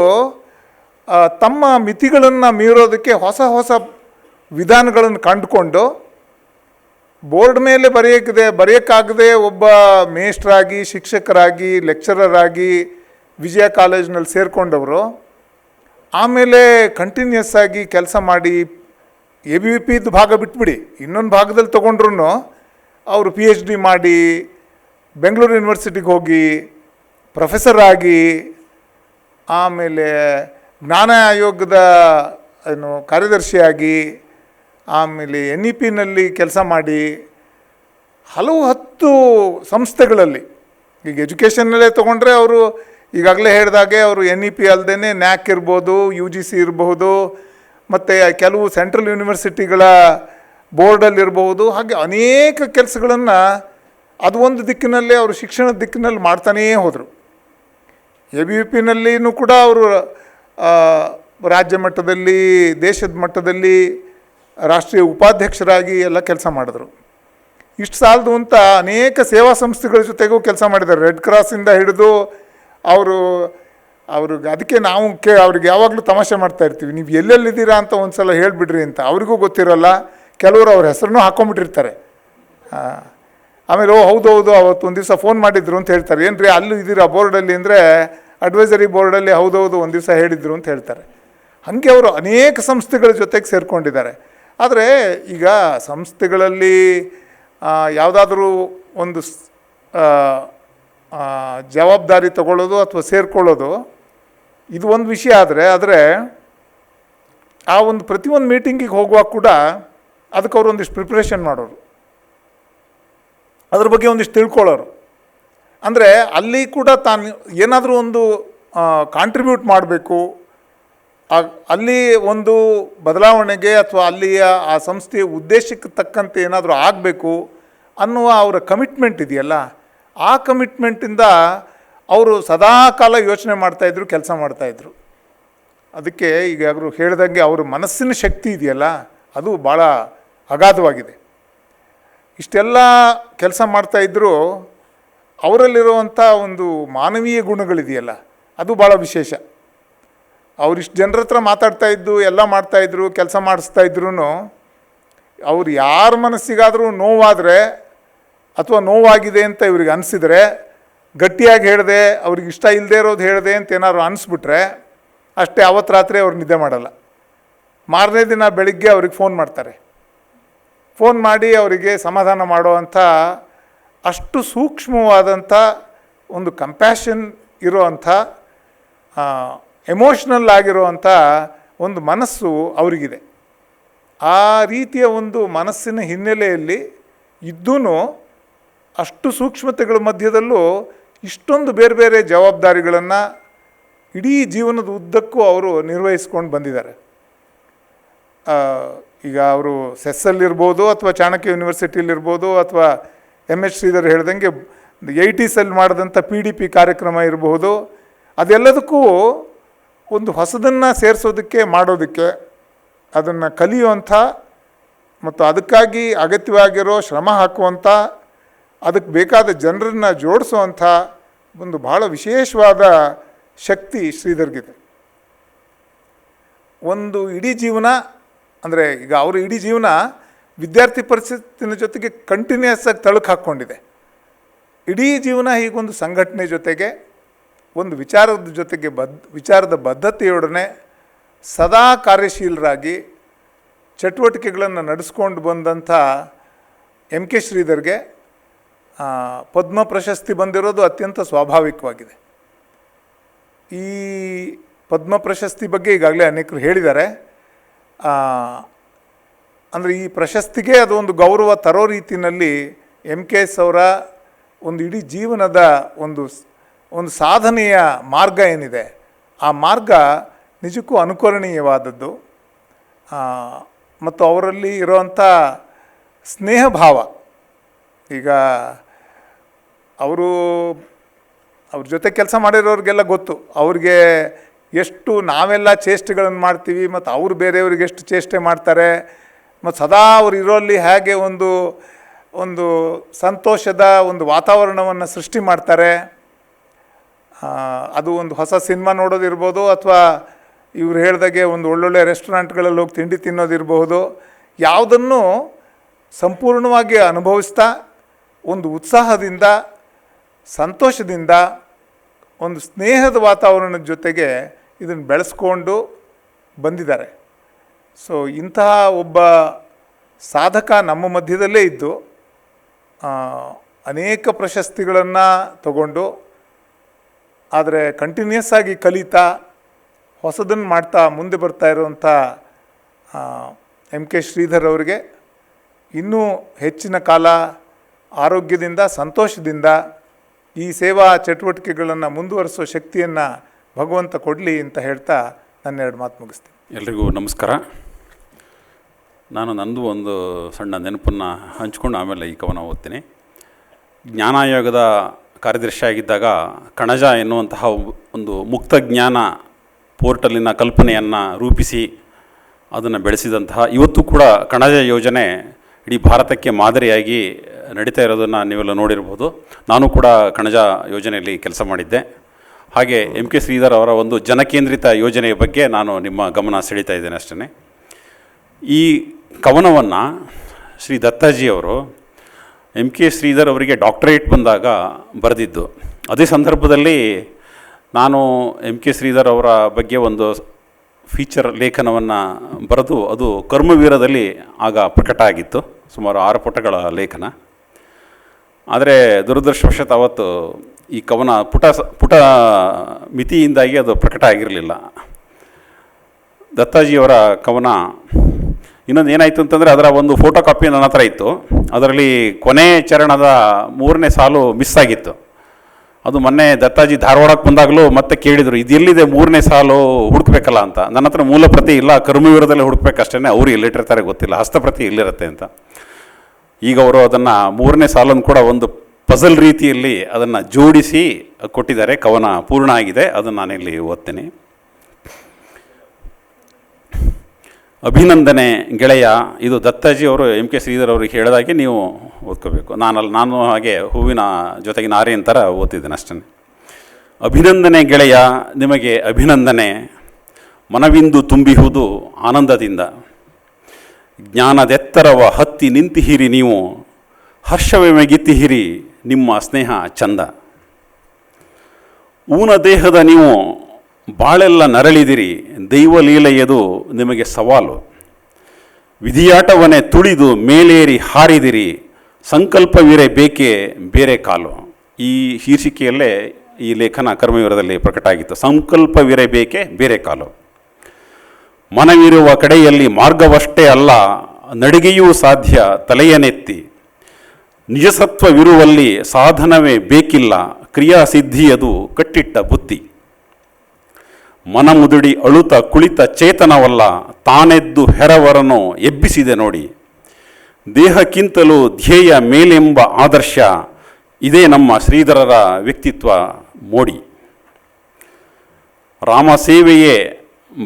ತಮ್ಮ ಮಿತಿಗಳನ್ನು ಮೀರೋದಕ್ಕೆ ಹೊಸ ಹೊಸ ವಿಧಾನಗಳನ್ನು ಕಂಡುಕೊಂಡು ಬೋರ್ಡ್ ಮೇಲೆ ಬರೆಯೋಕ್ಕಾಗದೆ ಒಬ್ಬ ಮೇಸ್ಟ್ರಾಗಿ, ಶಿಕ್ಷಕರಾಗಿ, ಲೆಕ್ಚರರ್ ಆಗಿ ವಿಜಯ ಕಾಲೇಜಿನಲ್ಲಿ ಸೇರಿಕೊಂಡವರು ಆಮೇಲೆ ಕಂಟಿನ್ಯೂಸ್ ಆಗಿ ಕೆಲಸ ಮಾಡಿ ABVPದು ಭಾಗ ಬಿಟ್ಬಿಡಿ, ಇನ್ನೊಂದು ಭಾಗದಲ್ಲಿ ತೊಗೊಂಡ್ರು ಅವರು PhD ಮಾಡಿ ಬೆಂಗಳೂರು ಯೂನಿವರ್ಸಿಟಿಗೆ ಹೋಗಿ ಪ್ರೊಫೆಸರ್ ಆಗಿ, ಆಮೇಲೆ ಜ್ಞಾನ ಆಯೋಗದ ಕಾರ್ಯದರ್ಶಿಯಾಗಿ, ಆಮೇಲೆ NEPನಲ್ಲಿ ಕೆಲಸ ಮಾಡಿ ಹಲವು 10 ಸಂಸ್ಥೆಗಳಲ್ಲಿ, ಈಗ ಎಜುಕೇಷನ್ನಲ್ಲೇ ತೊಗೊಂಡ್ರೆ ಅವರು ಈಗಾಗಲೇ ಹೇಳಿದಾಗೆ ಅವರು NEP ಅಲ್ಲದೇ NAC ಇರ್ಬೋದು, UGC ಇರಬಹುದು, ಮತ್ತು ಕೆಲವು ಸೆಂಟ್ರಲ್ ಯೂನಿವರ್ಸಿಟಿಗಳ ಬೋರ್ಡಲ್ಲಿರ್ಬೋದು, ಹಾಗೆ ಅನೇಕ ಕೆಲಸಗಳನ್ನು ಅದು ಒಂದು ದಿಕ್ಕಿನಲ್ಲೇ ಅವರು ಶಿಕ್ಷಣದ ದಿಕ್ಕಿನಲ್ಲಿ ಮಾಡ್ತಾನೇ ಹೋದರು. ABVPನಲ್ಲಿನೂ ಕೂಡ ಅವರು ರಾಜ್ಯ ಮಟ್ಟದಲ್ಲಿ, ದೇಶದ ಮಟ್ಟದಲ್ಲಿ ರಾಷ್ಟ್ರೀಯ ಉಪಾಧ್ಯಕ್ಷರಾಗಿ ಎಲ್ಲ ಕೆಲಸ ಮಾಡಿದ್ರು. ಇಷ್ಟು ಸಾಲದು ಅಂತ ಅನೇಕ ಸೇವಾ ಸಂಸ್ಥೆಗಳ ಜೊತೆಗೂ ಕೆಲಸ ಮಾಡಿದ್ದಾರೆ. ರೆಡ್ ಕ್ರಾಸಿಂದ ಹಿಡಿದು ಅವ್ರಿಗೆ ಅದಕ್ಕೆ ನಾವು ಅವ್ರಿಗೆ ಯಾವಾಗಲೂ ತಮಾಷೆ ಮಾಡ್ತಾಯಿರ್ತೀವಿ, ನೀವು ಎಲ್ಲೆಲ್ಲಿದ್ದೀರಾ ಅಂತ ಒಂದು ಸಲ ಹೇಳಿಬಿಡ್ರಿ ಅಂತ. ಅವ್ರಿಗೂ ಗೊತ್ತಿರೋಲ್ಲ, ಕೆಲವರು ಅವ್ರ ಹೆಸರನ್ನೂ ಹಾಕ್ಕೊಂಬಿಟ್ಟಿರ್ತಾರೆ. ಆಮೇಲೆ ಹೌದು ಅವತ್ತು ಒಂದು ದಿವಸ ಫೋನ್ ಮಾಡಿದ್ರು ಅಂತ ಹೇಳ್ತಾರೆ. ಏನು ರೀ ಅಲ್ಲೂ ಇದ್ದೀರಾ ಬೋರ್ಡಲ್ಲಿ ಅಂದರೆ, ಅಡ್ವೈಸರಿ ಬೋರ್ಡಲ್ಲಿ ಹೌದೌದು ಒಂದು ದಿವಸ ಹೇಳಿದರು ಅಂತ ಹೇಳ್ತಾರೆ. ಹಾಗೆ ಅವರು ಅನೇಕ ಸಂಸ್ಥೆಗಳ ಜೊತೆಗೆ ಸೇರಿಕೊಂಡಿದ್ದಾರೆ. ಆದರೆ ಈಗ ಸಂಸ್ಥೆಗಳಲ್ಲಿ ಯಾವುದಾದ್ರೂ ಒಂದು ಜವಾಬ್ದಾರಿ ತಗೊಳ್ಳೋದು ಅಥವಾ ಸೇರಿಕೊಳ್ಳೋದು ಇದು ಒಂದು ವಿಷಯ. ಆದರೆ ಆ ಒಂದು ಪ್ರತಿಯೊಂದು ಮೀಟಿಂಗಿಗೆ ಹೋಗುವಾಗ ಕೂಡ ಅದಕ್ಕೆ ಅವರು ಒಂದಿಷ್ಟು ಪ್ರಿಪ್ರೇಷನ್ ಮಾಡೋರು, ಅದ್ರ ಬಗ್ಗೆ ಒಂದಿಷ್ಟು ತಿಳ್ಕೊಳ್ಳೋರು. ಅಂದರೆ ಅಲ್ಲಿ ಕೂಡ ತಾನು ಏನಾದರೂ ಒಂದು ಕಾಂಟ್ರಿಬ್ಯೂಟ್ ಮಾಡಬೇಕು, ಅಲ್ಲಿ ಒಂದು ಬದಲಾವಣೆಗೆ ಅಥವಾ ಅಲ್ಲಿಯ ಆ ಸಂಸ್ಥೆಯ ಉದ್ದೇಶಕ್ಕೆ ತಕ್ಕಂತೆ ಏನಾದರೂ ಆಗಬೇಕು ಅನ್ನುವ ಅವರ ಕಮಿಟ್ಮೆಂಟ್ ಇದೆಯಲ್ಲ, ಆ ಕಮಿಟ್ಮೆಂಟಿಂದ ಅವರು ಸದಾ ಕಾಲ ಯೋಚನೆ ಮಾಡ್ತಾಯಿದ್ರು, ಕೆಲಸ ಮಾಡ್ತಾಯಿದ್ರು. ಅದಕ್ಕೆ ಈಗ ಅವರು ಹೇಳಿದಂಗೆ ಅವ್ರ ಮನಸ್ಸಿನ ಶಕ್ತಿ ಇದೆಯಲ್ಲ, ಅದು ಭಾಳ ಅಗಾಧವಾಗಿದೆ. ಇಷ್ಟೆಲ್ಲ ಕೆಲಸ ಮಾಡ್ತಾಯಿದ್ರು, ಅವರಲ್ಲಿರುವಂಥ ಒಂದು ಮಾನವೀಯ ಗುಣಗಳಿದೆಯಲ್ಲ, ಅದು ಭಾಳ ವಿಶೇಷ. ಅವರಿಷ್ಟು ಜನರ ಹತ್ರ ಮಾತಾಡ್ತಾಯಿದ್ದು, ಎಲ್ಲ ಮಾಡ್ತಾಯಿದ್ರು, ಕೆಲಸ ಮಾಡಿಸ್ತಾಯಿದ್ರು, ಅವ್ರು ಯಾರ ಮನಸ್ಸಿಗಾದರೂ ನೋವಾದರೆ ಅಥವಾ ನೋವಾಗಿದೆ ಅಂತ ಇವ್ರಿಗೆ ಅನಿಸಿದರೆ ಗಟ್ಟಿಯಾಗಿ ಹೇಳಿದೆ, ಅವ್ರಿಗೆ ಇಷ್ಟ ಇಲ್ಲದೆ ಇರೋದು ಹೇಳಿದೆ ಅಂತ ಏನಾದ್ರು ಅನಿಸ್ಬಿಟ್ರೆ ಅಷ್ಟೇ, ಅವತ್ತು ರಾತ್ರಿ ಅವ್ರು ನಿದ್ದೆ ಮಾಡಲ್ಲ. ಮಾರನೇ ದಿನ ಬೆಳಿಗ್ಗೆ ಅವ್ರಿಗೆ ಫೋನ್ ಮಾಡ್ತಾರೆ. ಫೋನ್ ಮಾಡಿ ಅವರಿಗೆ ಸಮಾಧಾನ ಮಾಡುವಂಥ ಅಷ್ಟು ಸೂಕ್ಷ್ಮವಾದಂಥ ಒಂದು ಕಂಪ್ಯಾಷನ್ ಇರೋವಂಥ, ಎಮೋಷ್ನಲ್ ಆಗಿರುವಂಥ ಒಂದು ಮನಸ್ಸು ಅವರಿಗಿದೆ. ಆ ರೀತಿಯ ಒಂದು ಮನಸ್ಸಿನ ಹಿನ್ನೆಲೆಯಲ್ಲಿ ಇದ್ದೂ ಅಷ್ಟು ಸೂಕ್ಷ್ಮತೆಗಳ ಮಧ್ಯದಲ್ಲೂ ಇಷ್ಟೊಂದು ಬೇರೆ ಬೇರೆ ಜವಾಬ್ದಾರಿಗಳನ್ನು ಇಡೀ ಜೀವನದ ಉದ್ದಕ್ಕೂ ಅವರು ನಿರ್ವಹಿಸ್ಕೊಂಡು ಬಂದಿದ್ದಾರೆ. ಈಗ ಅವರು ಸೆಸ್ಸಲ್ಲಿರ್ಬೋದು ಅಥವಾ ಚಾಣಕ್ಯ ಯೂನಿವರ್ಸಿಟಿಯಲ್ಲಿರ್ಬೋದು ಅಥವಾ MS ಶ್ರೀಧರ್ ಹೇಳ್ದಂಗೆ 80s ಮಾಡಿದಂಥ PDP ಕಾರ್ಯಕ್ರಮ ಇರಬಹುದು, ಅದೆಲ್ಲದಕ್ಕೂ ಒಂದು ಹೊಸದನ್ನು ಸೇರಿಸೋದಕ್ಕೆ, ಮಾಡೋದಕ್ಕೆ, ಅದನ್ನು ಕಲಿಯುವಂಥ ಮತ್ತು ಅದಕ್ಕಾಗಿ ಅಗತ್ಯವಾಗಿರೋ ಶ್ರಮ ಹಾಕುವಂಥ, ಅದಕ್ಕೆ ಬೇಕಾದ ಜನರನ್ನು ಜೋಡಿಸುವಂಥ ಒಂದು ಭಾಳ ವಿಶೇಷವಾದ ಶಕ್ತಿ ಶ್ರೀಧರ್ಗಿದೆ. ಒಂದು ಇಡೀ ಜೀವನ ಅಂದರೆ ಈಗ ಅವರು ಇಡೀ ಜೀವನ ವಿದ್ಯಾರ್ಥಿ ಪರಿಷತ್ತಿನ ಜೊತೆಗೆ ಕಂಟಿನ್ಯೂಸ್ ಆಗಿ ತಳುಕು ಹಾಕ್ಕೊಂಡಿದೆ. ಇಡೀ ಜೀವನ ಹೀಗೊಂದು ಸಂಘಟನೆ ಜೊತೆಗೆ ಒಂದು ವಿಚಾರದ ಜೊತೆಗೆ ವಿಚಾರದ ಬದ್ಧತೆಯೊಡನೆ ಸದಾ ಕಾರ್ಯಶೀಲರಾಗಿ ಚಟುವಟಿಕೆಗಳನ್ನು ನಡೆಸ್ಕೊಂಡು ಬಂದಂಥ ಎಂ ಕೆ ಶ್ರೀಧರ್ಗೆ ಪದ್ಮ ಪ್ರಶಸ್ತಿ ಬಂದಿರೋದು ಅತ್ಯಂತ ಸ್ವಾಭಾವಿಕವಾಗಿದೆ. ಈ ಪದ್ಮ ಪ್ರಶಸ್ತಿ ಬಗ್ಗೆ ಈಗಾಗಲೇ ಅನೇಕರು ಹೇಳಿದ್ದಾರೆ. ಅಂದರೆ ಈ ಪ್ರಶಸ್ತಿಗೆ ಅದು ಒಂದು ಗೌರವ ತರೋ ರೀತಿಯಲ್ಲಿ ಎಂ ಕೆ ಎಸ್ ಅವರ ಒಂದು ಇಡೀ ಜೀವನದ ಒಂದು ಸಾಧನೆಯ ಮಾರ್ಗ ಏನಿದೆ, ಆ ಮಾರ್ಗ ನಿಜಕ್ಕೂ ಅನುಕರಣೀಯವಾದದ್ದು. ಮತ್ತು ಅವರಲ್ಲಿ ಇರೋವಂಥ ಸ್ನೇಹ ಭಾವ, ಈಗ ಅವ್ರ ಜೊತೆ ಕೆಲಸ ಮಾಡಿರೋರಿಗೆಲ್ಲ ಗೊತ್ತು, ಅವ್ರಿಗೆ ಎಷ್ಟು ನಾವೆಲ್ಲ ಚೇಷ್ಟೆಗಳನ್ನು ಮಾಡ್ತೀವಿ ಮತ್ತು ಅವರು ಬೇರೆಯವ್ರಿಗೆ ಎಷ್ಟು ಚೇಷ್ಟೆ ಮಾಡ್ತಾರೆ, ಮತ್ತು ಸದಾ ಅವ್ರು ಇರೋಲ್ಲಿ ಹೇಗೆ ಒಂದು ಸಂತೋಷದ ಒಂದು ವಾತಾವರಣವನ್ನು ಸೃಷ್ಟಿ ಮಾಡ್ತಾರೆ. ಅದು ಒಂದು ಹೊಸ ಸಿನಿಮಾ ನೋಡೋದಿರ್ಬೋದು, ಅಥವಾ ಇವ್ರು ಹೇಳ್ದಾಗೆ ಒಂದು ಒಳ್ಳೊಳ್ಳೆ ರೆಸ್ಟೋರೆಂಟ್ಗಳಲ್ಲಿ ಹೋಗಿ ತಿಂಡಿ ತಿನ್ನೋದಿರಬಹುದು. ಯಾವುದನ್ನು ಸಂಪೂರ್ಣವಾಗಿ ಅನುಭವಿಸ್ತಾ ಒಂದು ಉತ್ಸಾಹದಿಂದ, ಸಂತೋಷದಿಂದ, ಒಂದು ಸ್ನೇಹದ ವಾತಾವರಣದ ಜೊತೆಗೆ ಇದನ್ನು ಬೆಳೆಸ್ಕೊಂಡು ಬಂದಿದ್ದಾರೆ. ಸೊ ಇಂತಹ ಒಬ್ಬ ಸಾಧಕ ನಮ್ಮ ಮಧ್ಯದಲ್ಲೇ ಇದ್ದು ಅನೇಕ ಪ್ರಶಸ್ತಿಗಳನ್ನು ತಗೊಂಡು, ಆದರೆ ಕಂಟಿನ್ಯೂಸ್ ಆಗಿ ಕಲಿತಾ ಹೊಸದನ್ನು ಮಾಡ್ತಾ ಮುಂದೆ ಬರ್ತಾ ಇರುವಂಥ ಎಂ ಕೆ ಶ್ರೀಧರ್ ಅವರಿಗೆ ಇನ್ನೂ ಹೆಚ್ಚಿನ ಕಾಲ ಆರೋಗ್ಯದಿಂದ, ಸಂತೋಷದಿಂದ ಈ ಸೇವಾ ಚಟುವಟಿಕೆಗಳನ್ನು ಮುಂದುವರಿಸೋ ಶಕ್ತಿಯನ್ನು ಭಗವಂತ ಕೊಡಲಿ ಅಂತ ಹೇಳ್ತಾ ನನ್ನೆರಡು ಮಾತು ಮುಗಿಸ್ತೀನಿ. ಎಲ್ರಿಗೂ ನಮಸ್ಕಾರ. ನಾನು ನಂದು ಒಂದು ಸಣ್ಣ ನೆನಪನ್ನು ಹಂಚ್ಕೊಂಡು ಆಮೇಲೆ ಈ ಕವನ ಓದ್ತೀನಿ. ಜ್ಞಾನಾಯೋಗದ ಕಾರ್ಯದರ್ಶಿಯಾಗಿದ್ದಾಗ ಕಣಜ ಎನ್ನುವಂತಹ ಒಂದು ಮುಕ್ತ ಜ್ಞಾನ ಪೋರ್ಟಲಿನ ಕಲ್ಪನೆಯನ್ನು ರೂಪಿಸಿ ಅದನ್ನು ಬೆಳೆಸಿದಂತಹ, ಇವತ್ತು ಕೂಡ ಕಣಜ ಯೋಜನೆ ಇಡೀ ಭಾರತಕ್ಕೆ ಮಾದರಿಯಾಗಿ ನಡೀತಾ ಇರೋದನ್ನು ನೀವೆಲ್ಲ ನೋಡಿರ್ಬೋದು. ನಾನು ಕೂಡ ಕಣಜ ಯೋಜನೆಯಲ್ಲಿ ಕೆಲಸ ಮಾಡಿದ್ದೆ. ಹಾಗೆ ಎಂ ಕೆ ಶ್ರೀಧರ್ ಅವರ ಒಂದು ಜನಕೇಂದ್ರಿತ ಯೋಜನೆಯ ಬಗ್ಗೆ ನಾನು ನಿಮ್ಮ ಗಮನ ಸೆಳೀತಾ ಇದ್ದೇನೆ ಅಷ್ಟೇ. ಈ ಕವನವನ್ನು ಶ್ರೀ ದತ್ತಾಜಿಯವರು ಎಂ ಕೆ ಶ್ರೀಧರ್ ಅವರಿಗೆ ಡಾಕ್ಟರೇಟ್ ಬಂದಾಗ ಬರೆದಿದ್ದು. ಅದೇ ಸಂದರ್ಭದಲ್ಲಿ ನಾನು ಎಂ ಕೆ ಶ್ರೀಧರ್ ಅವರ ಬಗ್ಗೆ ಒಂದು ಫೀಚರ್ ಲೇಖನವನ್ನು ಬರೆದು ಅದು ಕರ್ಮವೀರದಲ್ಲಿ ಆಗ ಪ್ರಕಟ ಆಗಿತ್ತು, ಸುಮಾರು 6 ಪುಟಗಳ ಲೇಖನ. ಆದರೆ ದುರದೃಷ್ಟವಶಾತ್ ಅವತ್ತು ಈ ಕವನ ಪುಟ ಮಿತಿಯಿಂದಾಗಿ ಅದು ಪ್ರಕಟ ಆಗಿರಲಿಲ್ಲ. ದತ್ತಾಜಿಯವರ ಕವನ ಇನ್ನೊಂದು ಏನಾಯಿತು ಅಂತಂದರೆ, ಅದರ ಒಂದು ಫೋಟೋ ಕಾಪಿ ನನ್ನ ಹತ್ರ ಇತ್ತು. ಅದರಲ್ಲಿ ಕೊನೆ ಚರಣದ 3ನೇ ಸಾಲು ಮಿಸ್ ಆಗಿತ್ತು. ಅದು ಮೊನ್ನೆ ದತ್ತಾಜಿ ಧಾರವಾಡಕ್ಕೆ ಬಂದಾಗಲೂ ಮತ್ತೆ ಕೇಳಿದರು, ಇದು ಎಲ್ಲಿದೆ 3ನೇ ಸಾಲು ಹುಡುಕ್ಬೇಕಲ್ಲ ಅಂತ. ನನ್ನ ಹತ್ರ ಮೂಲ ಪ್ರತಿ ಇಲ್ಲ, ಕರ್ಮವೀರದಲ್ಲೇ ಹುಡುಕ್ಬೇಕಷ್ಟೇ, ಅವರು ಎಲ್ಲಿಟ್ಟಿರ್ತಾರೆ ಗೊತ್ತಿಲ್ಲ, ಹಸ್ತಪ್ರತಿ ಎಲ್ಲಿರುತ್ತೆ ಅಂತ. ಈಗ ಅವರು ಅದನ್ನು 3ನೇ ಸಾಲನ್ನು ಕೂಡ ಒಂದು ಪಜಲ್ ರೀತಿಯಲ್ಲಿ ಅದನ್ನು ಜೋಡಿಸಿ ಕೊಟ್ಟಿದ್ದಾರೆ. ಕವನ ಪೂರ್ಣ ಆಗಿದೆ, ಅದನ್ನು ನಾನಿಲ್ಲಿ ಓದ್ತೀನಿ. ಅಭಿನಂದನೆ ಗೆಳೆಯ. ಇದು ದತ್ತಾಜಿ ಅವರು ಎಂ ಕೆ ಶ್ರೀಧರ್ ಅವರಿಗೆ ಹೇಳಿದಾಗೆ ನೀವು ಓದ್ಕೋಬೇಕು. ನಾನು ಹಾಗೆ ಹೂವಿನ ಜೊತೆಗೆ ನಾರಿನ ಥರ ಓದ್ತಿದ್ದೇನೆ ಅಷ್ಟೇ. ಅಭಿನಂದನೆ ಗೆಳೆಯ, ನಿಮಗೆ ಅಭಿನಂದನೆ. ಮನವಿಂದು ತುಂಬಿಹುದು ಆನಂದದಿಂದ. ಜ್ಞಾನದೆತ್ತರವ ಹತ್ತಿ ನಿಂತಿಹಿರಿ ನೀವು, ಹರ್ಷವೆಮೆಗಿತ್ತಿಹಿರಿ ನಿಮ್ಮ ಸ್ನೇಹ ಚಂದ. ಊನ ದೇಹದ ನೀವು ಬಾಳೆಲ್ಲ ನರಳಿದಿರಿ, ದೈವಲೀಲೆಯದು ನಿಮಗೆ ಸವಾಲು. ವಿಧಿಯಾಟವನ್ನೇ ತುಳಿದು ಮೇಲೇರಿ ಹಾರಿದಿರಿ, ಸಂಕಲ್ಪವಿರೇ ಬೇಕೇ ಬೇರೆ ಕಾಲು. ಈ ಶೀರ್ಷಿಕೆಯಲ್ಲೇ ಈ ಲೇಖನ ಕರ್ಮವೀರದಲ್ಲಿ ಪ್ರಕಟ ಆಗಿತ್ತು. ಸಂಕಲ್ಪವಿರೇ ಬೇಕೇ ಬೇರೆ ಕಾಲು. ಮನವಿರುವ ಕಡೆಯಲ್ಲಿ ಮಾರ್ಗವಷ್ಟೇ ಅಲ್ಲ, ನಡಿಗೆಯೂ ಸಾಧ್ಯ ತಲೆಯನೆತ್ತಿ. ನಿಜಸತ್ವವಿರುವಲ್ಲಿ ಸಾಧನವೇ ಬೇಕಿಲ್ಲ, ಕ್ರಿಯಾಸಿದ್ಧಿಯದು ಕಟ್ಟಿಟ್ಟ ಬುತ್ತಿ. ಮನಮುದುಡಿ ಅಳುತ ಕುಳಿತ ಚೇತನವಲ್ಲ, ತಾನೆದ್ದು ಹೆರವರನ್ನು ಎಬ್ಬಿಸಿದೆ ನೋಡಿ. ದೇಹಕ್ಕಿಂತಲೂ ಧ್ಯೇಯ ಮೇಲೆಂಬ ಆದರ್ಶ, ಇದೇ ನಮ್ಮ ಶ್ರೀಧರರ ವ್ಯಕ್ತಿತ್ವ ಮೋಡಿ. ರಾಮ ಸೇವೆಯೇ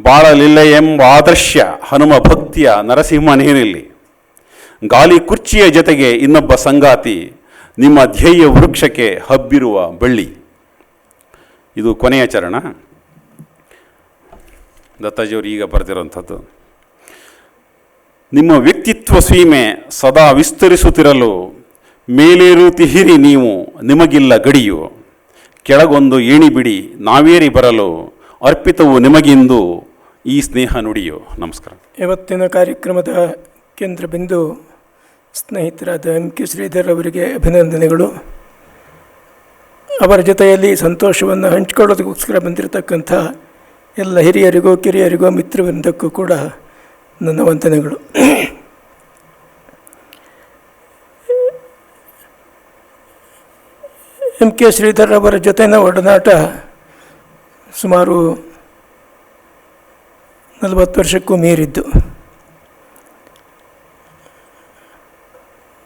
ಬಾಳಲಿಲ್ಲ ಎಂಬ ಆದರ್ಶ, ಹನುಮ ಭಕ್ತಿಯ ನರಸಿಂಹನೇನಿಲ್ಲಿ. ಗಾಲಿ ಕುರ್ಚಿಯ ಜೊತೆಗೆ ಇನ್ನೊಬ್ಬ ಸಂಗಾತಿ, ನಿಮ್ಮ ಧ್ಯೇಯ ವೃಕ್ಷಕ್ಕೆ ಹಬ್ಬಿರುವ ಬಳ್ಳಿ. ಇದು ಕೊನೆಯ ಚರಣ, ದತ್ತಾಜಿಯವರು ಈಗ ಬರೆದಿರುವಂಥದ್ದು. ನಿಮ್ಮ ವ್ಯಕ್ತಿತ್ವ ಸೀಮೆ ಸದಾ ವಿಸ್ತರಿಸುತ್ತಿರಲು ಮೇಲೇರುತ್ತಿಹಿರಿ ನೀವು ನಿಮಗಿಲ್ಲ ಗಡಿಯು. ಕೆಳಗೊಂದು ಏಣಿ ಬಿಡಿ ನಾವೇರಿ ಬರಲು ಅರ್ಪಿತವು ನಿಮಗಿಂದು ಈ ಸ್ನೇಹ ನುಡಿಯು. ನಮಸ್ಕಾರ. ಇವತ್ತಿನ ಕಾರ್ಯಕ್ರಮದ ಕೇಂದ್ರ ಬಿಂದು ಸ್ನೇಹಿತರಾದ MK ಶ್ರೀಧರ್ ಅವರಿಗೆ ಅಭಿನಂದನೆಗಳು. ಅವರ ಜೊತೆಯಲ್ಲಿ ಸಂತೋಷವನ್ನು ಹಂಚಿಕೊಳ್ಳೋದಕ್ಕೋಸ್ಕರ ಬಂದಿರತಕ್ಕಂಥ ಎಲ್ಲ ಹಿರಿಯರಿಗೂ ಕಿರಿಯರಿಗೂ ಮಿತ್ರವೃಂದಕ್ಕೂ ಕೂಡ ನನ್ನ ವಂದನೆಗಳು. MK ಶ್ರೀಧರ್ ಅವರ ಜೊತೆನ ಒಡನಾಟ ಸುಮಾರು 40 ವರ್ಷಕ್ಕೂ ಮೀರಿದ್ದು.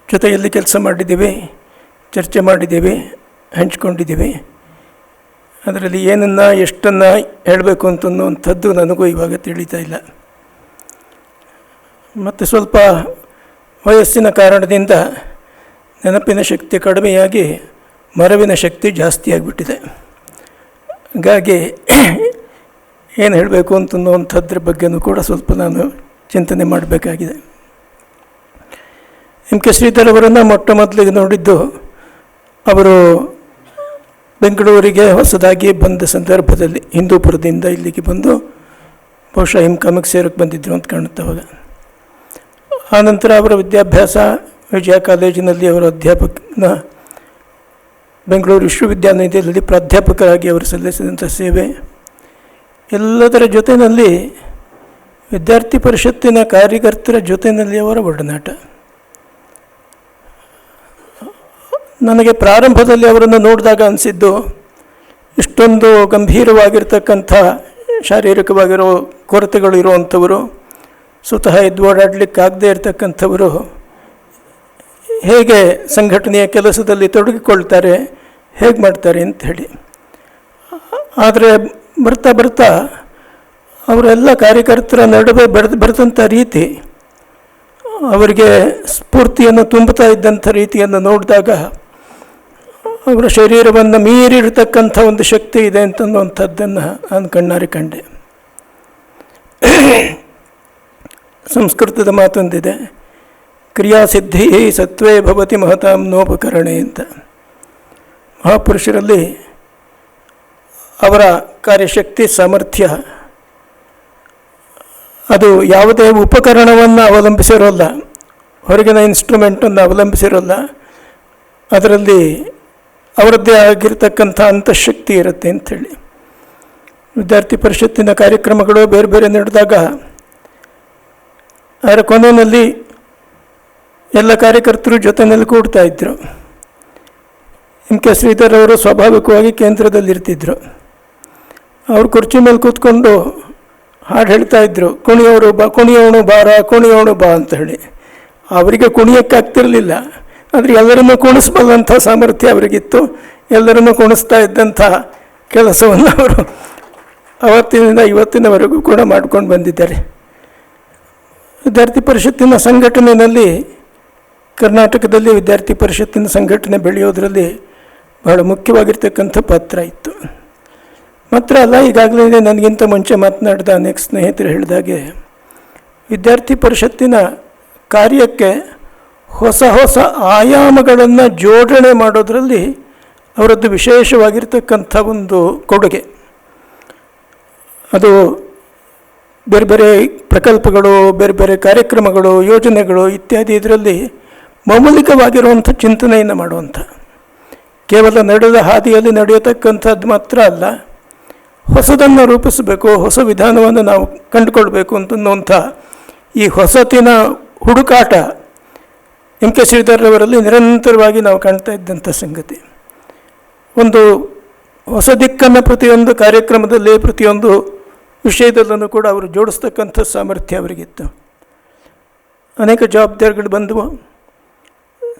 ಜೊತೆಯಲ್ಲಿ ಕೆಲಸ ಮಾಡಿದ್ದೀವಿ, ಚರ್ಚೆ ಮಾಡಿದ್ದೀವಿ, ಹಂಚ್ಕೊಂಡಿದ್ದೀವಿ. ಅದರಲ್ಲಿ ಏನನ್ನು ಎಷ್ಟನ್ನು ಹೇಳಬೇಕು ಅಂತನ್ನುವಂಥದ್ದು ನನಗೂ ಇವಾಗ ತಿಳಿತಾ ಇಲ್ಲ. ಮತ್ತು ಸ್ವಲ್ಪ ವಯಸ್ಸಿನ ಕಾರಣದಿಂದ ನೆನಪಿನ ಶಕ್ತಿ ಕಡಿಮೆಯಾಗಿ ಮರವಿನ ಶಕ್ತಿ ಜಾಸ್ತಿ ಆಗಿಬಿಟ್ಟಿದೆ. ಹಾಗಾಗಿ ಏನು ಹೇಳಬೇಕು ಅಂತನ್ನುವಂಥದ್ರ ಬಗ್ಗೆನೂ ಕೂಡ ಸ್ವಲ್ಪ ನಾನು ಚಿಂತನೆ ಮಾಡಬೇಕಾಗಿದೆ. MK ಶ್ರೀಧರ್ ಅವರನ್ನು ಮೊಟ್ಟ ಮೊದಲಿಗೆ ನೋಡಿದ್ದು ಅವರು ಬೆಂಗಳೂರಿಗೆ ಹೊಸದಾಗಿ ಬಂದ ಸಂದರ್ಭದಲ್ಲಿ ಹಿಂದೂಪುರದಿಂದ ಇಲ್ಲಿಗೆ ಬಂದು ಬಹುಶಃ MCOMಗೆ ಸೇರಕ್ಕೆ ಬಂದಿದ್ದರು ಅಂತ ಕಾಣುತ್ತೆ ಅವಾಗ. ಆನಂತರ ಅವರ ವಿದ್ಯಾಭ್ಯಾಸ ವಿಜಯ ಕಾಲೇಜಿನಲ್ಲಿ ಅವರ ಅಧ್ಯಾಪಕನ ಬೆಂಗಳೂರು ವಿಶ್ವವಿದ್ಯಾನಿಲಯದಲ್ಲಿ ಪ್ರಾಧ್ಯಾಪಕರಾಗಿ ಅವರು ಸಲ್ಲಿಸಿದಂಥ ಸೇವೆ ಎಲ್ಲದರ ಜೊತೆಯಲ್ಲಿ ವಿದ್ಯಾರ್ಥಿ ಪರಿಷತ್ತಿನ ಕಾರ್ಯಕರ್ತರ ಜೊತೆಯಲ್ಲಿ ಅವರ ಒಡನಾಟ. ನನಗೆ ಪ್ರಾರಂಭದಲ್ಲಿ ಅವರನ್ನು ನೋಡಿದಾಗ ಅನಿಸಿದ್ದು, ಇಷ್ಟೊಂದು ಗಂಭೀರವಾಗಿರ್ತಕ್ಕಂಥ ಶಾರೀರಿಕವಾಗಿರೋ ಕೊರತೆಗಳು ಇರುವಂಥವರು, ಸ್ವತಃ ಎದ್ದು ಓಡಾಡಲಿಕ್ಕಾಗದೇ ಇರತಕ್ಕಂಥವರು ಹೇಗೆ ಸಂಘಟನೆಯ ಕೆಲಸದಲ್ಲಿ ತೊಡಗಿಕೊಳ್ತಾರೆ, ಹೇಗೆ ಮಾಡ್ತಾರೆ ಅಂತ ಹೇಳಿ. ಆದರೆ ಬರ್ತಾ ಬರ್ತಾ ಅವರೆಲ್ಲ ಕಾರ್ಯಕರ್ತರ ನಡುವೆ ಬರೆದಂಥ ರೀತಿ, ಅವರಿಗೆ ಸ್ಫೂರ್ತಿಯನ್ನು ತುಂಬುತ್ತಾ ಇದ್ದಂಥ ರೀತಿಯನ್ನು ನೋಡಿದಾಗ ಅವರ ಶರೀರವನ್ನು ಮೀರಿರ್ತಕ್ಕಂಥ ಒಂದು ಶಕ್ತಿ ಇದೆ ಅಂತನ್ನುವಂಥದ್ದನ್ನು ನಾನು ಕಣ್ಣಾರೆ ಕಂಡೆ. ಸಂಸ್ಕೃತದ ಮಾತೊಂದಿದೆ, ಕ್ರಿಯಾಸಿದ್ಧಿ ಸತ್ವೇ ಭವತಿ ಮಹತಾಂ ನೋಪಕರಣೆ ಅಂತ. ಮಹಾಪುರುಷರಲ್ಲಿ ಅವರ ಕಾರ್ಯಶಕ್ತಿ ಸಾಮರ್ಥ್ಯ ಅದು ಯಾವುದೇ ಉಪಕರಣವನ್ನು ಅವಲಂಬಿಸಿರೋಲ್ಲ, ಹೊರಗಿನ ಇನ್ಸ್ಟ್ರೂಮೆಂಟನ್ನು ಅವಲಂಬಿಸಿರೋಲ್ಲ. ಅದರಲ್ಲಿ ಅವರದ್ದೇ ಆಗಿರ್ತಕ್ಕಂಥ ಅಂತಃಶಕ್ತಿ ಇರುತ್ತೆ ಅಂಥೇಳಿ. ವಿದ್ಯಾರ್ಥಿ ಪರಿಷತ್ತಿನ ಕಾರ್ಯಕ್ರಮಗಳು ಬೇರೆ ಬೇರೆ ನಡೆದಾಗ ಅದರ ಕೊನೆಯಲ್ಲಿ ಎಲ್ಲ ಕಾರ್ಯಕರ್ತರು ಜೊತೆಯಲ್ಲಿ ಕೂಡ್ತಾ ಇದ್ದರು. MK ಶ್ರೀಧರ್ ಅವರು ಸ್ವಾಭಾವಿಕವಾಗಿ ಕೇಂದ್ರದಲ್ಲಿರ್ತಿದ್ರು. ಅವರು ಕುರ್ಚಿ ಮೇಲೆ ಕೂತ್ಕೊಂಡು ಹಾಡು ಹೇಳ್ತಾ ಇದ್ದರು, ಕುಣಿಯವನು ಬಾರ ಕುಣಿಯವನು ಬಾ ಅಂತ ಹೇಳಿ. ಅವರಿಗೆ ಕುಣಿಯೋಕ್ಕಾಗ್ತಿರಲಿಲ್ಲ, ಆದರೆ ಎಲ್ಲರನ್ನೂ ಕುಣಿಸ್ಬಲ್ಲಂಥ ಸಾಮರ್ಥ್ಯ ಅವರಿಗಿತ್ತು. ಎಲ್ಲರನ್ನೂ ಕುಣಿಸ್ತಾ ಇದ್ದಂಥ ಕೆಲಸವನ್ನು ಅವರು ಅವತ್ತಿನಿಂದ ಇವತ್ತಿನವರೆಗೂ ಕೂಡ ಮಾಡ್ಕೊಂಡು ಬಂದಿದ್ದಾರೆ. ವಿದ್ಯಾರ್ಥಿ ಪರಿಷತ್ತಿನ ಸಂಘಟನೆಯಲ್ಲಿ, ಕರ್ನಾಟಕದಲ್ಲಿ ವಿದ್ಯಾರ್ಥಿ ಪರಿಷತ್ತಿನ ಸಂಘಟನೆ ಬೆಳೆಯೋದರಲ್ಲಿ ಬಹಳ ಮುಖ್ಯವಾಗಿರ್ತಕ್ಕಂಥ ಪಾತ್ರ ಇತ್ತು. ಮಾತ್ರ ಅಲ್ಲ, ಈಗಾಗಲೇ ನನಗಿಂತ ಮುಂಚೆ ಮಾತನಾಡಿದ ಅನೇಕ ಸ್ನೇಹಿತರು ಹೇಳಿದಾಗೆ ವಿದ್ಯಾರ್ಥಿ ಪರಿಷತ್ತಿನ ಕಾರ್ಯಕ್ಕೆ ಹೊಸ ಹೊಸ ಆಯಾಮಗಳನ್ನು ಜೋಡಣೆ ಮಾಡೋದರಲ್ಲಿ ಅವರದ್ದು ವಿಶೇಷವಾಗಿರ್ತಕ್ಕಂಥ ಒಂದು ಕೊಡುಗೆ. ಅದು ಬೇರೆ ಬೇರೆ ಪ್ರಕಲ್ಪಗಳು, ಬೇರೆ ಬೇರೆ ಕಾರ್ಯಕ್ರಮಗಳು, ಯೋಜನೆಗಳು ಇತ್ಯಾದಿ ಇದರಲ್ಲಿ ಮೌಲಿಕವಾಗಿರುವಂಥ ಚಿಂತನೆಯನ್ನು ಮಾಡುವಂಥ, ಕೇವಲ ನಡೆದ ಹಾದಿಯಲ್ಲಿ ನಡೆಯತಕ್ಕಂಥದ್ದು ಮಾತ್ರ ಅಲ್ಲ, ಹೊಸದನ್ನು ರೂಪಿಸಬೇಕು, ಹೊಸ ವಿಧಾನವನ್ನು ನಾವು ಕಂಡುಕೊಳ್ಬೇಕು ಅಂತನ್ನುವಂಥ ಈ ಹೊಸತಿನ ಹುಡುಕಾಟ MK ಶ್ರೀಧರ್ ಅವರಲ್ಲಿ ನಿರಂತರವಾಗಿ ನಾವು ಕಾಣ್ತಾ ಇದ್ದಂಥ ಸಂಗತಿ. ಒಂದು ಹೊಸ ದಿಕ್ಕನ್ನು ಪ್ರತಿಯೊಂದು ಕಾರ್ಯಕ್ರಮದಲ್ಲಿ, ಪ್ರತಿಯೊಂದು ವಿಷಯದಲ್ಲೂ ಕೂಡ ಅವರು ಜೋಡಿಸ್ತಕ್ಕಂಥ ಸಾಮರ್ಥ್ಯ ಅವರಿಗಿತ್ತು. ಅನೇಕ ಜವಾಬ್ದಾರಿಗಳು ಬಂದವು.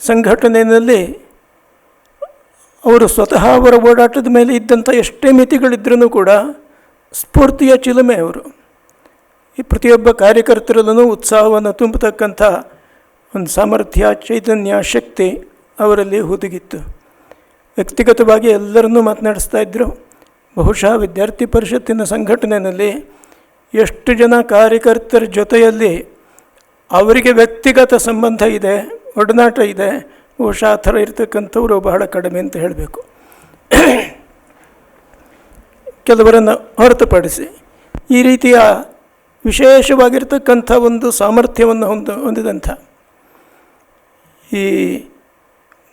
ಸಂಘಟನೆಯಲ್ಲಿ ಅವರು ಸ್ವತಃ ಅವರ ಓಡಾಟದ ಮೇಲೆ ಇದ್ದಂಥ ಎಷ್ಟೇ ಮಿತಿಗಳಿದ್ರೂ ಕೂಡ ಸ್ಫೂರ್ತಿಯ ಚಿಲುಮೆ ಅವರು. ಈ ಪ್ರತಿಯೊಬ್ಬ ಕಾರ್ಯಕರ್ತರಲ್ಲೂ ಉತ್ಸಾಹವನ್ನು ತುಂಬತಕ್ಕಂಥ ಒಂದು ಸಾಮರ್ಥ್ಯ, ಚೈತನ್ಯ, ಶಕ್ತಿ ಅವರಲ್ಲಿ ಹುದುಗಿತ್ತು. ವ್ಯಕ್ತಿಗತವಾಗಿ ಎಲ್ಲರನ್ನೂ ಮಾತನಾಡಿಸ್ತಾ ಇದ್ದರು. ಬಹುಶಃ ವಿದ್ಯಾರ್ಥಿ ಪರಿಷತ್ತಿನ ಸಂಘಟನೆಯಲ್ಲಿ ಎಷ್ಟು ಜನ ಕಾರ್ಯಕರ್ತರ ಜೊತೆಯಲ್ಲಿ ಅವರಿಗೆ ವ್ಯಕ್ತಿಗತ ಸಂಬಂಧ ಇದೆ, ಒಡನಾಟ ಇದೆ, ಬಹುಶಃ ಆ ಥರ ಇರ್ತಕ್ಕಂಥವರು ಬಹಳ ಕಡಿಮೆ ಅಂತ ಹೇಳಬೇಕು. ಕೆಲವರನ್ನು ಹೊರತುಪಡಿಸಿ ಈ ರೀತಿಯ ವಿಶೇಷವಾಗಿರ್ತಕ್ಕಂಥ ಒಂದು ಸಾಮರ್ಥ್ಯವನ್ನು ಹೊಂದಿದಂಥ, ಈ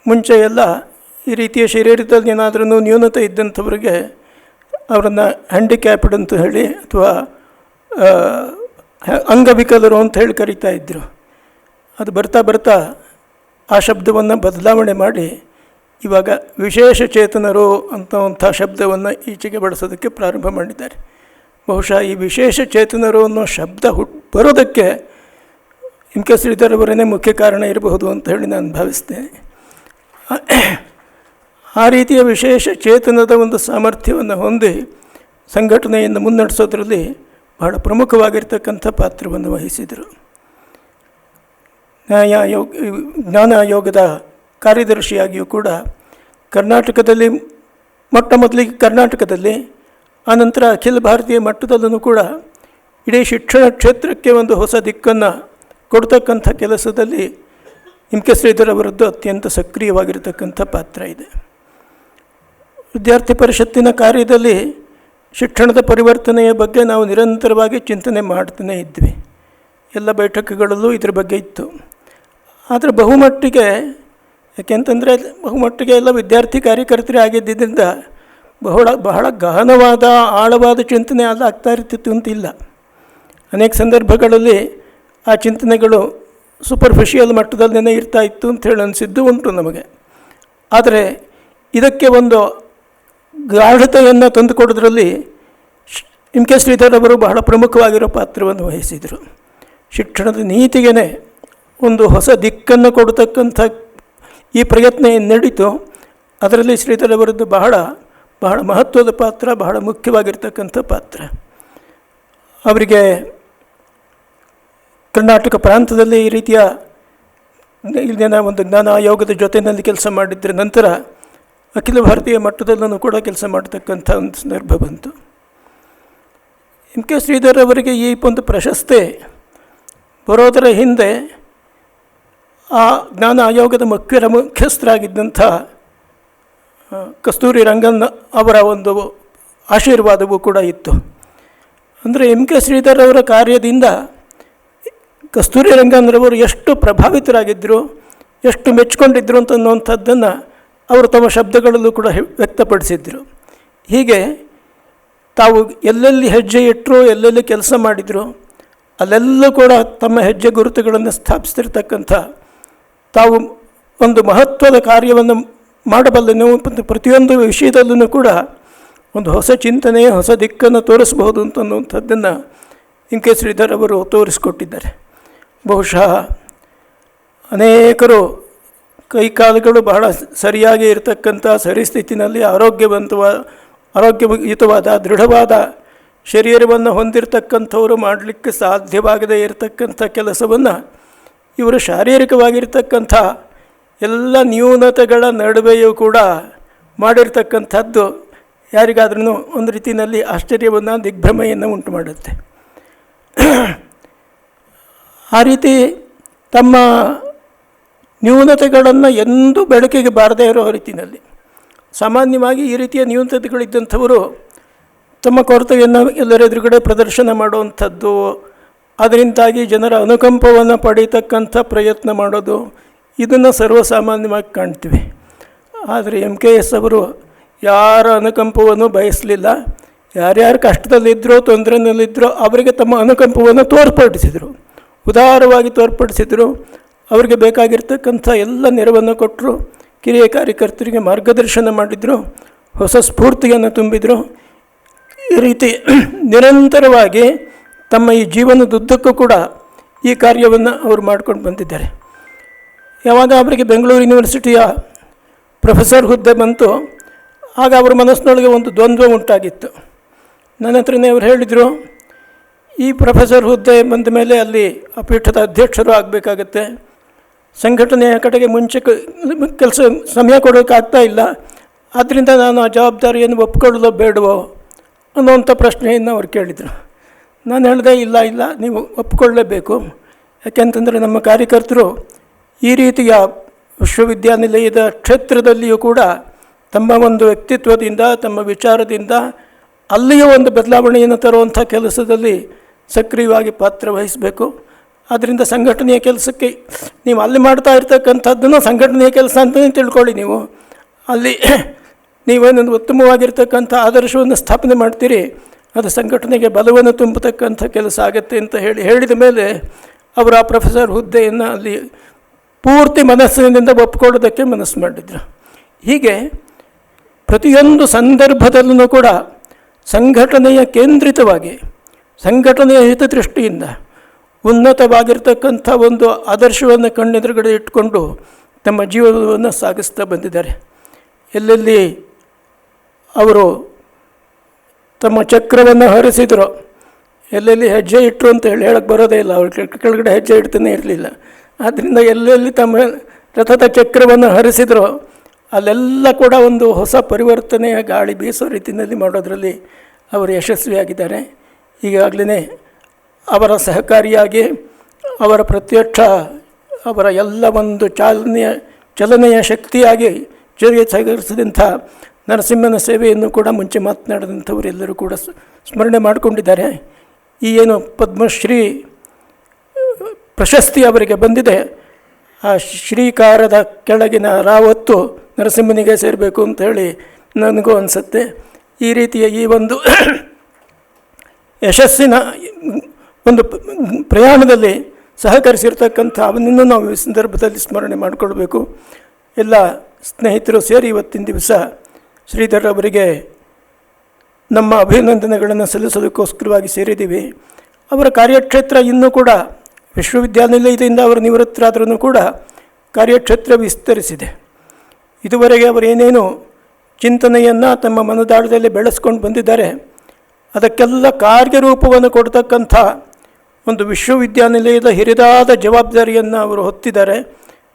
ಮುಂಚೆ ಎಲ್ಲ ಈ ರೀತಿಯ ಶರೀರದಲ್ಲಿ ಏನಾದ್ರೂ ನ್ಯೂನತೆ ಇದ್ದಂಥವ್ರಿಗೆ ಅವರನ್ನು ಹ್ಯಾಂಡಿಕ್ಯಾಪ್ಡ್ ಅಂತ ಹೇಳಿ ಅಥವಾ ಅಂಗವಿಕಲರು ಅಂತ ಹೇಳಿ ಕರೀತಾ ಇದ್ದರು. ಅದು ಬರ್ತಾ ಬರ್ತಾ ಆ ಶಬ್ದವನ್ನು ಬದಲಾವಣೆ ಮಾಡಿ ಇವಾಗ ವಿಶೇಷ ಚೇತನರು ಅಂಥ ಶಬ್ದವನ್ನು ಈಚೆಗೆ ಬಳಸೋದಕ್ಕೆ ಪ್ರಾರಂಭ ಮಾಡಿದ್ದಾರೆ. ಬಹುಶಃ ಈ ವಿಶೇಷ ಚೇತನರು ಅನ್ನೋ ಶಬ್ದ ಬರೋದಕ್ಕೆ ಎಂ.ಕೆ. ಶ್ರೀಧರ್ ಅವರೇ ಮುಖ್ಯ ಕಾರಣ ಇರಬಹುದು ಅಂತ ಹೇಳಿ ನಾನು ಭಾವಿಸ್ತೇನೆ. ಆ ರೀತಿಯ ವಿಶೇಷ ಚೇತನದ ಒಂದು ಸಾಮರ್ಥ್ಯವನ್ನು ಹೊಂದಿ ಸಂಘಟನೆಯನ್ನು ಮುನ್ನಡೆಸೋದ್ರಲ್ಲಿ ಬಹಳ ಪ್ರಮುಖವಾಗಿರ್ತಕ್ಕಂಥ ಪಾತ್ರವನ್ನು ವಹಿಸಿದರು. ಜ್ಞಾನ ಆಯೋಗದ ಕಾರ್ಯದರ್ಶಿಯಾಗಿಯೂ ಕೂಡ ಕರ್ನಾಟಕದಲ್ಲಿ, ಮೊಟ್ಟ ಮೊದಲಿಗೆ ಕರ್ನಾಟಕದಲ್ಲಿ, ಆನಂತರ ಅಖಿಲ ಭಾರತೀಯ ಮಟ್ಟದಲ್ಲೂ ಕೂಡ ಇಡೀ ಶಿಕ್ಷಣ ಕ್ಷೇತ್ರಕ್ಕೆ ಒಂದು ಹೊಸ ದಿಕ್ಕನ್ನು ಕೊಡ್ತಕ್ಕಂಥ ಕೆಲಸದಲ್ಲಿ ಎಂ.ಕೆ. ಶ್ರೀಧರ್ ಅವರದ್ದು ಅತ್ಯಂತ ಸಕ್ರಿಯವಾಗಿರತಕ್ಕಂಥ ಪಾತ್ರ ಇದೆ. ವಿದ್ಯಾರ್ಥಿ ಪರಿಷತ್ತಿನ ಕಾರ್ಯದಲ್ಲಿ ಶಿಕ್ಷಣದ ಪರಿವರ್ತನೆಯ ಬಗ್ಗೆ ನಾವು ನಿರಂತರವಾಗಿ ಚಿಂತನೆ ಮಾಡ್ತಾನೇ ಇದ್ವಿ. ಎಲ್ಲ ಬೈಠಕುಗಳಲ್ಲೂ ಇದ್ರ ಬಗ್ಗೆ ಇತ್ತು. ಆದರೆ ಬಹುಮಟ್ಟಿಗೆ, ಯಾಕೆಂತಂದರೆ ಬಹುಮಟ್ಟಿಗೆ ಎಲ್ಲ ವಿದ್ಯಾರ್ಥಿ ಕಾರ್ಯಕರ್ತರೇ ಆಗಿದ್ದರಿಂದ ಬಹಳ ಗಹನವಾದ ಆಳವಾದ ಚಿಂತನೆ ಅದು ಆಗ್ತಾ ಇರ್ತಿತ್ತು ಅಂತಿಲ್ಲ. ಅನೇಕ ಸಂದರ್ಭಗಳಲ್ಲಿ ಆ ಚಿಂತನೆಗಳು ಸೂಪರ್ಫಿಷಿಯಲ್ ಮಟ್ಟದಲ್ಲೇ ಇರ್ತಾ ಇತ್ತು ಅಂತ ಹೇಳಿ ಅನಿಸಿದ್ದು ಉಂಟು ನಮಗೆ. ಆದರೆ ಇದಕ್ಕೆ ಒಂದು ಗಾಢತೆಯನ್ನು ತಂದುಕೊಡೋದ್ರಲ್ಲಿ ಎಂ.ಕೆ. ಶ್ರೀಧರ್ ಅವರು ಬಹಳ ಪ್ರಮುಖವಾಗಿರೋ ಪಾತ್ರವನ್ನು ವಹಿಸಿದರು. ಶಿಕ್ಷಣದ ನೀತಿಗೆ ಒಂದು ಹೊಸ ದಿಕ್ಕನ್ನು ಕೊಡತಕ್ಕಂಥ ಈ ಪ್ರಯತ್ನ ಏನು ನಡೀತು, ಅದರಲ್ಲಿ ಶ್ರೀಧರ್ ಅವರದ್ದು ಬಹಳ ಮಹತ್ವದ ಪಾತ್ರ, ಬಹಳ ಮುಖ್ಯವಾಗಿರ್ತಕ್ಕಂಥ ಪಾತ್ರ. ಅವರಿಗೆ ಕರ್ನಾಟಕ ಪ್ರಾಂತದಲ್ಲಿ ಈ ರೀತಿಯ ಇಲ್ಲಿನ ಒಂದು ಜ್ಞಾನ ಆಯೋಗದ ಜೊತೆಯಲ್ಲಿ ಕೆಲಸ ಮಾಡಿದ್ರ ನಂತರ ಅಖಿಲ ಭಾರತೀಯ ಮಟ್ಟದಲ್ಲೂ ಕೂಡ ಕೆಲಸ ಮಾಡತಕ್ಕಂಥ ಒಂದು ಸಂದರ್ಭ ಬಂತು. ಎಂ.ಕೆ. ಶ್ರೀಧರ್ ಅವರಿಗೆ ಈ ಒಂದು ಪ್ರಶಸ್ತಿ ಬರೋದರ ಹಿಂದೆ ಆ ಜ್ಞಾನ ಆಯೋಗದ ಮುಖ್ಯಸ್ಥರಾಗಿದ್ದಂಥ ಕಸ್ತೂರಿ ರಂಗನ್ ಅವರ ಒಂದು ಆಶೀರ್ವಾದವೂ ಕೂಡ ಇತ್ತು. ಅಂದರೆ ಎಂ.ಕೆ. ಶ್ರೀಧರ್ ಅವರ ಕಾರ್ಯದಿಂದ ಕಸ್ತೂರಿ ರಂಗನ್ರವರು ಎಷ್ಟು ಪ್ರಭಾವಿತರಾಗಿದ್ದರು, ಎಷ್ಟು ಮೆಚ್ಚಿಕೊಂಡಿದ್ರು ಅನ್ನುವಂಥದ್ದನ್ನು ಅವರು ತಮ್ಮ ಶಬ್ದಗಳಲ್ಲೂ ಕೂಡ ವ್ಯಕ್ತಪಡಿಸಿದ್ರು. ಹೀಗೆ ತಾವು ಎಲ್ಲೆಲ್ಲಿ ಹೆಜ್ಜೆ ಇಟ್ಟರು, ಎಲ್ಲೆಲ್ಲಿ ಕೆಲಸ ಮಾಡಿದರು, ಅಲ್ಲೆಲ್ಲೂ ಕೂಡ ತಮ್ಮ ಹೆಜ್ಜೆ ಗುರುತುಗಳನ್ನು ಸ್ಥಾಪಿಸ್ತಿರ್ತಕ್ಕಂಥ, ತಾವು ಒಂದು ಮಹತ್ವದ ಕಾರ್ಯವನ್ನು ಮಾಡಬಲ್ಲನು, ಪ್ರತಿಯೊಂದು ವಿಷಯದಲ್ಲೂ ಕೂಡ ಒಂದು ಹೊಸ ಚಿಂತನೆ, ಹೊಸ ದಿಕ್ಕನ್ನು ತೋರಿಸಬಹುದು ಅಂತನ್ನುವಂಥದ್ದನ್ನು ಎಂ.ಕೆ. ಶ್ರೀಧರ್ ಅವರು ತೋರಿಸಿಕೊಟ್ಟಿದ್ದಾರೆ. ಬಹುಶಃ ಅನೇಕರು ಕೈಕಾಲುಗಳು ಬಹಳ ಸರಿಯಾಗಿ ಇರತಕ್ಕಂಥ ಸರಿಸ್ಥಿತಿನಲ್ಲಿ ಆರೋಗ್ಯಯುತವಾದ ದೃಢವಾದ ಶರೀರವನ್ನು ಹೊಂದಿರತಕ್ಕಂಥವರು ಮಾಡಲಿಕ್ಕೆ ಸಾಧ್ಯವಾಗದೇ ಇರತಕ್ಕಂಥ ಕೆಲಸವನ್ನು ಇವರು ಶಾರೀರಿಕವಾಗಿರ್ತಕ್ಕಂಥ ಎಲ್ಲ ನ್ಯೂನತೆಗಳ ನಡುವೆಯೂ ಕೂಡ ಮಾಡಿರ್ತಕ್ಕಂಥದ್ದು ಯಾರಿಗಾದ್ರೂ ಒಂದು ರೀತಿಯಲ್ಲಿ ಆಶ್ಚರ್ಯವನ್ನು, ದಿಗ್ಭ್ರಮೆಯನ್ನು ಉಂಟು ಮಾಡುತ್ತೆ. ಆ ರೀತಿ ತಮ್ಮ ನ್ಯೂನತೆಗಳನ್ನು ಎಂದೂ ಬೆಳಕಿಗೆ ಬಾರದೇ ಇರೋ ರೀತಿಯಲ್ಲಿ, ಸಾಮಾನ್ಯವಾಗಿ ಈ ರೀತಿಯ ನ್ಯೂನತೆಗಳಿದ್ದಂಥವರು ತಮ್ಮ ಕೊರತೆಯನ್ನು ಎಲ್ಲರ ಎದುರುಗಡೆ ಪ್ರದರ್ಶನ ಮಾಡುವಂಥದ್ದು, ಅದರಿಂದಾಗಿ ಜನರ ಅನುಕಂಪವನ್ನು ಪಡೀತಕ್ಕಂಥ ಪ್ರಯತ್ನ ಮಾಡೋದು, ಇದನ್ನು ಸರ್ವಸಾಮಾನ್ಯವಾಗಿ ಕಾಣ್ತೀವಿ. ಆದರೆ ಎಂ.ಕೆ.ಎಸ್. ಅವರು ಯಾರ ಅನುಕಂಪವನ್ನು ಬಯಸಲಿಲ್ಲ. ಯಾರ್ಯಾರು ಕಷ್ಟದಲ್ಲಿದ್ದರೋ, ತೊಂದರೆಯಲ್ಲಿದ್ದರೋ ಅವರಿಗೆ ತಮ್ಮ ಅನುಕಂಪವನ್ನು ತೋರ್ಪಡಿಸಿದರು, ಉದಾರವಾಗಿ ತೋರ್ಪಡಿಸಿದರು. ಅವರಿಗೆ ಬೇಕಾಗಿರ್ತಕ್ಕಂಥ ಎಲ್ಲ ನೆರವನ್ನು ಕೊಟ್ಟರು, ಕಿರಿಯ ಕಾರ್ಯಕರ್ತರಿಗೆ ಮಾರ್ಗದರ್ಶನ ಮಾಡಿದರು, ಹೊಸ ಸ್ಫೂರ್ತಿಯನ್ನು ತುಂಬಿದರು. ಈ ರೀತಿ ನಿರಂತರವಾಗಿ ತಮ್ಮ ಈ ಜೀವನದುದ್ದಕ್ಕೂ ಕೂಡ ಈ ಕಾರ್ಯವನ್ನು ಅವರು ಮಾಡ್ಕೊಂಡು ಬಂದಿದ್ದಾರೆ. ಯಾವಾಗ ಅವರಿಗೆ ಬೆಂಗಳೂರು ಯೂನಿವರ್ಸಿಟಿಯ ಪ್ರೊಫೆಸರ್ ಹುದ್ದೆ ಬಂತು, ಆಗ ಅವರ ಮನಸ್ಸಿನೊಳಗೆ ಒಂದು ದ್ವಂದ್ವ ಉಂಟಾಗಿತ್ತು. ನನ್ನ ಹತ್ರನೇ ಅವರು ಹೇಳಿದರು, ಈ ಪ್ರೊಫೆಸರ್ ಹುದ್ದೆ ಬಂದ ಮೇಲೆ ಅಲ್ಲಿ ಆ ಪೀಠದ ಅಧ್ಯಕ್ಷರು ಆಗಬೇಕಾಗತ್ತೆ, ಸಂಘಟನೆಯ ಕಡೆಗೆ ಮುಂಚೆ ಕೆಲಸ ಸಮಯ ಕೊಡೋಕ್ಕಾಗ್ತಾ ಇಲ್ಲ, ಆದ್ದರಿಂದ ನಾನು ಆ ಜವಾಬ್ದಾರಿಯನ್ನು ಒಪ್ಕೊಳ್ಳೋ ಬೇಡವೋ ಅನ್ನೋವಂಥ ಪ್ರಶ್ನೆಯನ್ನು ಅವ್ರು ಕೇಳಿದರು. ನಾನು ಹೇಳಿದೆ, ಇಲ್ಲ ನೀವು ಒಪ್ಪಿಕೊಳ್ಳಲೇಬೇಕು. ಯಾಕೆಂತಂದರೆ ನಮ್ಮ ಕಾರ್ಯಕರ್ತರು ಈ ರೀತಿಯ ವಿಶ್ವವಿದ್ಯಾನಿಲಯದ ಕ್ಷೇತ್ರದಲ್ಲಿಯೂ ಕೂಡ ತಮ್ಮ ಒಂದು ವ್ಯಕ್ತಿತ್ವದಿಂದ, ತಮ್ಮ ವಿಚಾರದಿಂದ ಅಲ್ಲಿಯೂ ಒಂದು ಬದಲಾವಣೆಯನ್ನು ತರುವಂಥ ಕೆಲಸದಲ್ಲಿ ಸಕ್ರಿಯವಾಗಿ ಪಾತ್ರ ವಹಿಸಬೇಕು. ಆದ್ದರಿಂದ ಸಂಘಟನೆಯ ಕೆಲಸಕ್ಕೆ ನೀವು ಅಲ್ಲಿ ಮಾಡ್ತಾ ಇರ್ತಕ್ಕಂಥದ್ದನ್ನು ಸಂಘಟನೆಯ ಕೆಲಸ ಅಂತಲೇ ತಿಳ್ಕೊಳ್ಳಿ. ನೀವು ಅಲ್ಲಿ ನೀವೇನೊಂದು ಉತ್ತಮವಾಗಿರ್ತಕ್ಕಂಥ ಆದರ್ಶವನ್ನು ಸ್ಥಾಪನೆ ಮಾಡ್ತೀರಿ, ಅದು ಸಂಘಟನೆಗೆ ಬಲವನ್ನು ತುಂಬತಕ್ಕಂಥ ಕೆಲಸ ಆಗುತ್ತೆ ಅಂತ ಹೇಳಿದ ಮೇಲೆ ಅವರು ಆ ಪ್ರೊಫೆಸರ್ ಹುದ್ದೆಯನ್ನು ಅಲ್ಲಿ ಪೂರ್ತಿ ಮನಸ್ಸಿನಿಂದ ಒಪ್ಪಿಕೊಳ್ಳೋದಕ್ಕೆ ಮನಸ್ಸು ಮಾಡಿದರು. ಹೀಗೆ ಪ್ರತಿಯೊಂದು ಸಂದರ್ಭದಲ್ಲೂ ಕೂಡ ಸಂಘಟನೆಯ ಕೇಂದ್ರಿತವಾಗಿ, ಸಂಘಟನೆಯ ಹಿತದೃಷ್ಟಿಯಿಂದ ಉನ್ನತವಾಗಿರ್ತಕ್ಕಂಥ ಒಂದು ಆದರ್ಶವನ್ನು ಕಣ್ಣೆದುರುಗಡೆ ಇಟ್ಕೊಂಡು ತಮ್ಮ ಜೀವನವನ್ನು ಸಾಗಿಸ್ತಾ ಬಂದಿದ್ದಾರೆ. ಎಲ್ಲೆಲ್ಲಿ ಅವರು ತಮ್ಮ ಚಕ್ರವನ್ನು ಹರಿಸಿದ್ರು, ಎಲ್ಲೆಲ್ಲಿ ಹೆಜ್ಜೆ ಇಟ್ಟರು ಅಂತ ಹೇಳಕ್ಕೆ ಬರೋದೇ ಇಲ್ಲ. ಅವ್ರ ಕೆಳಗಡೆ ಹೆಜ್ಜೆ ಇಡ್ತಾನೆ ಇರಲಿಲ್ಲ. ಆದ್ದರಿಂದ ಎಲ್ಲೆಲ್ಲಿ ತಮ್ಮ ರಥದ ಚಕ್ರವನ್ನು ಹರಿಸಿದ್ರು ಅಲ್ಲೆಲ್ಲ ಕೂಡ ಒಂದು ಹೊಸ ಪರಿವರ್ತನೆಯ ಗಾಳಿ ಬೀಸೋ ರೀತಿಯಲ್ಲಿ ಮಾಡೋದರಲ್ಲಿ ಅವರು ಯಶಸ್ವಿಯಾಗಿದ್ದಾರೆ. ಈಗಾಗಲೇ ಅವರ ಸಹಕಾರಿಯಾಗಿ ಅವರ ಪ್ರತ್ಯಕ್ಷ ಅವರ ಎಲ್ಲ ಒಂದು ಚಲನೆಯ ಶಕ್ತಿಯಾಗಿ ಜೊತೆಗೆ ಸಹಕರಿಸಿದಂಥ ನರಸಿಂಹನ ಸೇವೆಯನ್ನು ಕೂಡ ಮುಂಚೆ ಮಾತನಾಡಿದಂಥವರೆಲ್ಲರೂ ಕೂಡ ಸ್ಮರಣೆ ಮಾಡಿಕೊಂಡಿದ್ದಾರೆ. ಈ ಏನು ಪದ್ಮಶ್ರೀ ಪ್ರಶಸ್ತಿ ಅವರಿಗೆ ಬಂದಿದೆ, ಆ ಶ್ರೀಕಾರದ ಕೆಳಗಿನ ರಾವತ್ತು ನರಸಿಂಹನಿಗೆ ಸೇರಬೇಕು ಅಂತ ಹೇಳಿ ನನಗೂ ಅನಿಸುತ್ತೆ. ಈ ರೀತಿಯ ಈ ಒಂದು ಯಶಸ್ಸಿನ ಒಂದು ಪ್ರಯಾಣದಲ್ಲಿ ಸಹಕರಿಸಿರ್ತಕ್ಕಂಥ ಅವನನ್ನು ನಾವು ಈ ಸಂದರ್ಭದಲ್ಲಿ ಸ್ಮರಣೆ ಮಾಡಿಕೊಳ್ಬೇಕು. ಎಲ್ಲ ಸ್ನೇಹಿತರು ಸೇರಿ ಇವತ್ತಿನ ದಿವಸ ಶ್ರೀಧರ್ ಅವರಿಗೆ ನಮ್ಮ ಅಭಿನಂದನೆಗಳನ್ನು ಸಲ್ಲಿಸೋದಕ್ಕೋಸ್ಕರವಾಗಿ ಸೇರಿದ್ದೀವಿ. ಅವರ ಕಾರ್ಯಕ್ಷೇತ್ರ ಇನ್ನೂ ಕೂಡ ವಿಶ್ವವಿದ್ಯಾನಿಲಯದಿಂದ ಅವರು ನಿವೃತ್ತರಾದ್ರೂ ಕೂಡ ಕಾರ್ಯಕ್ಷೇತ್ರ ವಿಸ್ತರಿಸಿದೆ. ಇದುವರೆಗೆ ಅವರೇನೇನು ಚಿಂತನೆಯನ್ನು ತಮ್ಮ ಮನದಾಳದಲ್ಲಿ ಬೆಳೆಸ್ಕೊಂಡು ಬಂದಿದ್ದಾರೆ ಅದಕ್ಕೆಲ್ಲ ಕಾರ್ಯರೂಪವನ್ನು ಕೊಡ್ತಕ್ಕಂಥ ಒಂದು ವಿಶ್ವವಿದ್ಯಾನಿಲಯದ ಹಿರಿದಾದ ಜವಾಬ್ದಾರಿಯನ್ನು ಅವರು ಹೊತ್ತಿದ್ದಾರೆ.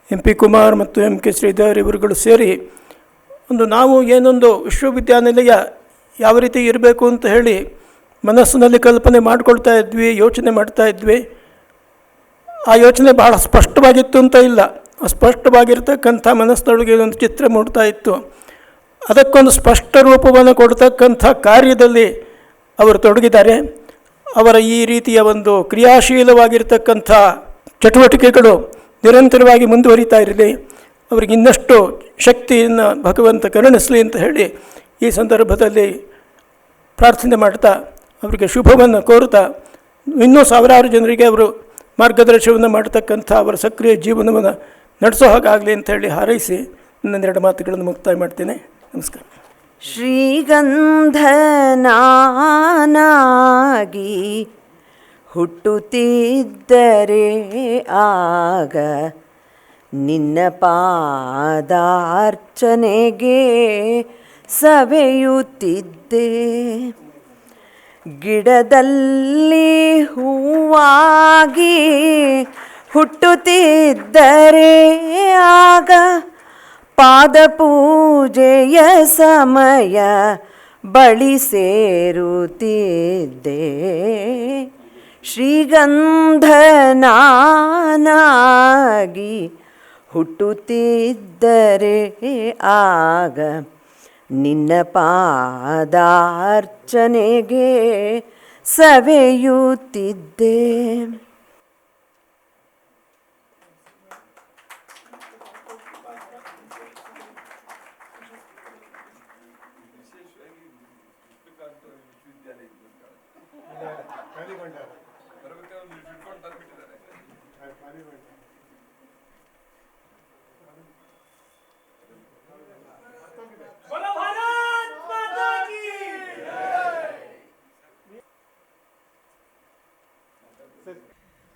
MP ಕುಮಾರ್ ಮತ್ತು MK ಶ್ರೀಧರ್ ಇವರುಗಳು ಸೇರಿ ನಾವು ಏನೊಂದು ವಿಶ್ವವಿದ್ಯಾನಿಲಯ ಯಾವ ರೀತಿ ಇರಬೇಕು ಅಂತ ಹೇಳಿ ಮನಸ್ಸಿನಲ್ಲಿ ಕಲ್ಪನೆ ಮಾಡಿಕೊಳ್ತಾ ಇದ್ವಿ, ಯೋಚನೆ ಮಾಡ್ತಾ ಇದ್ವಿ. ಆ ಯೋಚನೆ ಬಹಳ ಸ್ಪಷ್ಟವಾಗಿತ್ತು ಅಂತ ಇಲ್ಲ, ಅಸ್ಪಷ್ಟವಾಗಿರ್ತಕ್ಕಂಥ ಮನಸ್ಸಿನೊಳಗೆ ಒಂದು ಚಿತ್ರ ಮೂಡ್ತಾ ಇತ್ತು. ಅದಕ್ಕೊಂದು ಸ್ಪಷ್ಟ ರೂಪವನ್ನು ಕೊಡ್ತಕ್ಕಂಥ ಕಾರ್ಯದಲ್ಲಿ ಅವರು ತೊಡಗಿದ್ದಾರೆ. ಅವರ ಈ ರೀತಿಯ ಒಂದು ಕ್ರಿಯಾಶೀಲವಾಗಿರ್ತಕ್ಕಂಥ ಚಟುವಟಿಕೆಗಳು ನಿರಂತರವಾಗಿ ಮುಂದುವರಿತಾ ಇರಲಿ, ಅವರಿಗೆ ಇನ್ನಷ್ಟು ಶಕ್ತಿಯನ್ನು ಭಗವಂತ ಕರುಣಿಸಲಿ ಅಂತ ಹೇಳಿ ಈ ಸಂದರ್ಭದಲ್ಲಿ ಪ್ರಾರ್ಥನೆ ಮಾಡ್ತಾ ಅವರಿಗೆ ಶುಭವನ್ನು ಕೋರುತ್ತಾ ಇನ್ನೂ ಸಾವಿರಾರು ಜನರಿಗೆ ಅವರು ಮಾರ್ಗದರ್ಶನವನ್ನು ಮಾಡ್ತಕ್ಕಂಥ ಅವರ ಸಕ್ರಿಯ ಜೀವನವನ್ನು ನಡೆಸೋ ಹಾಗಾಗಲಿ ಅಂತ ಹೇಳಿ ಹಾರೈಸಿ ಇನ್ನೊಂದೆರಡು ಮಾತುಗಳನ್ನು ಮುಕ್ತಾಯ ಮಾಡ್ತೇನೆ. ನಮಸ್ಕಾರ. ಶ್ರೀಗಂಧನಾಗಿ ಹುಟ್ಟುತ್ತಿದ್ದರೆ ಆಗ ನಿನ್ನ ಪಾದಾರ್ಚನೆಗೆ ಸವೆಯುತ್ತಿದ್ದೆ. ಗಿಡದಲ್ಲಿ ಹೂವಾಗಿ ಹುಟ್ಟುತ್ತಿದ್ದರೆ ಆಗ ಪಾದಪೂಜೆಯ ಸಮಯ ಬಳಿ ಸೇರುತ್ತಿದ್ದೆ. ಶ್ರೀಗಂಧನಾಗಿ ಹುಟ್ಟುತ್ತಿದ್ದರೆ ಆಗ ನಿನ್ನ ಪಾದಾರ್ಚನೆಗೆ ಸವೆಯುತ್ತಿದ್ದೆ.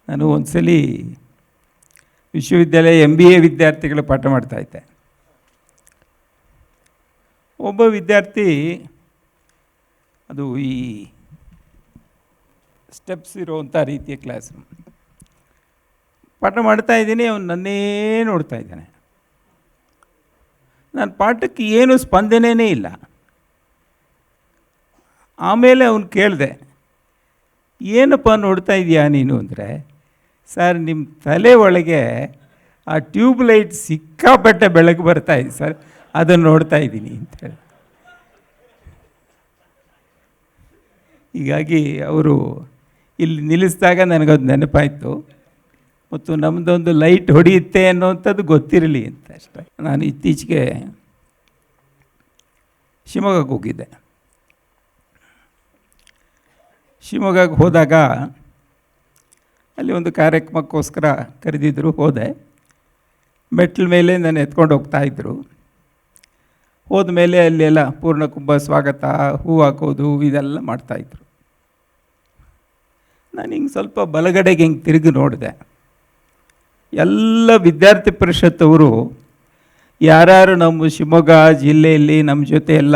ನಾನು ಒಂದ್ಸಲಿ ವಿಶ್ವವಿದ್ಯಾಲಯ MBA ವಿದ್ಯಾರ್ಥಿಗಳ ಪಾಠ ಮಾಡ್ತಾಯಿದ್ದೆ. ಒಬ್ಬ ವಿದ್ಯಾರ್ಥಿ ಅದು ಈ ಸ್ಟೆಪ್ಸ್ ಇರೋವಂಥ ರೀತಿಯ ಕ್ಲಾಸ್ ರೂಮ್ ಪಾಠ ಮಾಡ್ತಾಯಿದ್ದೀನಿ. ಅವನು ನನ್ನೇ ನೋಡ್ತಾ ಇದ್ದಾನೆ. ನನ್ನ ಪಾಠಕ್ಕೆ ಏನು ಸ್ಪಂದನೇ ಇಲ್ಲ. ಆಮೇಲೆ ಅವನು ಕೇಳಿದೆ, ಏನಪ್ಪ ನೋಡ್ತಾ ಇದೀಯಾ ನೀನು ಅಂದರೆ, ಸರ್ ನಿಮ್ಮ ತಲೆ ಒಳಗೆ ಆ ಟ್ಯೂಬ್ಲೈಟ್ ಸಿಕ್ಕಾಪಟ್ಟೆ ಬೆಳಕು ಬರ್ತಾ ಇದೆ ಸರ್, ಅದನ್ನು ನೋಡ್ತಾ ಇದ್ದೀನಿ ಅಂತೇಳಿ. ಹೀಗಾಗಿ ಅವರು ಇಲ್ಲಿ ನಿಲ್ಲಿಸಿದಾಗ ನನಗದು ನೆನಪಾಯಿತು, ಮತ್ತು ನಮ್ಮದೊಂದು ಲೈಟ್ ಹೊಡೆಯುತ್ತೆ ಅನ್ನೋವಂಥದ್ದು ಗೊತ್ತಿರಲಿ ಅಂತ ಅಷ್ಟೇ. ನಾನು ಇತ್ತೀಚೆಗೆ ಶಿವಮೊಗ್ಗಕ್ಕೆ ಹೋಗಿದ್ದೆ. ಶಿವಮೊಗ್ಗಕ್ಕೆ ಹೋದಾಗ ಅಲ್ಲಿ ಒಂದು ಕಾರ್ಯಕ್ರಮಕ್ಕೋಸ್ಕರ ಕರೆದಿದ್ದರು, ಹೋದೆ. ಮೆಟ್ಲ ಮೇಲೆ ನಾನು ಎತ್ಕೊಂಡು ಹೋಗ್ತಾಯಿದ್ರು. ಹೋದ ಮೇಲೆ ಅಲ್ಲೆಲ್ಲ ಪೂರ್ಣಕುಂಭ ಸ್ವಾಗತ, ಹೂ ಹಾಕೋದು ಇದೆಲ್ಲ ಮಾಡ್ತಾಯಿದ್ರು. ನಾನು ಹಿಂಗೆ ಸ್ವಲ್ಪ ಬಲಗಡೆಗೆ ಹಿಂಗೆ ತಿರುಗಿ ನೋಡಿದೆ. ಎಲ್ಲ ವಿದ್ಯಾರ್ಥಿ ಪರಿಷತ್ತವರು ಯಾರ್ಯಾರು ನಮ್ಮ ಶಿವಮೊಗ್ಗ ಜಿಲ್ಲೆಯಲ್ಲಿ ನಮ್ಮ ಜೊತೆ ಎಲ್ಲ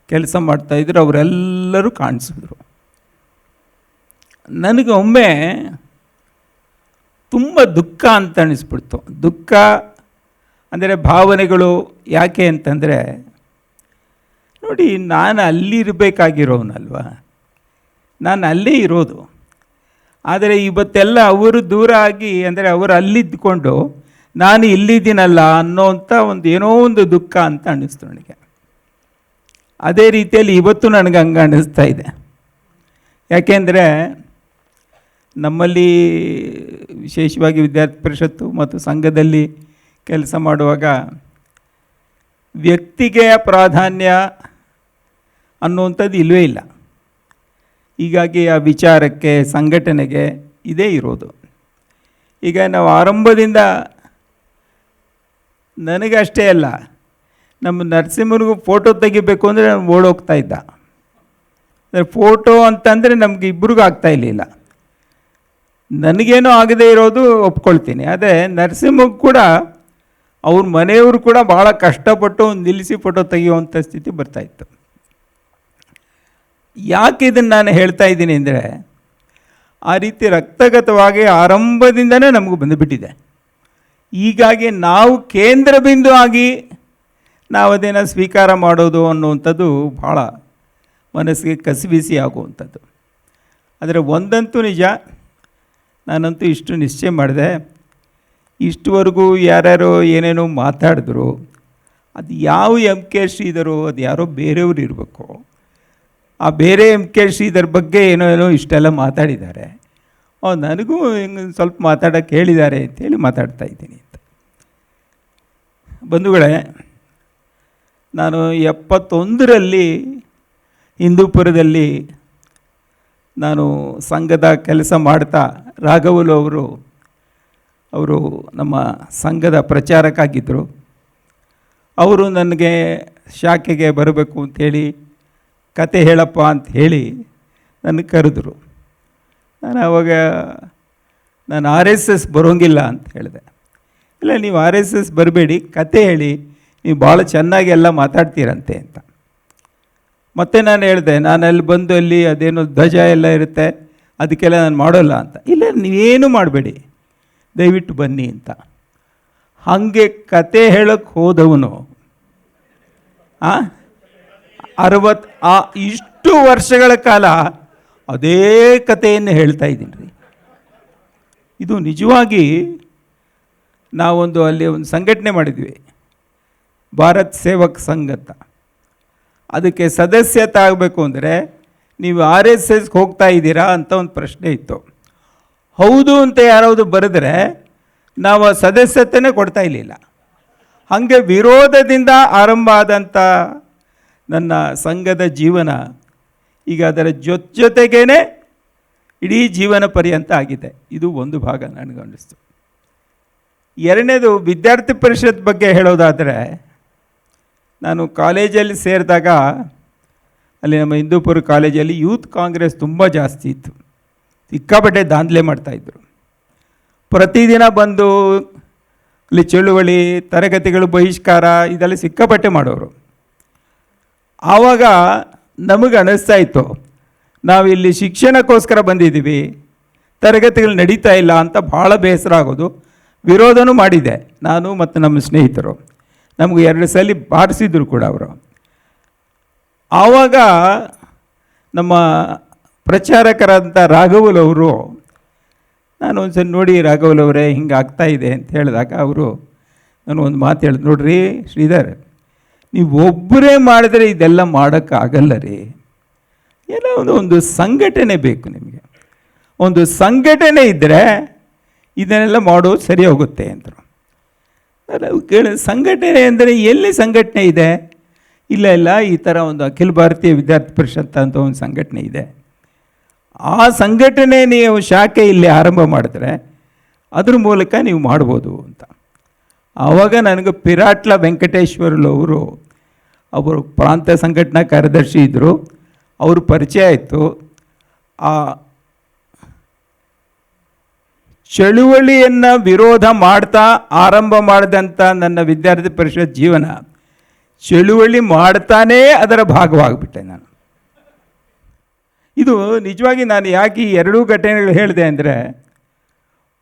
ಕೆಲಸ ಮಾಡ್ತಾಯಿದ್ರು ಅವರೆಲ್ಲರೂ ಕಾಣಿಸಿದ್ರು. ನನಗೆ ಒಮ್ಮೆ ತುಂಬ ದುಃಖ ಅಂತ ಅನಿಸ್ಬಿಡ್ತು. ದುಃಖ ಅಂದರೆ ಭಾವನೆಗಳು ಯಾಕೆ ಅಂತಂದರೆ, ನೋಡಿ ನಾನು ಅಲ್ಲಿರಬೇಕಾಗಿರೋನಲ್ವ, ನಾನು ಅಲ್ಲೇ ಇರೋದು. ಆದರೆ ಇವತ್ತೆಲ್ಲ ಅವರು ದೂರ ಆಗಿ, ಅಂದರೆ ಅವರು ಅಲ್ಲಿದ್ದುಕೊಂಡು ನಾನು ಇಲ್ಲಿದ್ದೀನಲ್ಲ ಅನ್ನೋವಂಥ ಒಂದು ಏನೋ ಒಂದು ದುಃಖ ಅಂತ ಅನ್ನಿಸ್ತು ನನಗೆ. ಅದೇ ರೀತಿಯಲ್ಲಿ ಇವತ್ತು ನನಗೆ ಹಂಗೆ ಅನ್ನಿಸ್ತಾ ಇದೆ. ಯಾಕೆಂದರೆ ನಮ್ಮಲ್ಲಿ ವಿಶೇಷವಾಗಿ ವಿದ್ಯಾರ್ಥಿ ಪರಿಷತ್ತು ಮತ್ತು ಸಂಘದಲ್ಲಿ ಕೆಲಸ ಮಾಡುವಾಗ ವ್ಯಕ್ತಿಗೆ ಪ್ರಾಧಾನ್ಯ ಅನ್ನುವಂಥದ್ದು ಇಲ್ಲವೇ ಇಲ್ಲ. ಹೀಗಾಗಿ ಆ ವಿಚಾರಕ್ಕೆ, ಸಂಘಟನೆಗೆ ಇದೇ ಇರೋದು. ಈಗ ನಾವು ಆರಂಭದಿಂದ, ನನಗಷ್ಟೇ ಅಲ್ಲ, ನಮ್ಮ ನರಸಿಂಹನಿಗೂ ಫೋಟೋ ತೆಗಿಬೇಕು ಅಂದರೆ ನಾನು ಓಡೋಗ್ತಾ ಇದ್ದ. ಅಂದರೆ ಫೋಟೋ ಅಂತಂದರೆ ನಮಗೆ ಇಬ್ಬರಿಗೂ ಆಗ್ತಾಯಿರಲಿಲ್ಲ. ನನಗೇನೋ ಆಗದೇ ಇರೋದು ಒಪ್ಕೊಳ್ತೀನಿ. ಆದರೆ ನರಸಿಂಹಗೆ ಕೂಡ ಅವ್ರ ಮನೆಯವರು ಕೂಡ ಭಾಳ ಕಷ್ಟಪಟ್ಟು ನಿಲ್ಲಿಸಿ ಫೋಟೋ ತೆಗೆಯುವಂಥ ಸ್ಥಿತಿ ಬರ್ತಾಯಿತ್ತು. ಯಾಕೆ ಇದನ್ನು ನಾನು ಹೇಳ್ತಾ ಇದ್ದೀನಿ ಅಂದರೆ, ಆ ರೀತಿ ರಕ್ತಗತವಾಗಿ ಆರಂಭದಿಂದನೇ ನಮಗೂ ಬಂದುಬಿಟ್ಟಿದೆ. ಹೀಗಾಗಿ ನಾವು ಕೇಂದ್ರ ಬಿಂದು ಆಗಿ ನಾವು ಅದನ್ನು ಸ್ವೀಕಾರ ಮಾಡೋದು ಅನ್ನುವಂಥದ್ದು ಭಾಳ ಮನಸ್ಸಿಗೆ ಕಸಿಬಿಸಿ ಆಗುವಂಥದ್ದು. ಆದರೆ ಒಂದಂತೂ ನಿಜ, ನಾನಂತೂ ಇಷ್ಟು ನಿಶ್ಚಯ ಮಾಡಿದೆ, ಇಷ್ಟುವರೆಗೂ ಯಾರ್ಯಾರೋ ಏನೇನೋ ಮಾತಾಡಿದ್ರು, ಅದು ಯಾವ MK ಶ್ರೀಧರು, ಅದು ಯಾರೋ ಬೇರೆಯವರು ಇರಬೇಕು. ಆ ಬೇರೆ MK ಶ್ರೀಧರ್ ಬಗ್ಗೆ ಏನೋ ಇಷ್ಟೆಲ್ಲ ಮಾತಾಡಿದ್ದಾರೆ, ನನಗೂ ಹಿಂಗೆ ಸ್ವಲ್ಪ ಮಾತಾಡೋಕ್ಕೆ ಹೇಳಿದ್ದಾರೆ ಅಂತೇಳಿ ಮಾತಾಡ್ತಾ ಇದ್ದೀನಿ ಅಂತ. ಬಂಧುಗಳೇ, ನಾನು 71ರಲ್ಲಿ ಹಿಂದೂಪುರದಲ್ಲಿ ನಾನು ಸಂಘದ ಕೆಲಸ ಮಾಡ್ತಾ, ರಾಘವುಲು ಅವರು ನಮ್ಮ ಸಂಘದ ಪ್ರಚಾರಕ್ಕಾಗಿದ್ದರು. ಅವರು ನನಗೆ ಶಾಖೆಗೆ ಬರಬೇಕು ಅಂಥೇಳಿ, ಕತೆ ಹೇಳಪ್ಪ ಅಂತ ಹೇಳಿ ನನಗೆ ಕರೆದ್ರು. ನಾನು ಆವಾಗ ನಾನು RSS ಬರೋಂಗಿಲ್ಲ ಅಂತ ಹೇಳಿದೆ. ಇಲ್ಲ, ನೀವು RSS ಬರಬೇಡಿ, ಕತೆ ಹೇಳಿ, ನೀವು ಭಾಳ ಚೆನ್ನಾಗಿ ಎಲ್ಲ ಮಾತಾಡ್ತೀರಂತೆ ಅಂತ. ಮತ್ತು ನಾನು ಹೇಳಿದೆ, ನಾನು ಅಲ್ಲಿ ಬಂದು ಅಲ್ಲಿ ಅದೇನೋ ಧ್ವಜ ಎಲ್ಲ ಇರುತ್ತೆ, ಅದಕ್ಕೆಲ್ಲ ನಾನು ಮಾಡೋಲ್ಲ ಅಂತ. ಇಲ್ಲ, ನೀವೇನು ಮಾಡಬೇಡಿ, ದಯವಿಟ್ಟು ಬನ್ನಿ ಅಂತ. ಹಾಗೆ ಕತೆ ಹೇಳೋಕ್ಕೆ ಹೋದವನು ಇಷ್ಟು ವರ್ಷಗಳ ಕಾಲ ಅದೇ ಕಥೆಯನ್ನು ಹೇಳ್ತಾ ಇದ್ದೀನಿ ರೀ. ಇದು ನಿಜವಾಗಿ ನಾವೊಂದು ಅಲ್ಲಿ ಒಂದು ಸಂಘಟನೆ ಮಾಡಿದ್ವಿ, ಭಾರತ್ ಸೇವಕ್ ಸಂಘ ಅಂತ. ಅದಕ್ಕೆ ಸದಸ್ಯತೆ ಆಗಬೇಕು ಅಂದರೆ ನೀವು RSSಗೆ ಹೋಗ್ತಾ ಇದ್ದೀರಾ ಅಂತ ಒಂದು ಪ್ರಶ್ನೆ ಇತ್ತು. ಹೌದು ಅಂತ ಯಾರಾವುದು ಬರೆದ್ರೆ ನಾವು ಆ ಸದಸ್ಯತೆನೇ ಕೊಡ್ತಾ ಇರಲಿಲ್ಲ. ಹಾಗೆ ವಿರೋಧದಿಂದ ಆರಂಭ ಆದಂಥ ನನ್ನ ಸಂಘದ ಜೀವನ ಈಗ ಅದರ ಜೊತೆಗೇ ಇಡೀ ಜೀವನ ಪರ್ಯಂತ ಆಗಿದೆ. ಇದು ಒಂದು ಭಾಗ ನನಗನ್ನಿಸ್ತು. ಎರಡನೇದು, ವಿದ್ಯಾರ್ಥಿ ಪರಿಷತ್ ಬಗ್ಗೆ ಹೇಳೋದಾದರೆ, ನಾನು ಕಾಲೇಜಲ್ಲಿ ಸೇರಿದಾಗ ಅಲ್ಲಿ ನಮ್ಮ ಹಿಂದೂಪುರ ಕಾಲೇಜಲ್ಲಿ ಯೂತ್ ಕಾಂಗ್ರೆಸ್ ತುಂಬ ಜಾಸ್ತಿ ಇತ್ತು. ಸಿಕ್ಕಾಪಟ್ಟೆ ದಾಂಧಲೆ ಮಾಡ್ತಾಯಿದ್ರು. ಪ್ರತಿದಿನ ಬಂದು ಅಲ್ಲಿ ಚಳುವಳಿ, ತರಗತಿಗಳು ಬಹಿಷ್ಕಾರ ಇದೆಲ್ಲ ಸಿಕ್ಕಾಪಟ್ಟೆ ಮಾಡೋರು. ಆವಾಗ ನಮಗೆ ಅನ್ನಿಸ್ತಾ ಇತ್ತು, ನಾವಿಲ್ಲಿ ಶಿಕ್ಷಣಕ್ಕೋಸ್ಕರ ಬಂದಿದ್ದೀವಿ, ತರಗತಿಗಳು ನಡೀತಾ ಇಲ್ಲ ಅಂತ ಭಾಳ ಬೇಸರ ಆಗೋದು. ವಿರೋಧನೂ ಮಾಡಿದೆ ನಾನು ಮತ್ತು ನಮ್ಮ ಸ್ನೇಹಿತರು. ನಮಗೂ 2 ಸಲ ಬಾರಿಸಿದ್ರು ಕೂಡ ಅವರು. ಆವಾಗ ನಮ್ಮ ಪ್ರಚಾರಕರಾದಂಥ ರಾಘವುಲ್ ಅವರು ನಾನು ಒಂದು ಸರಿ ನೋಡಿ ರಾಘವಲ್ ಅವರೇ ಹಿಂಗೆ ಆಗ್ತಾ ಇದೆ ಅಂತ ಹೇಳಿದಾಗ ಅವರು ನಾನು ಒಂದು ಮಾತು ಹೇಳಿದೆ, ನೋಡ್ರಿ ಶ್ರೀಧರ್, ನೀವು ಒಬ್ಬರೇ ಮಾಡಿದ್ರೆ ಇದೆಲ್ಲ ಮಾಡೋಕ್ಕಾಗಲ್ಲ ರೀ, ಏನೋ ಒಂದು ಸಂಘಟನೆ ಬೇಕು ನಿಮಗೆ. ಒಂದು ಸಂಘಟನೆ ಇದ್ದರೆ ಇದನ್ನೆಲ್ಲ ಮಾಡೋದು ಸರಿ ಹೋಗುತ್ತೆ ಅಂದರು. ಸಂಘಟನೆ ಅಂದರೆ ಎಲ್ಲಿ ಸಂಘಟನೆ ಇದೆ? ಇಲ್ಲ, ಈ ಥರ ಒಂದು ಅಖಿಲ ಭಾರತೀಯ ವಿದ್ಯಾರ್ಥಿ ಪರಿಷತ್ ಅಂತ ಒಂದು ಸಂಘಟನೆ ಇದೆ. ಆ ಸಂಘಟನೆ ನೀವು ಶಾಖೆ ಇಲ್ಲಿ ಆರಂಭ ಮಾಡಿದ್ರೆ ಅದ್ರ ಮೂಲಕ ನೀವು ಮಾಡ್ಬೋದು ಅಂತ. ಆವಾಗ ನನಗೆ ಪಿರಾಟ್ಲ ವೆಂಕಟೇಶ್ವರಲು ಅವರು ಪ್ರಾಂತ ಸಂಘಟನಾ ಕಾರ್ಯದರ್ಶಿ ಇದ್ದರು, ಅವರು ಪರಿಚಯ ಆಯಿತು. ಆ ಚಳುವಳಿಯನ್ನು ವಿರೋಧ ಮಾಡ್ತಾ ಆರಂಭ ಮಾಡಿದಂಥ ನನ್ನ ವಿದ್ಯಾರ್ಥಿ ಪರಿಷತ್ ಜೀವನ ಚಳುವಳಿ ಮಾಡ್ತಾನೇ ಅದರ ಭಾಗವಾಗಿಬಿಟ್ಟೆ ನಾನು. ಇದು ನಿಜವಾಗಿ ನಾನು ಯಾಕೆ ಈ ಎರಡೂ ಘಟನೆಗಳು ಹೇಳಿದೆ ಅಂದರೆ,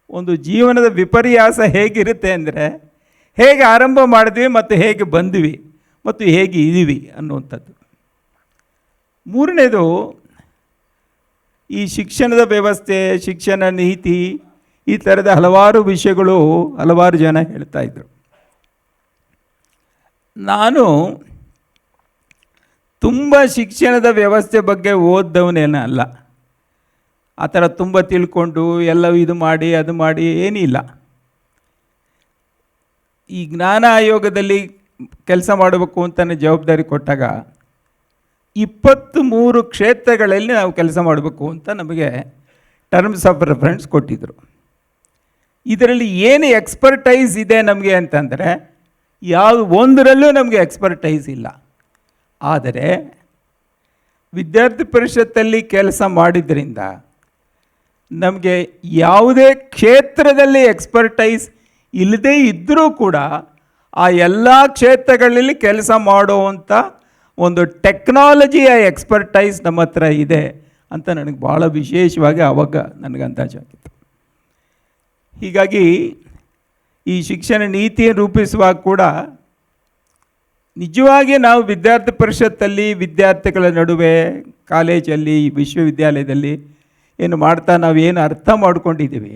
ಒಂದು ಜೀವನದ ವಿಪರ್ಯಾಸ ಹೇಗಿರುತ್ತೆ ಅಂದರೆ, ಹೇಗೆ ಆರಂಭ ಮಾಡಿದ್ವಿ ಮತ್ತು ಹೇಗೆ ಬಂದ್ವಿ ಮತ್ತು ಹೇಗೆ ಇದ್ದೀವಿ ಅನ್ನುವಂಥದ್ದು. ಮೂರನೇದು, ಈ ಶಿಕ್ಷಣದ ವ್ಯವಸ್ಥೆ, ಶಿಕ್ಷಣ ನೀತಿ, ಈ ಥರದ ಹಲವಾರು ವಿಷಯಗಳು ಹಲವಾರು ಜನ ಹೇಳ್ತಾಯಿದ್ರು. ನಾನು ತುಂಬ ಶಿಕ್ಷಣದ ವ್ಯವಸ್ಥೆ ಬಗ್ಗೆ ಓದ್ದವನೇನ ಅಲ್ಲ. ಆ ಥರ ತುಂಬ ತಿಳ್ಕೊಂಡು ಎಲ್ಲವೂ ಇದು ಮಾಡಿ ಅದು ಮಾಡಿ ಏನಿಲ್ಲ. ಈ ಜ್ಞಾನ ಆಯೋಗದಲ್ಲಿ ಕೆಲಸ ಮಾಡಬೇಕು ಅಂತ ಜವಾಬ್ದಾರಿ ಕೊಟ್ಟಾಗ 23 ಕ್ಷೇತ್ರಗಳಲ್ಲಿ ನಾವು ಕೆಲಸ ಮಾಡಬೇಕು ಅಂತ ನಮಗೆ ಟರ್ಮ್ಸ್ ಆಫ್ ರೆಫರೆನ್ಸ್ ಕೊಟ್ಟಿದ್ದರು. ಇದರಲ್ಲಿ ಏನು ಎಕ್ಸ್ಪರ್ಟೈಸ್ ಇದೆ ನಮಗೆ ಅಂತಂದರೆ, ಯಾವ ಒಂದರಲ್ಲೂ ನಮಗೆ ಎಕ್ಸ್ಪರ್ಟೈಸ್ ಇಲ್ಲ. ಆದರೆ ವಿದ್ಯಾರ್ಥಿ ಪರಿಷತ್ತಲ್ಲಿ ಕೆಲಸ ಮಾಡಿದ್ರಿಂದ ನಮಗೆ ಯಾವುದೇ ಕ್ಷೇತ್ರದಲ್ಲಿ ಎಕ್ಸ್ಪರ್ಟೈಸ್ ಇಲ್ಲದೇ ಇದ್ದರೂ ಕೂಡ ಆ ಎಲ್ಲ ಕ್ಷೇತ್ರಗಳಲ್ಲಿ ಕೆಲಸ ಮಾಡುವಂಥ ಒಂದು ಟೆಕ್ನಾಲಜಿಯ ಎಕ್ಸ್ಪರ್ಟೈಸ್ ನಮ್ಮ ಹತ್ರ ಇದೆ ಅಂತ ನನಗೆ ಭಾಳ ವಿಶೇಷವಾಗಿ ಆವಾಗ ನನಗೆ ಅಂದಾಜಾಗಿತ್ತು. ಹೀಗಾಗಿ ಈ ಶಿಕ್ಷಣ ನೀತಿಯನ್ನು ರೂಪಿಸುವಾಗ ಕೂಡ ನಿಜವಾಗಿ ನಾವು ವಿದ್ಯಾರ್ಥಿ ಪರಿಷತ್ತಲ್ಲಿ ವಿದ್ಯಾರ್ಥಿಗಳ ನಡುವೆ, ಕಾಲೇಜಲ್ಲಿ, ವಿಶ್ವವಿದ್ಯಾಲಯದಲ್ಲಿ ಏನು ಮಾಡ್ತಾ ನಾವೇನು ಅರ್ಥ ಮಾಡ್ಕೊಂಡಿದ್ದೀವಿ,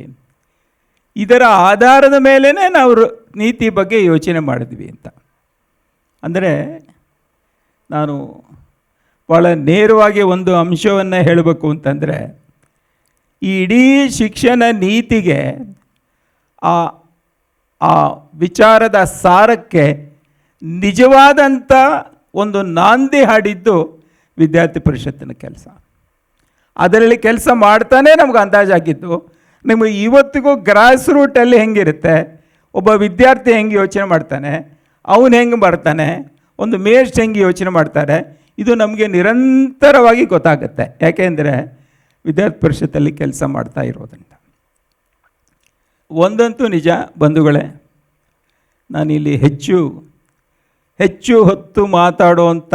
ಇದರ ಆಧಾರದ ಮೇಲೇ ನಾವು ನೀತಿ ಬಗ್ಗೆ ಯೋಚನೆ ಮಾಡಿದ್ವಿ ಅಂತ. ಅಂದರೆ ನಾನು ಭಾಳ ನೇರವಾಗಿ ಒಂದು ಅಂಶವನ್ನು ಹೇಳಬೇಕು ಅಂತಂದರೆ, ಈ ಇಡೀ ಶಿಕ್ಷಣ ನೀತಿಗೆ ಆ ವಿಚಾರದ ಸಾರಕ್ಕೆ ನಿಜವಾದಂಥ ಒಂದು ನಾಂದಿ ಹಾಡಿದ್ದು ವಿದ್ಯಾರ್ಥಿ ಪರಿಷತ್ತಿನ ಕೆಲಸ. ಅದರಲ್ಲಿ ಕೆಲಸ ಮಾಡ್ತಾನೆ ನಮ್ಗೆ ಅಂದಾಜಾಗಿದ್ದು. ನಿಮಗೆ ಇವತ್ತಿಗೂ ಗ್ರಾಸ್ ರೂಟಲ್ಲಿ ಹೆಂಗಿರುತ್ತೆ, ಒಬ್ಬ ವಿದ್ಯಾರ್ಥಿ ಹೆಂಗೆ ಯೋಚನೆ ಮಾಡ್ತಾನೆ, ಅವನು ಹೆಂಗೆ ಬರ್ತಾನೆ, ಒಂದು ಮೇಷ್ಟ್ ಹೆಂಗೆ ಯೋಚನೆ ಮಾಡ್ತಾರೆ, ಇದು ನಮಗೆ ನಿರಂತರವಾಗಿ ಗೊತ್ತಾಗುತ್ತೆ. ಯಾಕೆಂದರೆ ವಿದ್ಯಾರ್ಥಿ ಪರಿಷತ್ತಲ್ಲಿ ಕೆಲಸ ಮಾಡ್ತಾ ಇರೋದ್ರಿಂದ. ಒಂದಂತೂ ನಿಜ ಬಂಧುಗಳೇ, ನಾನಿಲ್ಲಿ ಹೆಚ್ಚು ಹೊತ್ತು ಮಾತಾಡುವಂಥ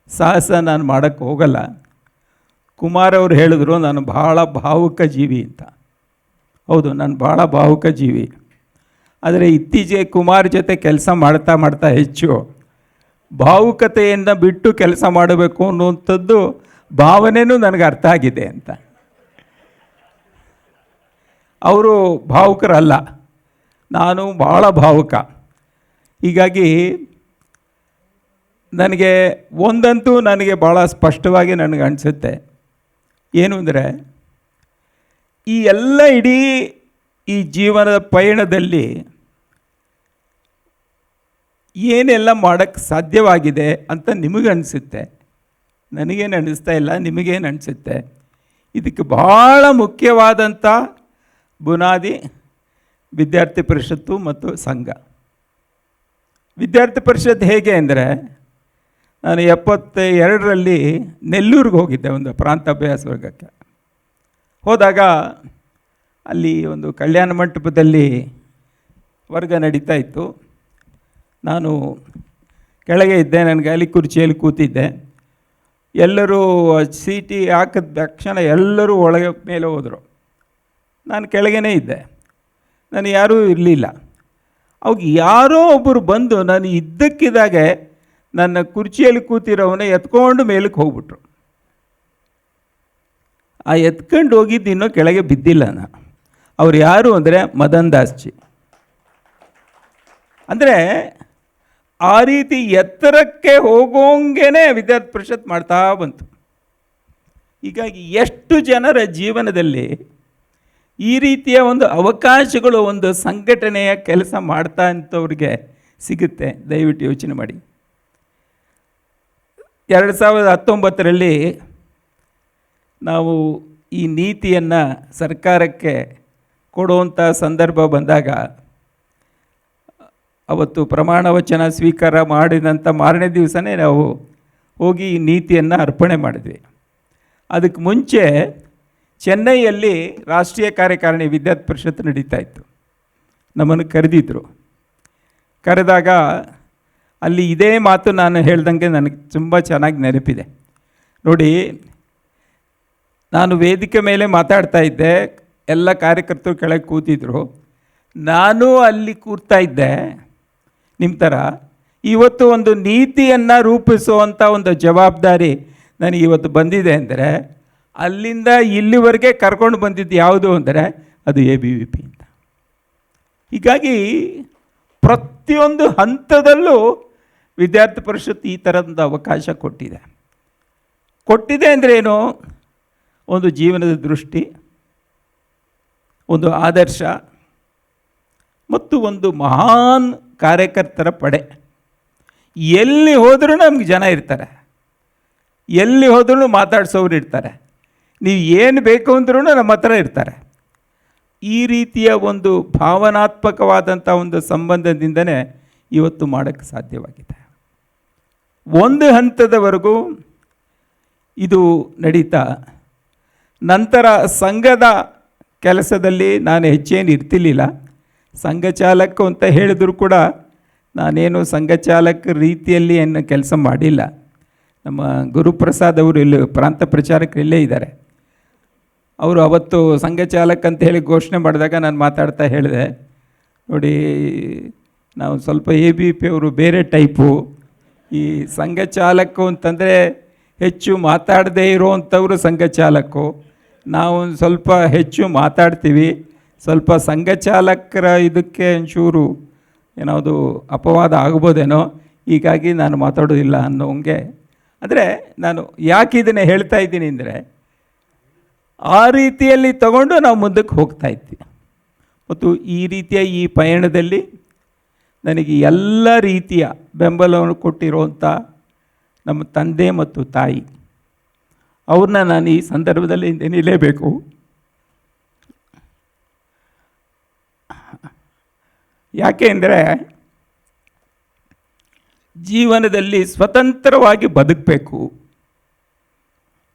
ಸಾಹಸ ನಾನು ಮಾಡೋಕ್ಕೆ ಹೋಗಲ್ಲ. ಕುಮಾರ್ ಅವರು ಹೇಳಿದ್ರು ನಾನು ಭಾಳ ಭಾವುಕ ಜೀವಿ ಅಂತ. ಹೌದು, ನಾನು ಭಾಳ ಭಾವುಕ ಜೀವಿ. ಆದರೆ ಇತ್ತೀಚೆಗೆ ಕುಮಾರ್ ಜೊತೆ ಕೆಲಸ ಮಾಡ್ತಾ ಹೆಚ್ಚು ಭಾವುಕತೆಯನ್ನು ಬಿಟ್ಟು ಕೆಲಸ ಮಾಡಬೇಕು ಅನ್ನುವಂಥದ್ದು ಭಾವನೆಯೂ ನನಗೆ ಅರ್ಥ ಆಗಿದೆ ಅಂತ. ಅವರು ಭಾವುಕರಲ್ಲ, ನಾನು ಭಾಳ ಭಾವುಕ. ಹೀಗಾಗಿ ನನಗೆ ಒಂದಂತೂ ನನಗೆ ಭಾಳ ಸ್ಪಷ್ಟವಾಗಿ ನನಗೆ ಅನಿಸುತ್ತೆ, ಏನು ಅಂದರೆ ಈ ಎಲ್ಲ ಇಡೀ ಈ ಜೀವನದ ಪಯಣದಲ್ಲಿ ಏನೆಲ್ಲ ಮಾಡೋಕ್ಕೆ ಸಾಧ್ಯವಾಗಿದೆ ಅಂತ ನಿಮಗನ್ನಿಸುತ್ತೆ. ನನಗೇನು ಅನ್ನಿಸ್ತಾ ಇಲ್ಲ, ನಿಮಗೇನು ಅನಿಸುತ್ತೆ? ಇದಕ್ಕೆ ಭಾಳ ಮುಖ್ಯವಾದಂಥ ಬುನಾದಿ ವಿದ್ಯಾರ್ಥಿ ಪರಿಷತ್ತು ಮತ್ತು ಸಂಘ. ವಿದ್ಯಾರ್ಥಿ ಪರಿಷತ್ ಹೇಗೆ ಅಂದರೆ, ನಾನು 72ರಲ್ಲಿ ನೆಲ್ಲೂರಿಗೆ ಹೋಗಿದ್ದೆ ಒಂದು ಪ್ರಾಂತಾಭ್ಯಾಸ ವರ್ಗಕ್ಕೆ. ಹೋದಾಗ ಅಲ್ಲಿ ಒಂದು ಕಲ್ಯಾಣ ಮಂಟಪದಲ್ಲಿ ವರ್ಗ ನಡೀತಾ ಇತ್ತು. ನಾನು ಕೆಳಗೆ ಇದ್ದೆ, ನನಗೆ ಅಲ್ಲಿ ಕುರ್ಚಿಯಲ್ಲಿ ಕೂತಿದ್ದೆ. ಎಲ್ಲರೂ ಸೀಟಿ ಹಾಕಿದ ತಕ್ಷಣ ಎಲ್ಲರೂ ಒಳಗೆ ಮೇಲೆ ಹೋದರು. ನಾನು ಕೆಳಗೇ ಇದ್ದೆ, ನಾನು ಯಾರೂ ಇರಲಿಲ್ಲ. ಅವಾಗ ಯಾರೋ ಒಬ್ಬರು ಬಂದು ನಾನು ಇದ್ದಕ್ಕಿದ್ದಾಗೆ ನನ್ನ ಕುರ್ಚಿಯಲ್ಲಿ ಕೂತಿರೋವನ್ನ ಎತ್ಕೊಂಡು ಮೇಲಕ್ಕೆ ಹೋಗ್ಬಿಟ್ರು. ಆ ಎತ್ಕೊಂಡು ಹೋಗಿದ್ದು ಇನ್ನೂ ಕೆಳಗೆ ಬಿದ್ದಿಲ್ಲ ನಾನು. ಅವ್ರು ಯಾರು ಅಂದರೆ ಮದನ್ ದಾಸ್ಜಿ. ಅಂದರೆ ಆ ರೀತಿ ಎತ್ತರಕ್ಕೆ ಹೋಗೋಂಗೆ ವಿದ್ಯಾರ್ಥಿ ಪರಿಷತ್ ಮಾಡ್ತಾ ಬಂತು. ಹೀಗಾಗಿ ಎಷ್ಟು ಜನರ ಜೀವನದಲ್ಲಿ ಈ ರೀತಿಯ ಒಂದು ಅವಕಾಶಗಳು ಒಂದು ಸಂಘಟನೆಯ ಕೆಲಸ ಮಾಡ್ತಾ ಅಂಥವ್ರಿಗೆ ಸಿಗುತ್ತೆ, ದಯವಿಟ್ಟು ಯೋಚನೆ ಮಾಡಿ. 2019ರಲ್ಲಿ ನಾವು ಈ ನೀತಿಯನ್ನು ಸರ್ಕಾರಕ್ಕೆ ಕೊಡುವಂಥ ಸಂದರ್ಭ ಬಂದಾಗ ಅವತ್ತು ಪ್ರಮಾಣ ವಚನ ಸ್ವೀಕಾರ ಮಾಡಿದಂಥ ಮಾರನೇ ದಿವಸನೇ ನಾವು ಹೋಗಿ ಈ ನೀತಿಯನ್ನು ಅರ್ಪಣೆ ಮಾಡಿದ್ವಿ. ಅದಕ್ಕೆ ಮುಂಚೆ ಚೆನ್ನೈಯಲ್ಲಿ ರಾಷ್ಟ್ರೀಯ ಕಾರ್ಯಕಾರಿಣಿ ವಿದ್ಯಾರ್ಥಿ ಪರಿಷತ್ ನಡೀತಾ ಇತ್ತು. ನಮ್ಮನ್ನು ಕರೆದಿದ್ದರು. ಕರೆದಾಗ ಅಲ್ಲಿ ಇದೇ ಮಾತು ನಾನು ಹೇಳ್ದಂಗೆ ನನಗೆ ತುಂಬ ಚೆನ್ನಾಗಿ ನೆನಪಿದೆ. ನೋಡಿ, ನಾನು ವೇದಿಕೆ ಮೇಲೆ ಮಾತಾಡ್ತಾ ಇದ್ದೆ, ಎಲ್ಲ ಕಾರ್ಯಕರ್ತರು ಕೆಳಗೆ ಕೂತಿದ್ರು, ನಾನು ಅಲ್ಲಿ ಕೂರ್ತಾ ಇದ್ದೆ ನಿಮ್ಮ ಥರ. ಇವತ್ತು ಒಂದು ನೀತಿಯನ್ನು ರೂಪಿಸುವಂಥ ಒಂದು ಜವಾಬ್ದಾರಿ ನನಗೆ ಇವತ್ತು ಬಂದಿದೆ ಅಂದರೆ ಅಲ್ಲಿಂದ ಇಲ್ಲಿವರೆಗೆ ಕರ್ಕೊಂಡು ಬಂದಿದ್ದು ಯಾವುದು ಅಂದರೆ ಅದು ABVP ಅಂತ. ಹೀಗಾಗಿ ಪ್ರತಿಯೊಂದು ಹಂತದಲ್ಲೂ ವಿದ್ಯಾರ್ಥಿ ಪರಿಷತ್ ಈ ಥರದ ಅವಕಾಶ ಕೊಟ್ಟಿದೆ ಅಂದರೆ ಏನು? ಒಂದು ಜೀವನದ ದೃಷ್ಟಿ, ಒಂದು ಆದರ್ಶ ಮತ್ತು ಒಂದು ಮಹಾನ್ ಕಾರ್ಯಕರ್ತರ ಪಡೆ. ಎಲ್ಲಿ ಹೋದರೂ ನಮ್ಗೆ ಜನ ಇರ್ತಾರೆ, ಎಲ್ಲಿ ಹೋದ್ರೂ ಮಾತಾಡ್ಸೋರು ಇರ್ತಾರೆ, ನೀವು ಏನು ಬೇಕು ಅಂದ್ರೂ ನಮ್ಮ ಹತ್ರ ಇರ್ತಾರೆ. ಈ ರೀತಿಯ ಒಂದು ಭಾವನಾತ್ಮಕವಾದಂಥ ಒಂದು ಸಂಬಂಧದಿಂದನೇ ಇವತ್ತು ಮಾಡೋಕ್ಕೆ ಸಾಧ್ಯವಾಗಿದೆ. ಒಂದು ಹಂತದವರೆಗೂ ಇದು ನಡೀತಾ, ನಂತರ ಸಂಘದ ಕೆಲಸದಲ್ಲಿ ನಾನು ಹೆಚ್ಚೇನು ಇರ್ತಿರ್ಲಿಲ್ಲ. ಸಂಘ ಚಾಲಕ ಅಂತ ಹೇಳಿದ್ರು ಕೂಡ ನಾನೇನು ಸಂಘ ಚಾಲಕ ರೀತಿಯಲ್ಲಿ ಏನು ಕೆಲಸ ಮಾಡಿಲ್ಲ. ನಮ್ಮ ಗುರುಪ್ರಸಾದ್ ಅವರು ಇಲ್ಲಿ ಪ್ರಾಂತ ಪ್ರಚಾರಕರು ಇಲ್ಲೇ ಇದ್ದಾರೆ. ಅವರು ಅವತ್ತು ಸಂಘ ಚಾಲಕ ಅಂತ ಹೇಳಿ ಘೋಷಣೆ ಮಾಡಿದಾಗ ನಾನು ಮಾತಾಡ್ತಾ ಹೇಳಿದೆ, ನೋಡಿ ನಾವು ಸ್ವಲ್ಪ ABVP ಅವರು ಬೇರೆ ಟೈಪು. ಈ ಸಂಘ ಚಾಲಕು ಅಂತಂದರೆ ಹೆಚ್ಚು ಮಾತಾಡದೇ ಇರೋವಂಥವರು ಸಂಘ ಚಾಲಕು. ನಾವು ಸ್ವಲ್ಪ ಹೆಚ್ಚು ಮಾತಾಡ್ತೀವಿ, ಸ್ವಲ್ಪ ಸಂಘ ಚಾಲಕರ ಇದಕ್ಕೆ ಒಂಚೂರು ಏನಾವುದು ಅಪವಾದ ಆಗ್ಬೋದೇನೋ, ಹೀಗಾಗಿ ನಾನು ಮಾತಾಡೋದಿಲ್ಲ ಅನ್ನೋಂಗೆ. ಅಂದರೆ ನಾನು ಯಾಕೆ ಇದನ್ನು ಹೇಳ್ತಾ ಇದ್ದೀನಿ ಅಂದರೆ, ಆ ರೀತಿಯಲ್ಲಿ ತಗೊಂಡು ನಾವು ಮುಂದಕ್ಕೆ ಹೋಗ್ತಾ ಇದ್ವಿ. ಮತ್ತು ಈ ರೀತಿಯ ಈ ಪಯಣದಲ್ಲಿ ನನಗೆ ಎಲ್ಲ ರೀತಿಯ ಬೆಂಬಲವನ್ನು ಕೊಟ್ಟಿರುವಂಥ ನಮ್ಮ ತಂದೆ ಮತ್ತು ತಾಯಿ, ಅವ್ರನ್ನ ನಾನು ಈ ಸಂದರ್ಭದಲ್ಲಿ ನೆನೆಯಲೇಬೇಕು. ಯಾಕೆ ಅಂದರೆ ಜೀವನದಲ್ಲಿ ಸ್ವತಂತ್ರವಾಗಿ ಬದುಕಬೇಕು,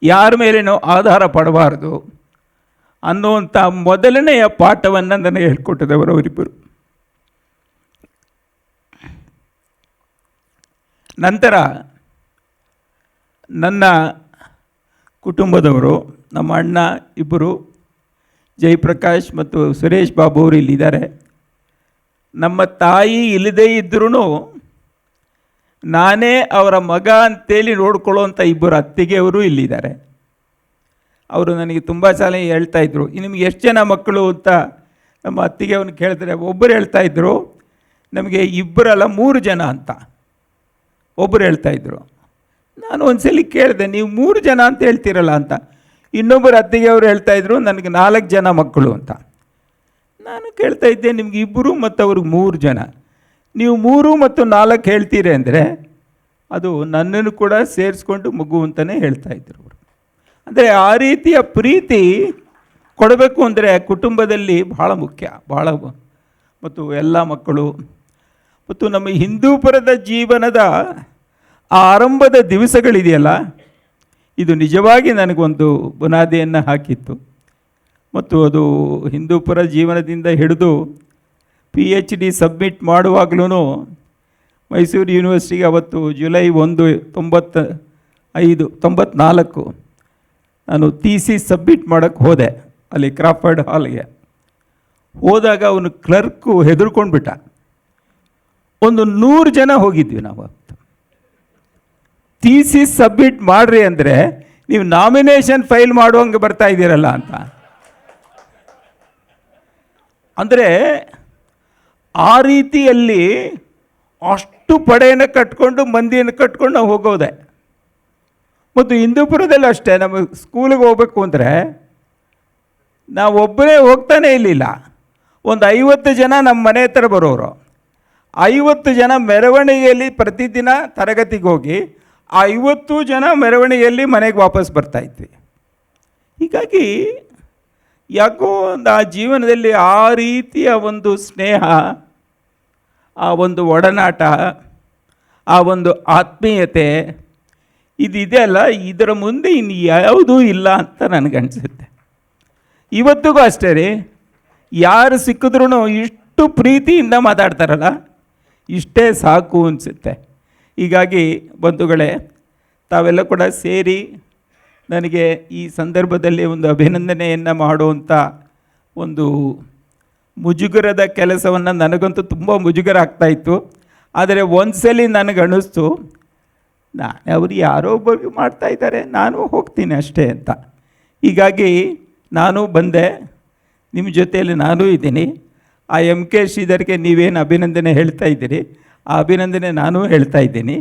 ಯಾರ ಮೇಲೇನೋ ಆಧಾರ ಪಡಬಾರ್ದು ಅನ್ನುವಂಥ ಮೊದಲನೆಯ ಪಾಠವನ್ನು ನನಗೆ ಹೇಳ್ಕೊಟ್ಟಿದ್ದವರು ಅವರಿಬ್ಬರು. ನಂತರ ನನ್ನ ಕುಟುಂಬದವರು, ನಮ್ಮ ಅಣ್ಣ ಇಬ್ಬರು, ಜಯಪ್ರಕಾಶ್ ಮತ್ತು ಸುರೇಶ್ ಬಾಬು ಅವರು ಇಲ್ಲಿದ್ದಾರೆ. ನಮ್ಮ ತಾಯಿ ಇಲ್ಲದೇ ಇದ್ದರೂ ನಾನೇ ಅವರ ಮಗ ಅಂತೇಳಿ ನೋಡ್ಕೊಳ್ಳೋವಂಥ ಇಬ್ಬರು ಅತ್ತಿಗೆಯವರು ಇಲ್ಲಿದ್ದಾರೆ. ಅವರು ನನಗೆ ತುಂಬ ಸಲ ಹೇಳ್ತಾಯಿದ್ರು, ನಿಮಗೆ ಎಷ್ಟು ಜನ ಮಕ್ಕಳು ಅಂತ ನಮ್ಮ ಅತ್ತಿಗೆ ಅವನು ಕೇಳಿದ್ರೆ ಒಬ್ಬರು ಹೇಳ್ತಾಯಿದ್ರು, ನಮಗೆ 2 ಅಲ್ಲ 3 ಜನ ಅಂತ ಒಬ್ಬರು ಹೇಳ್ತಾಯಿದ್ರು. ನಾನು ಒಂದು ಸಲ ಕೇಳಿದೆ, ನೀವು 3 ಜನ ಅಂತ ಹೇಳ್ತೀರಲ್ಲ ಅಂತ. ಇನ್ನೊಬ್ಬರು ಅತ್ತಿಗೆ ಅವರು ಹೇಳ್ತಾಯಿದ್ರು, ನನಗೆ 4 ಜನ ಮಕ್ಕಳು ಅಂತ. ನಾನು ಕೇಳ್ತಾ ಇದ್ದೆ, ನಿಮ್ಗೆ 2 ಮತ್ತು ಅವ್ರಿಗೆ 3 ಜನ, ನೀವು 3 ಮತ್ತು 4 ಹೇಳ್ತೀರಿ ಅಂದರೆ ಅದು ನನ್ನನ್ನು ಕೂಡ ಸೇರಿಸ್ಕೊಂಡು ಮಗು ಅಂತಲೇ ಹೇಳ್ತಾಯಿದ್ರು ಅವರು. ಅಂದರೆ ಆ ರೀತಿಯ ಪ್ರೀತಿ ಕೊಡಬೇಕು ಅಂದರೆ ಕುಟುಂಬದಲ್ಲಿ ಭಾಳ ಮುಖ್ಯ, ಭಾಳ. ಮತ್ತು ಎಲ್ಲ ಮಕ್ಕಳು ಮತ್ತು ನಮ್ಮ ಹಿಂದೂಪುರದ ಜೀವನದ ಆ ಆರಂಭದ ದಿವಸಗಳಿದೆಯಲ್ಲ, ಇದು ನಿಜವಾಗಿ ನನಗೊಂದು ಬುನಾದಿಯನ್ನು ಹಾಕಿತ್ತು. ಮತ್ತು ಅದು ಹಿಂದೂಪುರ ಜೀವನದಿಂದ ಹಿಡಿದು PhD ಸಬ್ಮಿಟ್ ಮಾಡುವಾಗಲೂ ಮೈಸೂರು ಯೂನಿವರ್ಸಿಟಿಗೆ ಅವತ್ತು ಜುಲೈ 1, 94 ನಾನು ಥೀಸಿಸ್ ಸಬ್ಮಿಟ್ ಮಾಡೋಕ್ಕೆ ಹೋದೆ ಅಲ್ಲಿ ಕ್ರಾಫರ್ಡ್ ಹಾಲ್ಗೆ. ಹೋದಾಗ ಅವನು ಕ್ಲರ್ಕು ಹೆದರ್ಕೊಂಡ್ಬಿಟ್ಟ. ಒಂದು 100 ಜನ ಹೋಗಿದ್ವಿ ನಾವು. ಥೀಸಿಸ್ ಸಬ್ಮಿಟ್ ಮಾಡ್ರಿ ಅಂದರೆ ನೀವು ನಾಮಿನೇಷನ್ ಫೈಲ್ ಮಾಡುವಂಗೆ ಬರ್ತಾ ಇದ್ದೀರಲ್ಲ ಅಂತ. ಅಂದರೆ ಆ ರೀತಿಯಲ್ಲಿ ಅಷ್ಟು ಪಡೆಯನ್ನು ಕಟ್ಕೊಂಡು ಮಂದಿಯನ್ನು ಕಟ್ಕೊಂಡು ನಾವು ಹೋಗೋದೆ. ಮತ್ತು ಹಿಂದೂಪುರದಲ್ಲೂ ಅಷ್ಟೇ, ನಮಗೆ ಸ್ಕೂಲಿಗೆ ಹೋಗಬೇಕು ಅಂದರೆ ನಾವು ಒಬ್ಬರೇ ಹೋಗ್ತಾನೇ ಇರಲಿಲ್ಲ. ಒಂದು 50 ಜನ ನಮ್ಮ ಮನೆ ಹತ್ರ ಬರೋರು. 50 ಜನ ಮೆರವಣಿಗೆಯಲ್ಲಿ ಪ್ರತಿದಿನ ತರಗತಿಗೆ ಹೋಗಿ 50 ಜನ ಮೆರವಣಿಗೆಯಲ್ಲಿ ಮನೆಗೆ ವಾಪಸ್ ಬರ್ತಾಯಿದ್ವಿ. ಹೀಗಾಗಿ ಯಾಕೋ ಒಂದು ಆ ಜೀವನದಲ್ಲಿ ಆ ರೀತಿಯ ಒಂದು ಸ್ನೇಹ, ಆ ಒಂದು ಒಡನಾಟ, ಆ ಒಂದು ಆತ್ಮೀಯತೆ ಇದಿದೆಯಲ್ಲ, ಇದರ ಮುಂದೆ ಇನ್ನು ಯಾವುದೂ ಇಲ್ಲ ಅಂತ ನನಗನ್ಸುತ್ತೆ. ಇವತ್ತಿಗೂ ಅಷ್ಟೇ ರೀ, ಯಾರು ಸಿಕ್ಕಿದ್ರೂ ಇಷ್ಟು ಪ್ರೀತಿಯಿಂದ ಮಾತಾಡ್ತಾರಲ್ಲ, ಇಷ್ಟೇ ಸಾಕು ಅನಿಸುತ್ತೆ. ಹೀಗಾಗಿ ಬಂಧುಗಳೇ, ತಾವೆಲ್ಲ ಕೂಡ ಸೇರಿ ನನಗೆ ಈ ಸಂದರ್ಭದಲ್ಲಿ ಒಂದು ಅಭಿನಂದನೆಯನ್ನು ಮಾಡುವಂಥ ಒಂದು ಮುಜುಗರದ ಕೆಲಸವನ್ನು, ನನಗಂತೂ ತುಂಬ ಮುಜುಗರ ಆಗ್ತಾಯಿತ್ತು. ಆದರೆ ಒಂದ್ಸಲಿ ನನಗೆ ಅನ್ನಿಸ್ತು, ಅವರು ಯಾರೋ ಒಬ್ಬರಿಗೆ ಮಾಡ್ತಾಯಿದ್ದಾರೆ, ನಾನು ಹೋಗ್ತೀನಿ ಅಷ್ಟೇ ಅಂತ. ಹೀಗಾಗಿ ನಾನು ಬಂದೆ, ನಿಮ್ಮ ಜೊತೆಯಲ್ಲಿ ನಾನೂ ಇದ್ದೀನಿ. ಆ MK ಶ್ರೀಧರ್ಗೆ ನೀವೇನು ಅಭಿನಂದನೆ ಹೇಳ್ತಾ ಇದ್ದೀರಿ, ಆ ಅಭಿನಂದನೆ ನಾನೂ ಹೇಳ್ತಾ ಇದ್ದೀನಿ.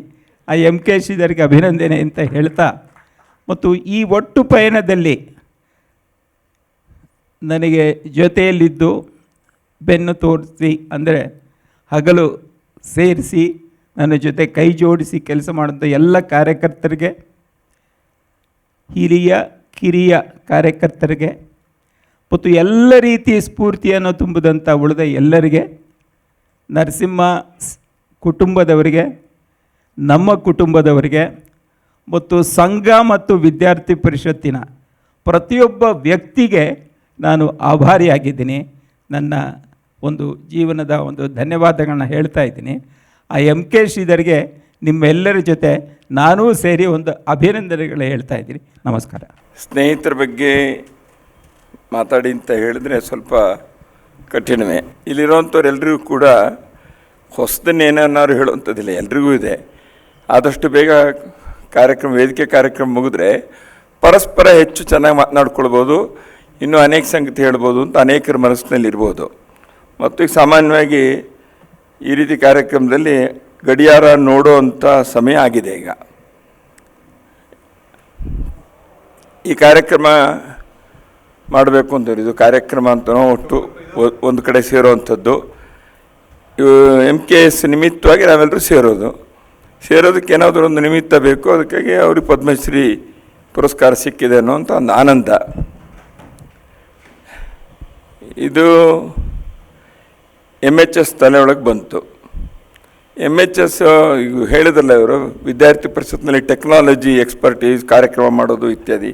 ಆ MK ಶ್ರೀಧರ್ಗೆ ಅಭಿನಂದನೆ ಅಂತ ಹೇಳ್ತಾ, ಮತ್ತು ಈ ಒಟ್ಟು ಪಯಣದಲ್ಲಿ ನನಗೆ ಜೊತೆಯಲ್ಲಿದ್ದು ಬೆನ್ನು ತೋರಿಸಿ, ಅಂದರೆ ಹಗಲು ಸೇರಿಸಿ ನನ್ನ ಜೊತೆ ಕೈ ಜೋಡಿಸಿ ಕೆಲಸ ಮಾಡುವಂಥ ಎಲ್ಲ ಕಾರ್ಯಕರ್ತರಿಗೆ, ಹಿರಿಯ ಕಿರಿಯ ಕಾರ್ಯಕರ್ತರಿಗೆ, ಮತ್ತು ಎಲ್ಲ ರೀತಿಯ ಸ್ಫೂರ್ತಿಯನ್ನು ತುಂಬಿದಂಥ ಉಳಿದ ಎಲ್ಲರಿಗೆ, ನರಸಿಂಹ ಕುಟುಂಬದವರಿಗೆ, ನಮ್ಮ ಕುಟುಂಬದವರಿಗೆ, ಮತ್ತು ಸಂಘ ಮತ್ತು ವಿದ್ಯಾರ್ಥಿ ಪರಿಷತ್ತಿನ ಪ್ರತಿಯೊಬ್ಬ ವ್ಯಕ್ತಿಗೆ ನಾನು ಆಭಾರಿಯಾಗಿದ್ದೀನಿ. ನನ್ನ ಒಂದು ಜೀವನದ ಒಂದು ಧನ್ಯವಾದಗಳನ್ನ ಹೇಳ್ತಾ ಇದ್ದೀನಿ. ಆ MK ಶ್ರೀಧರ್ಗೆ ನಿಮ್ಮೆಲ್ಲರ ಜೊತೆ ನಾನೂ ಸೇರಿ ಒಂದು ಅಭಿನಂದನೆಗಳು ಹೇಳ್ತಾ ಇದ್ದೀನಿ. ನಮಸ್ಕಾರ. ಸ್ನೇಹಿತರ ಬಗ್ಗೆ ಮಾತಾಡಿ ಅಂತ ಹೇಳಿದ್ರೆ ಸ್ವಲ್ಪ ಕಠಿಣವೇ. ಇಲ್ಲಿರೋವಂಥವ್ರೆಲ್ಲರಿಗೂ ಕೂಡ ಹೊಸದನ್ನೇನಾರು ಹೇಳುವಂಥದ್ದಿಲ್ಲ, ಎಲ್ರಿಗೂ ಇದೆ. ಆದಷ್ಟು ಬೇಗ ವೇದಿಕೆ ಕಾರ್ಯಕ್ರಮ ಮುಗಿದ್ರೆ ಪರಸ್ಪರ ಹೆಚ್ಚು ಚೆನ್ನಾಗಿ ಮಾತನಾಡ್ಕೊಳ್ಬೋದು, ಇನ್ನೂ ಅನೇಕ ಸಂಗತಿ ಹೇಳ್ಬೋದು ಅಂತ ಅನೇಕರ ಮನಸ್ಸಿನಲ್ಲಿರ್ಬೋದು. ಮತ್ತು ಈಗ ಸಾಮಾನ್ಯವಾಗಿ ಈ ರೀತಿ ಕಾರ್ಯಕ್ರಮದಲ್ಲಿ ಗಡಿಯಾರ ನೋಡೋವಂಥ ಸಮಯ ಆಗಿದೆ. ಈಗ ಈ ಕಾರ್ಯಕ್ರಮ ಮಾಡಬೇಕು ಅಂತ ಇದು ಕಾರ್ಯಕ್ರಮ ಅಂತನೋ ಒಟ್ಟು ಒಂದು ಕಡೆ ಸೇರೋವಂಥದ್ದು. MKS ನಿಮಿತ್ತವಾಗಿ ನಾವೆಲ್ಲರೂ ಸೇರೋದಕ್ಕೆ ಏನಾದರೂ ಒಂದು ನಿಮಿತ್ತ ಬೇಕು. ಅದಕ್ಕಾಗಿ ಅವ್ರಿಗೆ ಪದ್ಮಶ್ರೀ ಪುರಸ್ಕಾರ ಸಿಕ್ಕಿದೆ ಅನ್ನೋಂಥ ಒಂದು ಆನಂದ. ಇದು MHS ತಲೆಯೊಳಗೆ ಬಂತು. MHS ಈಗ ಹೇಳಿದ್ರಲ್ಲ, ಇವರು ವಿದ್ಯಾರ್ಥಿ ಪರಿಷತ್ನಲ್ಲಿ ಟೆಕ್ನಾಲಜಿ ಎಕ್ಸ್ಪರ್ಟೀಸ್ ಕಾರ್ಯಕ್ರಮ ಮಾಡೋದು ಇತ್ಯಾದಿ,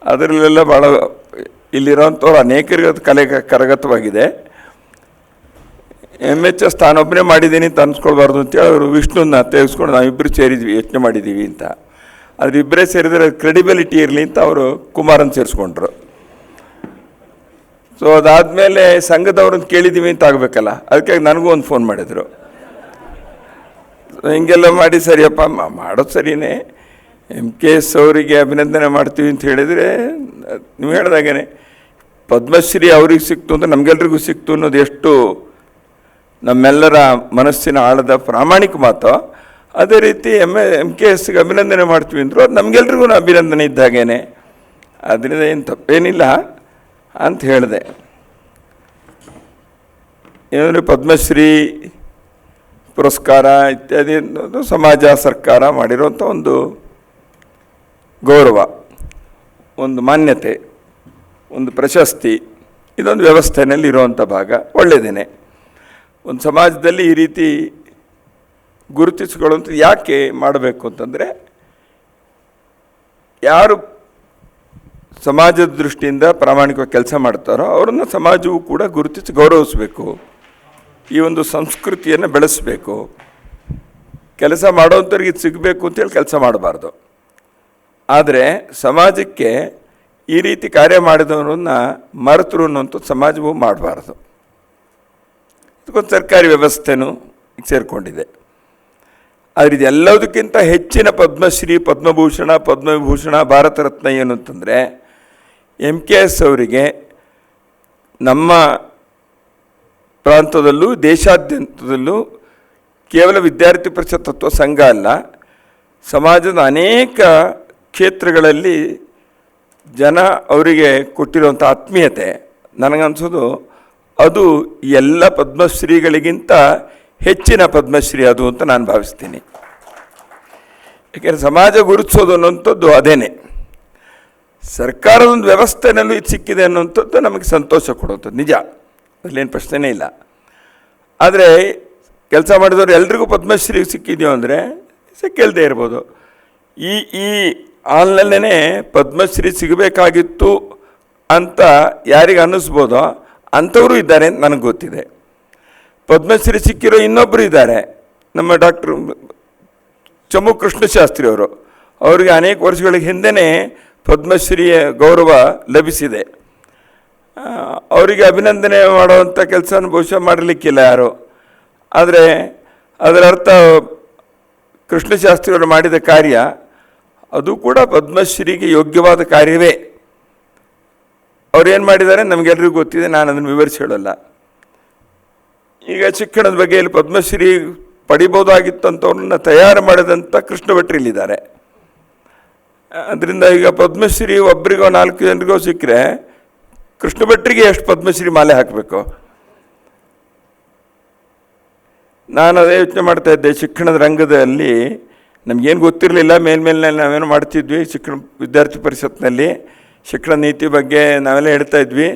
ಅದರಲ್ಲೆಲ್ಲ ಭಾಳ ಇಲ್ಲಿರೋಂಥವ್ರು ಅನೇಕರಿಗೆ ಅದು ಕರಗತವಾಗಿದೆ. MHS ತಾನೊಬ್ಬನೇ ಮಾಡಿದ್ದೀನಿ ಅಂತ ಅನ್ಸ್ಕೊಳ್ಬಾರ್ದು ಅಂತೇಳಿ ಅವರು ವಿಷ್ಣುನ ತೆಗೆಸ್ಕೊಂಡು ನಾವಿಬ್ಬರು ಸೇರಿದ್ವಿ, ಯೋಚನೆ ಮಾಡಿದ್ದೀವಿ ಅಂತ. ಆದರೆ ಇಬ್ಬರೇ ಸೇರಿದರೆ ಕ್ರೆಡಿಬಿಲಿಟಿ ಇರಲಿ ಅಂತ ಅವರು ಕುಮಾರನ್ ಸೇರಿಸ್ಕೊಂಡ್ರು. ಸೊ ಅದಾದಮೇಲೆ ಸಂಘದವ್ರನ್ನ ಕೇಳಿದ್ದೀವಿ ಅಂತ ಆಗಬೇಕಲ್ಲ, ಅದಕ್ಕಾಗಿ ನನಗೂ ಒಂದು ಫೋನ್ ಮಾಡಿದರು. ಹಿಂಗೆಲ್ಲ ಮಾಡಿ ಸರಿಯಪ್ಪ ಮಾಡೋದು ಸರಿಯೇ, MKS ಅವರಿಗೆ ಅಭಿನಂದನೆ ಮಾಡ್ತೀವಿ ಅಂತ ಹೇಳಿದರೆ, ನೀವು ಹೇಳ್ದಾಗೇ ಪದ್ಮಶ್ರೀ ಅವ್ರಿಗೆ ಸಿಕ್ತು ಅಂತ ನಮಗೆಲ್ರಿಗೂ ಸಿಕ್ತು ಅನ್ನೋದು ಎಷ್ಟು ನಮ್ಮೆಲ್ಲರ ಮನಸ್ಸಿನ ಆಳದ ಪ್ರಾಮಾಣಿಕ ಮಾತು. ಅದೇ ರೀತಿ MKSಗೆ ಅಭಿನಂದನೆ ಮಾಡ್ತೀವಿ ಅಂದರು, ಅದು ನಮಗೆಲ್ರಿಗೂ ಅಭಿನಂದನೆ ಇದ್ದಾಗೇನೆ, ಅದರಿಂದ ಏನು ತಪ್ಪೇನಿಲ್ಲ ಅಂತ ಹೇಳಿದೆ. ಏನಂದರೆ ಪದ್ಮಶ್ರೀ ಪುರಸ್ಕಾರ ಇತ್ಯಾದಿ ಅನ್ನೋದು ಸಮಾಜ ಸರ್ಕಾರ ಮಾಡಿರುವಂಥ ಒಂದು ಗೌರವ, ಒಂದು ಮಾನ್ಯತೆ, ಒಂದು ಪ್ರಶಸ್ತಿ. ಇದೊಂದು ವ್ಯವಸ್ಥೆಯಲ್ಲಿ ಇರುವಂಥ ಭಾಗ, ಒಳ್ಳೆಯದೇನೆ. ಒಂದು ಸಮಾಜದಲ್ಲಿ ಈ ರೀತಿ ಗುರುತಿಸಿಕೊಳ್ಳುವಂಥ ಯಾಕೆ ಮಾಡಬೇಕು ಅಂತಂದರೆ, ಯಾರು ಸಮಾಜದ ದೃಷ್ಟಿಯಿಂದ ಪ್ರಾಮಾಣಿಕವಾಗಿ ಕೆಲಸ ಮಾಡ್ತಾರೋ ಅವ್ರನ್ನ ಸಮಾಜವು ಕೂಡ ಗುರುತಿಸಿ ಗೌರವಿಸಬೇಕು. ಈ ಒಂದು ಸಂಸ್ಕೃತಿಯನ್ನು ಬೆಳೆಸಬೇಕು. ಕೆಲಸ ಮಾಡೋಂಥವ್ರಿಗೆ ಇದು ಸಿಗಬೇಕು ಅಂತೇಳಿ ಕೆಲಸ ಮಾಡಬಾರ್ದು. ಆದರೆ ಸಮಾಜಕ್ಕೆ ಈ ರೀತಿ ಕಾರ್ಯ ಮಾಡಿದವರನ್ನ ಮರೆತರು ಅನ್ನೋಂಥ ಸಮಾಜವು ಮಾಡಬಾರ್ದು. ಇದಕ್ಕೊಂದು ಸರ್ಕಾರಿ ವ್ಯವಸ್ಥೆನೂ ಸೇರಿಕೊಂಡಿದೆ. ಆದರೆ ಇದೆಲ್ಲದಕ್ಕಿಂತ ಹೆಚ್ಚಿನ ಪದ್ಮಶ್ರೀ, ಪದ್ಮಭೂಷಣ, ಪದ್ಮವಿಭೂಷಣ, ಭಾರತ ರತ್ನ ಏನು ಅಂತಂದರೆ MKS ಅವರಿಗೆ ನಮ್ಮ ಪ್ರಾಂತದಲ್ಲೂ ದೇಶಾದ್ಯಂತದಲ್ಲೂ ಕೇವಲ ವಿದ್ಯಾರ್ಥಿ ಪರಿಷತ್ ತತ್ವ ಸಂಘ ಅಲ್ಲ, ಸಮಾಜದ ಅನೇಕ ಕ್ಷೇತ್ರಗಳಲ್ಲಿ ಜನ ಅವರಿಗೆ ಕೊಟ್ಟಿರುವಂಥ ಆತ್ಮೀಯತೆ ನನಗನ್ಸೋದು ಅದು ಎಲ್ಲ ಪದ್ಮಶ್ರೀಗಳಿಗಿಂತ ಹೆಚ್ಚಿನ ಪದ್ಮಶ್ರೀ ಅದು ಅಂತ ನಾನು ಭಾವಿಸ್ತೀನಿ. ಯಾಕೆಂದರೆ ಸಮಾಜ ಗುರುತಿಸೋದು ಅನ್ನುವಂಥದ್ದು ಅದೇನೆ. ಸರ್ಕಾರದ ಒಂದು ವ್ಯವಸ್ಥೆನಲ್ಲೂ ಇದು ಸಿಕ್ಕಿದೆ ಅನ್ನುವಂಥದ್ದು ನಮಗೆ ಸಂತೋಷ ಕೊಡುವಂಥದ್ದು ನಿಜ, ಅದರಲ್ಲೇನು ಪ್ರಶ್ನೆನೇ ಇಲ್ಲ. ಆದರೆ ಕೆಲಸ ಮಾಡಿದವರು ಎಲ್ರಿಗೂ ಪದ್ಮಶ್ರೀ ಸಿಕ್ಕಿದೆಯೋ ಅಂದರೆ ಸಿಕ್ಕಿಲ್ಲದೆ ಇರ್ಬೋದು. ಈ ಆನ್ಲೈನೇ ಪದ್ಮಶ್ರೀ ಸಿಗಬೇಕಾಗಿತ್ತು ಅಂತ ಯಾರಿಗೆ ಅನ್ನಿಸ್ಬೋದೋ ಅಂಥವರು ಇದ್ದಾರೆ ಅಂತ ನನಗೆ ಗೊತ್ತಿದೆ. ಪದ್ಮಶ್ರೀ ಸಿಕ್ಕಿರೋ ಇನ್ನೊಬ್ಬರು ಇದ್ದಾರೆ, ನಮ್ಮ ಡಾಕ್ಟ್ರು ಚಮು ಕೃಷ್ಣಶಾಸ್ತ್ರಿ ಅವರು. ಅವರಿಗೆ ಅನೇಕ ವರ್ಷಗಳ ಹಿಂದೆಯೇ ಪದ್ಮಶ್ರೀಯ ಗೌರವ ಲಭಿಸಿದೆ. ಅವರಿಗೆ ಅಭಿನಂದನೆ ಮಾಡುವಂಥ ಕೆಲಸವನ್ನು ಬಹುಶಃ ಮಾಡಲಿಕ್ಕಿಲ್ಲ ಯಾರು. ಆದರೆ ಅದರ ಅರ್ಥ ಕೃಷ್ಣಶಾಸ್ತ್ರಿಯವರು ಮಾಡಿದ ಕಾರ್ಯ ಅದು ಕೂಡ ಪದ್ಮಶ್ರೀಗೆ ಯೋಗ್ಯವಾದ ಕಾರ್ಯವೇ. ಅವ್ರೇನು ಮಾಡಿದ್ದಾರೆ ನಮಗೆಲ್ಲರಿಗೂ ಗೊತ್ತಿದೆ, ನಾನು ಅದನ್ನು ವಿವರಿಸಿ ಹೇಳೋಲ್ಲ. ಈಗ ಶಿಕ್ಷಣದ ಬಗ್ಗೆ ಇಲ್ಲಿ ಪದ್ಮಶ್ರೀ ಪಡಿಬೋದಾಗಿತ್ತಂಥವ್ರನ್ನ ತಯಾರು ಮಾಡಿದಂಥ ಕೃಷ್ಣ ಭಟ್ರು ಇಲ್ಲಿದ್ದಾರೆ. ಅದರಿಂದ ಈಗ ಪದ್ಮಶ್ರೀ ಒಬ್ಬರಿಗೋ 4 ಜನರಿಗೋ ಸಿಕ್ಕರೆ ಕೃಷ್ಣ ಭಟ್ರಿಗೆ ಎಷ್ಟು ಪದ್ಮಶ್ರೀ ಮಾಲೆ ಹಾಕಬೇಕು? ನಾನು ಅದೇ ಯೋಚನೆ ಮಾಡ್ತಾಯಿದ್ದೆ. ಶಿಕ್ಷಣದ ರಂಗದಲ್ಲಿ ನಮಗೇನು ಗೊತ್ತಿರಲಿಲ್ಲ, ಮೇಲ್ಮೇಲೆ ನಾವೇನು ಮಾಡ್ತಿದ್ವಿ ಶಿಕ್ಷಣ ವಿದ್ಯಾರ್ಥಿ ಪರಿಷತ್ನಲ್ಲಿ ಶಿಕ್ಷಣ ನೀತಿ ಬಗ್ಗೆ ನಾವೆಲ್ಲ ಹೇಳ್ತಾ ಇದ್ವಿ.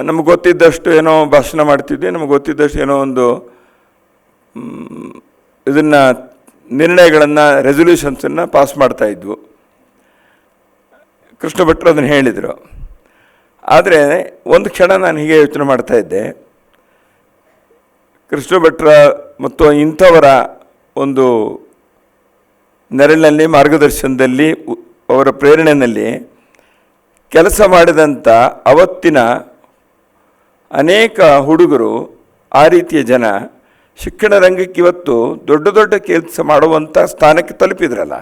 ನಮಗೆ ಗೊತ್ತಿದ್ದಷ್ಟು ಏನೋ ಭಾಷಣ ಮಾಡ್ತಿದ್ವಿ, ನಮಗೆ ಗೊತ್ತಿದ್ದಷ್ಟು ಏನೋ ಒಂದು ಇದನ್ನು ನಿರ್ಣಯಗಳನ್ನು ರೆಸೊಲ್ಯೂಷನ್ಸನ್ನು ಪಾಸ್ ಮಾಡ್ತಾಯಿದ್ವು. ಕೃಷ್ಣ ಭಟ್ರು ಅದನ್ನು ಹೇಳಿದರು. ಆದರೆ ಒಂದು ಕ್ಷಣ ನಾನು ಹೀಗೆ ಯೋಚನೆ ಮಾಡ್ತಾಯಿದ್ದೆ, ಕೃಷ್ಣ ಭಟ್ರ ಮತ್ತು ಇಂಥವರ ಒಂದು ನೆರಳಿನಲ್ಲಿ ಮಾರ್ಗದರ್ಶನದಲ್ಲಿ ಅವರ ಪ್ರೇರಣೆಯಲ್ಲಿ ಕೆಲಸ ಮಾಡಿದಂಥ ಅವತ್ತಿನ ಅನೇಕ ಹುಡುಗರು, ಆ ರೀತಿಯ ಜನ ಶಿಕ್ಷಣ ರಂಗಕ್ಕೆ ಇವತ್ತು ದೊಡ್ಡ ದೊಡ್ಡ ಕೆಲಸ ಮಾಡುವಂಥ ಸ್ಥಾನಕ್ಕೆ ತಲುಪಿದ್ರಲ್ಲ.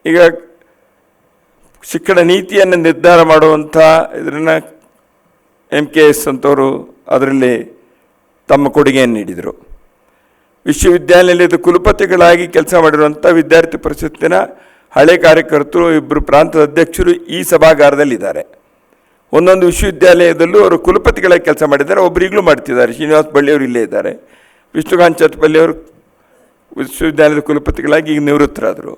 ಈಗ ಶಿಕ್ಷಣ ನೀತಿಯನ್ನು ನಿರ್ಧಾರ ಮಾಡುವಂಥ ಇದನ್ನು MKS ಅಂತವರು ಅದರಲ್ಲಿ ತಮ್ಮ ಕೊಡುಗೆಯನ್ನು ನೀಡಿದರು. ವಿಶ್ವವಿದ್ಯಾನಿಲಯದ ಕುಲಪತಿಗಳಾಗಿ ಕೆಲಸ ಮಾಡಿರುವಂಥ ವಿದ್ಯಾರ್ಥಿ ಪರಿಷತ್ತಿನ ಹಳೆ ಕಾರ್ಯಕರ್ತರು, 2 ಪ್ರಾಂತದ ಅಧ್ಯಕ್ಷರು ಈ ಸಭಾಗಾರದಲ್ಲಿದ್ದಾರೆ. ಒಂದೊಂದು ವಿಶ್ವವಿದ್ಯಾಲಯದಲ್ಲೂ ಅವರು ಕುಲಪತಿಗಳಾಗಿ ಕೆಲಸ ಮಾಡಿದ್ದಾರೆ. ಒಬ್ಬರು ಈಗಲೂ ಮಾಡ್ತಿದ್ದಾರೆ. ಶ್ರೀನಿವಾಸ ಬಳ್ಳಿಯವರು ಇಲ್ಲೇ ಇದ್ದಾರೆ. ವಿಷ್ಣುಕಾಂತ್ ಚಟ್ಟಪಲ್ಲಿಯವರು ವಿಶ್ವವಿದ್ಯಾಲಯದ ಕುಲಪತಿಗಳಾಗಿ ಈಗ ನಿವೃತ್ತರಾದರು.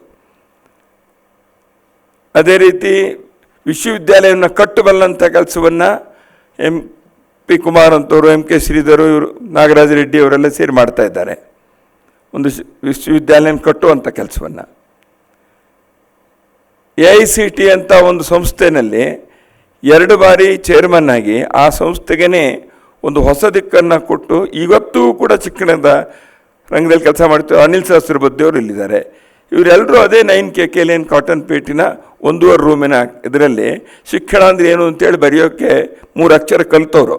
ಅದೇ ರೀತಿ ವಿಶ್ವವಿದ್ಯಾಲಯವನ್ನು ಕಟ್ಟಬಲ್ಲಂಥ ಕೆಲಸವನ್ನು MP ಕುಮಾರ್ ಅಂತವರು, MK ಶ್ರೀಧರು, ಇವರು ನಾಗರಾಜ ರೆಡ್ಡಿ ಅವರೆಲ್ಲ ಸೇರಿ ಮಾಡ್ತಾ ಇದ್ದಾರೆ. ಒಂದು ವಿಶ್ವವಿದ್ಯಾಲಯ ಕಟ್ಟುವಂಥ ಕೆಲಸವನ್ನು AICT ಅಂತ ಒಂದು ಸಂಸ್ಥೆಯಲ್ಲಿ 2 ಬಾರಿ ಚೇರ್ಮನ್ ಆಗಿ ಆ ಸಂಸ್ಥೆಗೇ ಒಂದು ಹೊಸ ದಿಕ್ಕನ್ನು ಕೊಟ್ಟು ಇವತ್ತೂ ಕೂಡ ಶಿಕ್ಷಣದ ರಂಗದಲ್ಲಿ ಕೆಲಸ ಮಾಡ್ತೀವಿ. ಅನಿಲ್ ಸಹಸ್ರಬುದ್ಧಿಯವರು ಇಲ್ಲಿದ್ದಾರೆ. ಇವರೆಲ್ಲರೂ ಅದೇ 9KK ಲೇನ್ ಕಾಟನ್ ಪೇಟಿನ 1.5 ರೂಮಿನ ಇದರಲ್ಲಿ ಶಿಕ್ಷಣ ಅಂದರೆ ಏನು ಅಂತೇಳಿ ಬರೆಯೋಕ್ಕೆ 3 ಅಕ್ಷರ ಕಲಿತವರು.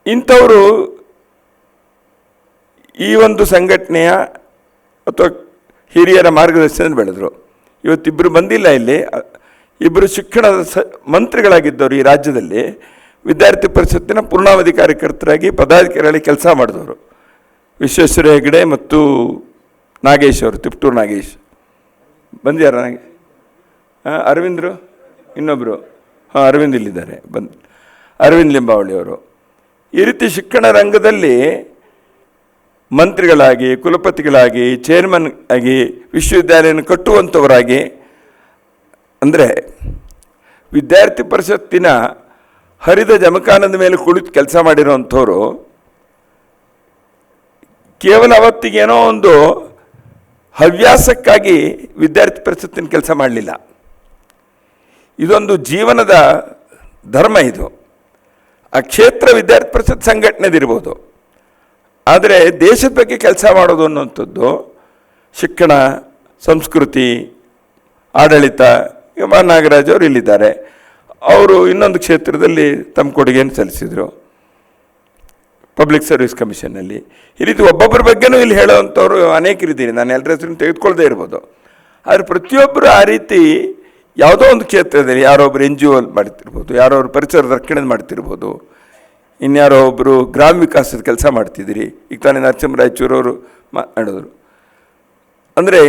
ಇಂಥವರು ಈ ಒಂದು ಸಂಘಟನೆಯ ಅಥವಾ ಹಿರಿಯರ ಮಾರ್ಗದರ್ಶನದಲ್ಲಿ ಬೆಳೆದರು. ಇವತ್ತಿಬ್ಬರು ಬಂದಿಲ್ಲ ಇಲ್ಲಿ. 2 ಶಿಕ್ಷಣದ ಮಂತ್ರಿಗಳಾಗಿದ್ದವರು ಈ ರಾಜ್ಯದಲ್ಲಿ. ವಿದ್ಯಾರ್ಥಿ ಪರಿಷತ್ತಿನ ಪೂರ್ಣಾವಧಿ ಕಾರ್ಯಕರ್ತರಾಗಿ ಪದಾಧಿಕಾರಿಗಳಲ್ಲಿ ಕೆಲಸ ಮಾಡಿದವರು ವಿಶ್ವೇಶ್ವರ ಹೆಗಡೆ ಮತ್ತು ನಾಗೇಶ್ ಅವರು, ತಿಪ್ಟೂರು ನಾಗೇಶ್ ಬಂದ್ಯಾರ? ಅರವಿಂದರು ಇನ್ನೊಬ್ಬರು, ಅರವಿಂದ್ ಇಲ್ಲಿದ್ದಾರೆ, ಅರವಿಂದ್ ಲಿಂಬಾವಳಿ ಅವರು. ಈ ರೀತಿ ಶಿಕ್ಷಣ ರಂಗದಲ್ಲಿ ಮಂತ್ರಿಗಳಾಗಿ, ಕುಲಪತಿಗಳಾಗಿ, ಚೇರ್ಮನ್ ಆಗಿ, ವಿಶ್ವವಿದ್ಯಾಲಯನ ಕಟ್ಟುವಂಥವರಾಗಿ, ಅಂದರೆ ವಿದ್ಯಾರ್ಥಿ ಪರಿಷತ್ತಿನ ಹರಿದ ಜಮಖಾನದ ಮೇಲೆ ಕುಳಿತು ಕೆಲಸ ಮಾಡಿರೋವಂಥವ್ರು ಕೇವಲ ಅವತ್ತಿಗೇನೋ ಒಂದು ಹವ್ಯಾಸಕ್ಕಾಗಿ ವಿದ್ಯಾರ್ಥಿ ಪರಿಷತ್ತಿನ ಕೆಲಸ ಮಾಡಲಿಲ್ಲ. ಇದೊಂದು ಜೀವನದ ಧರ್ಮ. ಇದು ಆ ಕ್ಷೇತ್ರ ವಿದ್ಯಾರ್ಥಿ ಪರಿಷತ್ ಸಂಘಟನೆದಿರ್ಬೋದು, ಆದರೆ ದೇಶದ ಬಗ್ಗೆ ಕೆಲಸ ಮಾಡೋದು ಅನ್ನುವಂಥದ್ದು ಶಿಕ್ಷಣ, ಸಂಸ್ಕೃತಿ, ಆಡಳಿತ. ನಾಗರಾಜ್ ಅವರು ಇಲ್ಲಿದ್ದಾರೆ. ಅವರು ಇನ್ನೊಂದು ಕ್ಷೇತ್ರದಲ್ಲಿ ತಮ್ಮ ಕೊಡುಗೆಯನ್ನು ಸಲ್ಲಿಸಿದರು, ಪಬ್ಲಿಕ್ ಸರ್ವಿಸ್ ಕಮಿಷನ್ನಲ್ಲಿ. ಈ ರೀತಿ ಒಬ್ಬೊಬ್ಬರ ಬಗ್ಗೆನೂ ಇಲ್ಲಿ ಹೇಳೋವಂಥವ್ರು ಅನೇಕರಿದ್ದೀರಿ. ನಾನು ಎಲ್ಲರ ಹೆಸರನ್ನು ತೆಗೆದುಕೊಳ್ಳದೆ ಇರ್ಬೋದು. ಆದರೆ ಪ್ರತಿಯೊಬ್ಬರು ಆ ರೀತಿ ಯಾವುದೋ ಒಂದು ಕ್ಷೇತ್ರದಲ್ಲಿ ಯಾರೊಬ್ಬರು NGO ಮಾಡ್ತಿರ್ಬೋದು, ಯಾರೊಬ್ಬರು ಪರಿಸರದ ರಕ್ಷಣೆ ಮಾಡ್ತಿರ್ಬೋದು, ಇನ್ಯಾರೋ ಒಬ್ಬರು ಗ್ರಾಮ ವಿಕಾಸದ ಕೆಲಸ ಮಾಡ್ತಿದ್ದೀರಿ. ಈಗ ತಾನೇ ನರಸಿಂಹರಾಯಚೂರವರು ಮಾಡಿದ್ರು. ಅಂದರೆ